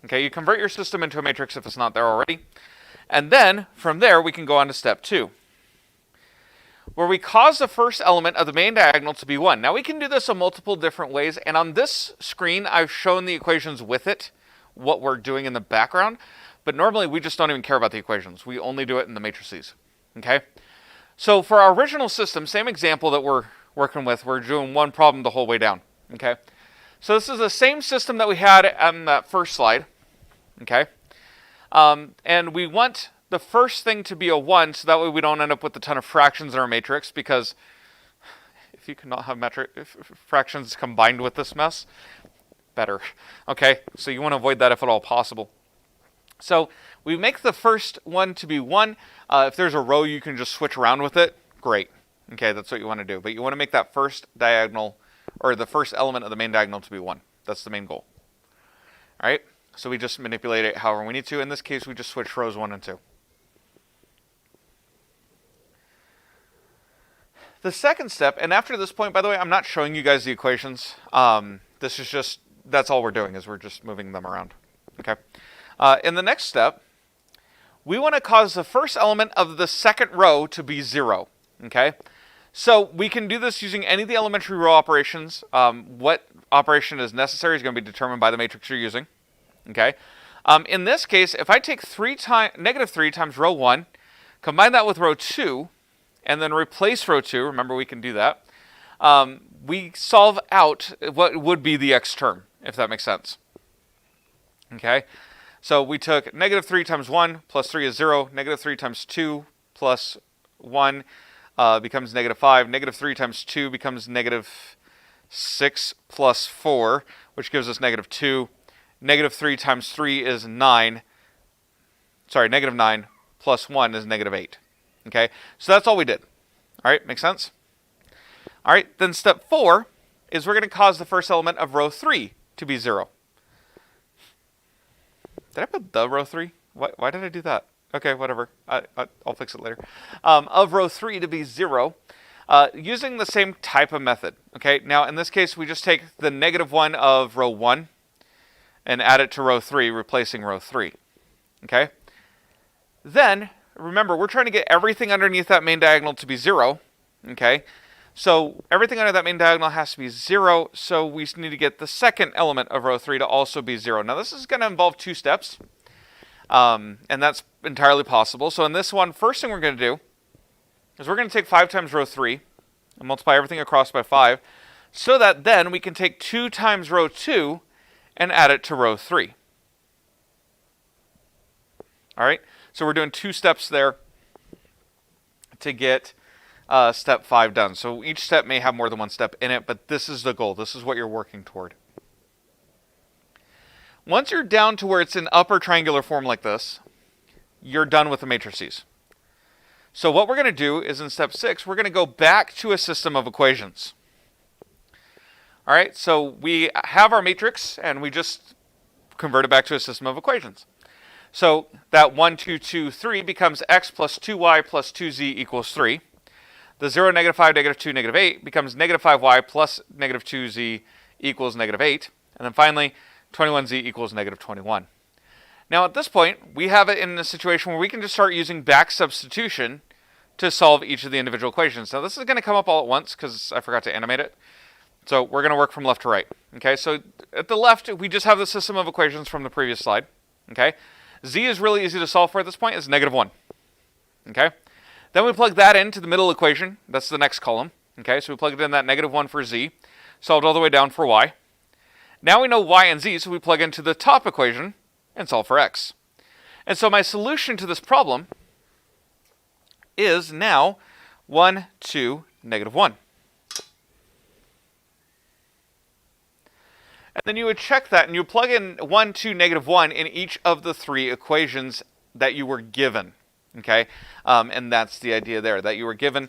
Okay, you convert your system into a matrix if it's not there already. And then, from there, we can go on to step 2, where we cause the first element of the main diagonal to be 1. Now, we can do this in multiple different ways, and on this screen, I've shown the equations with it, what we're doing in the background. But normally, we just don't even care about the equations. We only do it in the matrices. Okay? So for our original system, same example that we're working with, we're doing one problem the whole way down. Okay? So this is the same system that we had on that first slide. Okay? And we want the first thing to be a 1, so that way we don't end up with a ton of fractions in our matrix, because if you cannot have fractions combined with this mess, better. Okay, so you want to avoid that if at all possible. So we make the first one to be 1. If there's a row you can just switch around with it, great. Okay, that's what you want to do. But you want to make that first diagonal, or the first element of the main diagonal, to be 1. That's the main goal. All right, so we just manipulate it however we need to. In this case, we just switch rows 1 and 2. The second step, and after this point, by the way, I'm not showing you guys the equations. This is just, that's all we're doing, is we're just moving them around. Okay. In the next step, we want to cause the first element of the second row to be 0. Okay. So we can do this using any of the elementary row operations. What operation is necessary is going to be determined by the matrix you're using. Okay. In this case, if I take negative 3 times row 1, combine that with row 2, and then replace row 2, remember we can do that, we solve out what would be the x term, if that makes sense. Okay, so we took negative 3 times 1 plus 3 is 0, negative 3 times 2 plus 1 becomes negative 5, negative 3 times 2 becomes negative 6 plus 4, which gives us negative 2, negative 3 times 3 is 9, sorry, negative 9 plus 1 is negative 8. Okay, so that's all we did. All right, makes sense? All right, then step 4 is we're going to cause the first element of row 3 to be 0. Did I put the row 3? Why did I do that? Okay, whatever. I'll fix it later. Of row 3 to be 0, using the same type of method. Okay, now in this case, we just take the negative 1 of row 1 and add it to row 3, replacing row 3. Okay? Then, remember, we're trying to get everything underneath that main diagonal to be 0. Okay? So everything under that main diagonal has to be 0, so we need to get the second element of row 3 to also be 0. Now this is going to involve 2 steps, and that's entirely possible. So in this one, first thing we're going to do is we're going to take 5 times row 3 and multiply everything across by 5, so that then we can take 2 times row 2 and add it to row 3. All right, so we're doing 2 steps there to get step 5 done. So each step may have more than one step in it, but this is the goal. This is what you're working toward. Once you're down to where it's in upper triangular form like this, you're done with the matrices. So what we're going to do is in step 6, we're going to go back to a system of equations. All right, so we have our matrix and we just convert it back to a system of equations. So that 1, 2, 2, 3 becomes x plus 2y plus 2z equals 3. The 0, negative 5, negative 2, negative 8 becomes negative 5y plus negative 2z equals negative 8. And then finally, 21z equals negative 21. Now at this point, we have it in a situation where we can just start using back substitution to solve each of the individual equations. Now this is going to come up all at once because I forgot to animate it. So we're going to work from left to right. Okay, so at the left, we just have the system of equations from the previous slide. Okay, z is really easy to solve for at this point. It's negative 1. Okay. Then we plug that into the middle equation. That's the next column. Okay, so we plugged in that negative 1 for z, solved all the way down for y. Now we know y and z, so we plug into the top equation and solve for x. And so my solution to this problem is now 1, 2, negative 1. And then you would check that and you plug in 1, 2, negative 1 in each of the 3 equations that you were given. Okay, and that's the idea there, that you were given.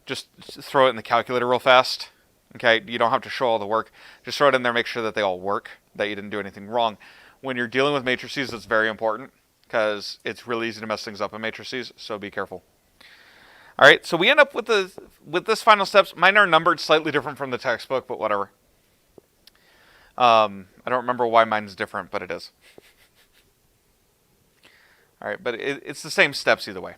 Just throw it in the calculator real fast. Okay, you don't have to show all the work. Just throw it in there, make sure that they all work, that you didn't do anything wrong. When you're dealing with matrices, it's very important because it's really easy to mess things up in matrices, so be careful. All right, so we end up with this final steps. Mine are numbered slightly different from the textbook, but whatever. I don't remember why mine's different, but it is. All right, but it's the same steps either way.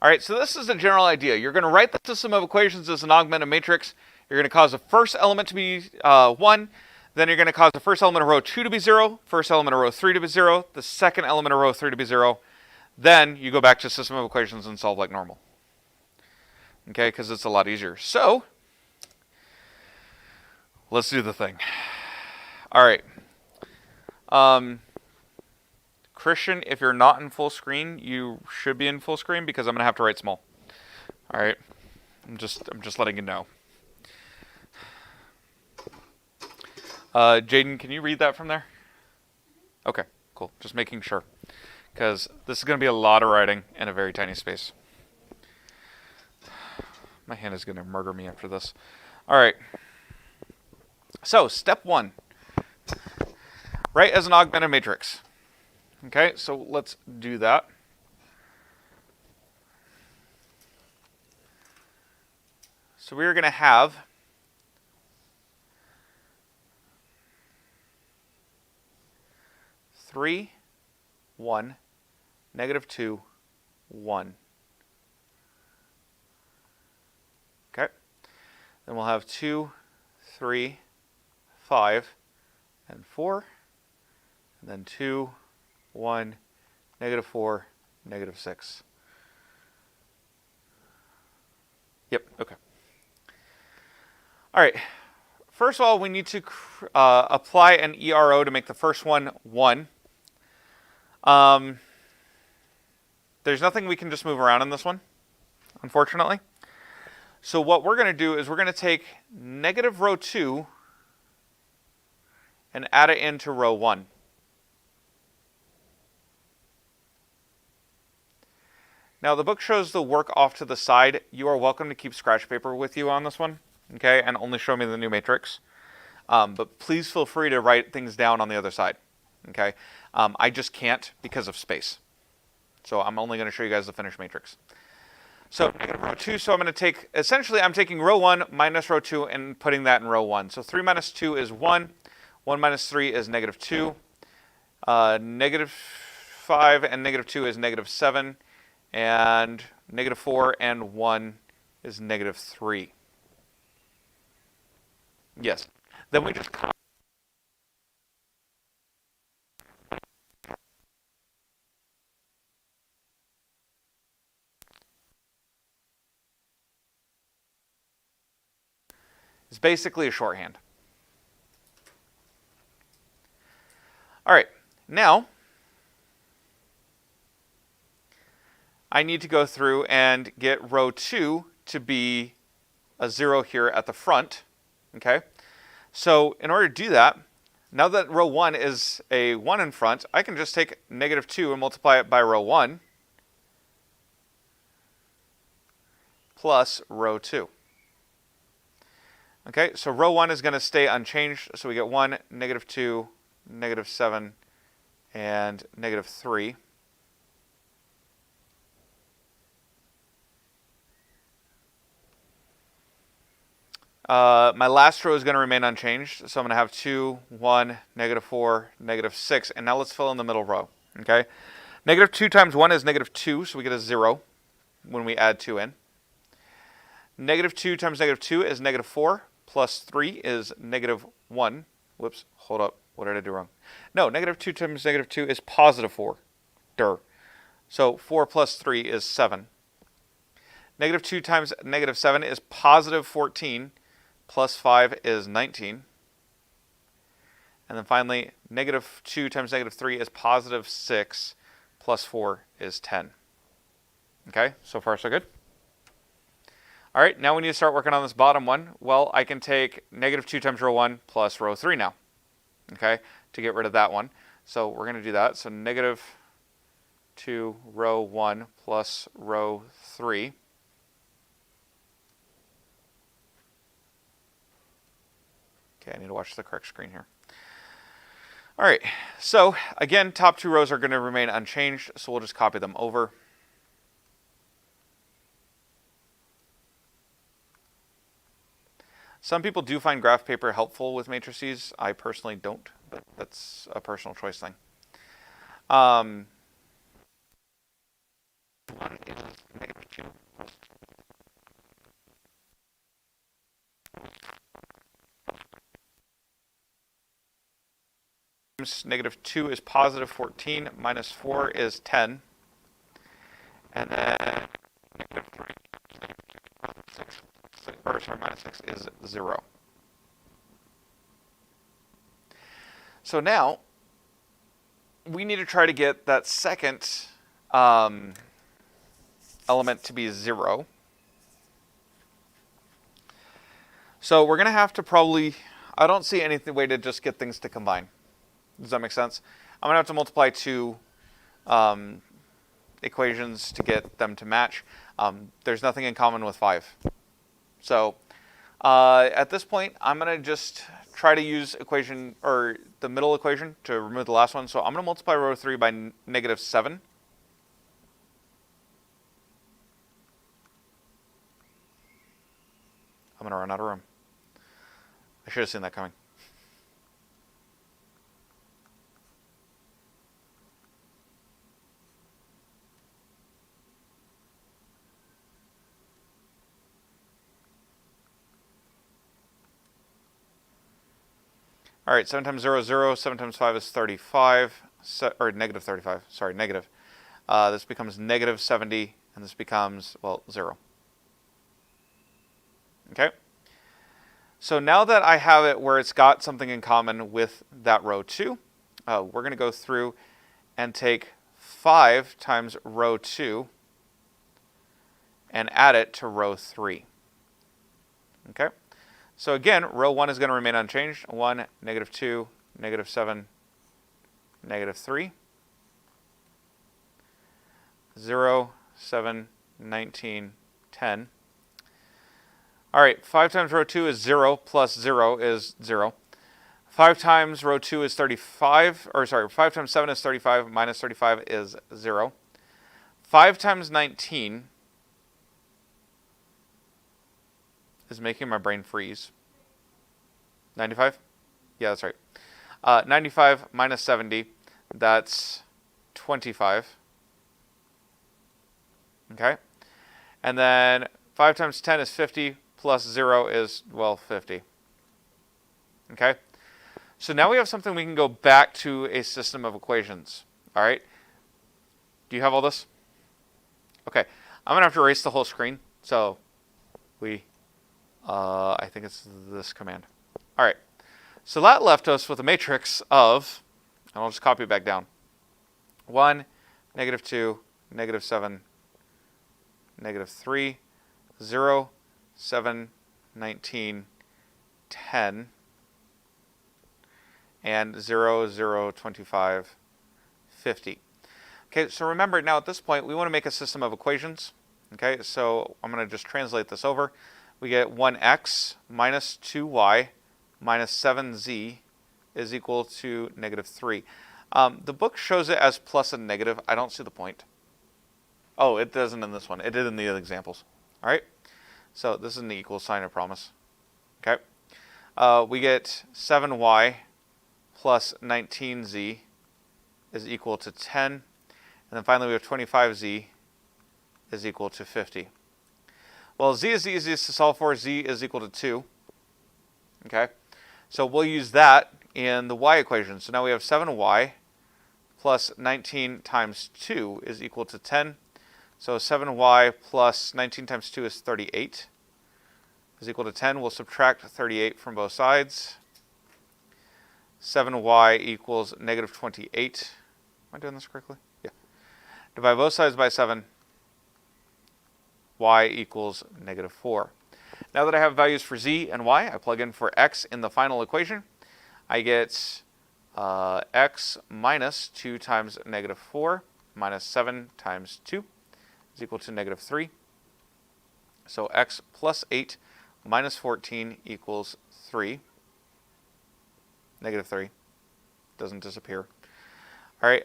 All right, so this is the general idea. You're going to write the system of equations as an augmented matrix. You're going to cause the first element to be 1. Then you're going to cause the first element of row 2 to be 0, first element of row 3 to be 0, the second element of row 3 to be 0. Then you go back to system of equations and solve like normal. Okay, because it's a lot easier. So let's do the thing. All right. Christian, if you're not in full screen, you should be in full screen because I'm going to have to write small. All right. I'm just letting you know. Jaden, can you read that from there? Okay, cool. Just making sure. Because this is going to be a lot of writing in a very tiny space. My hand is going to murder me after this. All right. So, step 1. Write as an augmented matrix. Okay, so let's do that. So we're going to have 3, 1, -2, 1. Okay. Then we'll have 2, 3, 5, and 4. And then 2, 1, -4, -6. Yep, okay. All right. First of all, we need to apply an ERO to make the first one 1. There's nothing we can just move around in this one, unfortunately. So what we're going to do is we're going to take negative row 2 and add it into row 1. Now the book shows the work off to the side. You are welcome to keep scratch paper with you on this one, okay, and only show me the new matrix. But please feel free to write things down on the other side, okay? I just can't because of space. So I'm only going to show you guys the finished matrix. So negative row 2, so I'm going to take, essentially I'm taking row 1 minus row 2 and putting that in row 1. So 3 minus 2 is 1. 1 minus 3 is -2. -5 and -2 is -7. And -4 and 1 is -3. Yes. Then we just copy. It's basically a shorthand. All right, now I need to go through and get row 2 to be a 0 here at the front, okay? So in order to do that, now that row 1 is a 1 in front, I can just take -2 and multiply it by row 1 plus row 2. Okay, so row 1 is going to stay unchanged, so we get 1, -2, -7, and -3. My last row is going to remain unchanged, so I'm going to have 2, 1, -4, -6, and now let's fill in the middle row. Okay, -2 times 1 is -2, so we get a 0 when we add 2 in. -2 times -2 is -4, plus 3 is -1. Whoops, hold up. What did I do wrong? No, -2 times -2 is +4. Duh. So 4 plus 3 is 7. -2 times -7 is +14. Plus 5 is 19. And then finally, -2 times -3 is +6. Plus 4 is 10. Okay, so far so good. All right, now we need to start working on this bottom one. Well, I can take -2 times row 1 plus row 3 now, okay, to get rid of that one. So we're going to do that. So -2 row 1 plus row 3. Okay, I need to watch the correct screen here. All right, so again, top 2 rows are going to remain unchanged, so we'll just copy them over. Some people do find graph paper helpful with matrices. I personally don't, but that's a personal choice thing. One is -2 is +14, minus 4 is 10, and then -3 or sorry, -6 is 0. So now we need to try to get that second element to be 0. So we're going to have to probably, I don't see any way to just get things to combine. Does that make sense? I'm going to have to multiply two equations to get them to match. There's nothing in common with 5. So at this point, I'm going to just try to use equation, or the middle equation, to remove the last one. So I'm going to multiply row 3 by -7. I'm going to run out of room. I should have seen that coming. All right, 7 times 0 is 0. 7 times 5 is 35, or negative 35. Sorry, negative. This becomes negative 70, and this becomes, well, 0. Okay? So now that I have it where it's got something in common with that row 2, we're going to go through and take 5 times row 2 and add it to row 3. Okay? So again, row 1 is going to remain unchanged. 1, negative 2, negative 7, negative 3. 0, 7, 19, 10. All right, 5 times row 2 is 0, plus 0 is 0. 5 times row 2 is 35, or sorry, 5 times 7 is 35, minus 35 is 0. 5 times 19 is making my brain freeze. 95? Yeah, that's right. 95 minus 70, that's 25. Okay? And then 5 times 10 is 50, plus 0 is, well, 50. Okay? So now we have something we can go back to a system of equations. All right? Do you have all this? Okay. I'm going to have to erase the whole screen. So I think it's this command. All right. So that left us with a matrix of, and I'll just copy it back down. 1, negative 2, negative 7, negative 3, 0, 7, 19, 10, and 0, 0, 25, 50. Okay, so remember now at this point we want to make a system of equations. Okay, so I'm going to just translate this over. We get 1x minus 2y minus 7z is equal to negative 3. The book shows it as plus and negative. I don't see the point. Oh, it doesn't in this one. It did in the other examples. All right. So this is an equal sign, I promise. Okay. We get 7y plus 19z is equal to 10. And then finally we have 25z is equal to 50. Well, z is the easiest to solve for. Z is equal to 2. Okay. So we'll use that in the y equation. So now we have 7y plus 19 times 2 is equal to 10. So 7y plus 19 times 2 is 38 is equal to 10. We'll subtract 38 from both sides. 7y equals negative 28. Am I doing this correctly? Yeah. Divide both sides by 7. Y equals negative 4. Now that I have values for z and y, I plug in for x in the final equation. I get x minus 2 times negative 4 minus 7 times 2 is equal to negative 3. So x plus 8 minus 14 equals 3. Negative 3. Doesn't disappear. All right,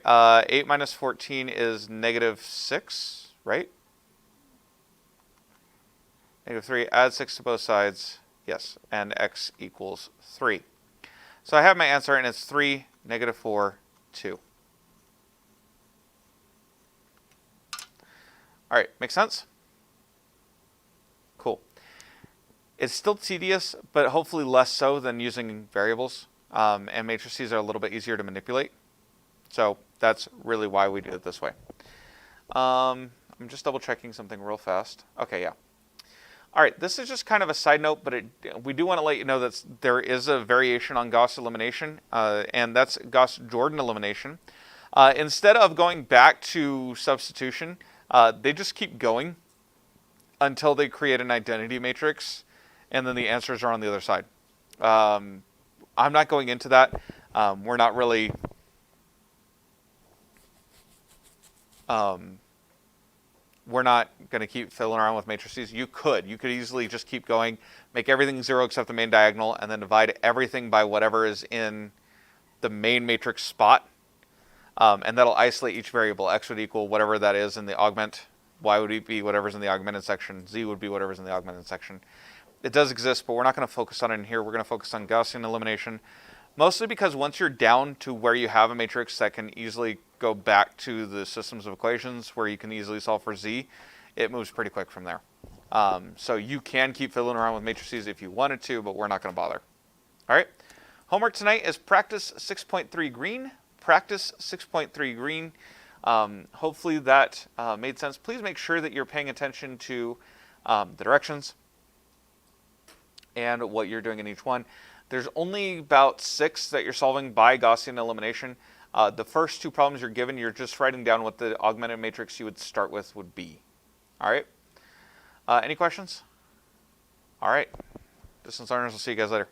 8 minus 14 is negative 6, right? Negative 3, add 6 to both sides. Yes, and x equals 3. So I have my answer, and it's 3, negative 4, 2. All right, make sense? Cool. It's still tedious, but hopefully less so than using variables. And matrices are a little bit easier to manipulate. So that's really why we do it this way. I'm just double checking something real fast. Okay, yeah. All right, this is just kind of a side note, but we do want to let you know that there is a variation on Gauss elimination, and that's Gauss-Jordan elimination. Instead of going back to substitution, they just keep going until they create an identity matrix, and then the answers are on the other side. I'm not going into that. We're not really we're not going to keep fiddling around with matrices. You could easily just keep going, make everything 0 except the main diagonal, and then divide everything by whatever is in the main matrix spot. And that'll isolate each variable. X would equal whatever that is in the augment. Y would be whatever's in the augmented section. Z would be whatever's in the augmented section. It does exist, but we're not going to focus on it in here. We're going to focus on Gaussian elimination, mostly because once you're down to where you have a matrix that can easily go back to the systems of equations where you can easily solve for Z, it moves pretty quick from there. So you can keep fiddling around with matrices if you wanted to, but we're not going to bother. All right. Homework tonight is practice 6.3 green. Practice 6.3 green. Hopefully that made sense. Please make sure that you're paying attention to the directions and what you're doing in each one. There's only about 6 that you're solving by Gaussian elimination. The first 2 problems you're given, you're just writing down what the augmented matrix you would start with would be. All right? Any questions? All right. Distance learners, we'll see you guys later.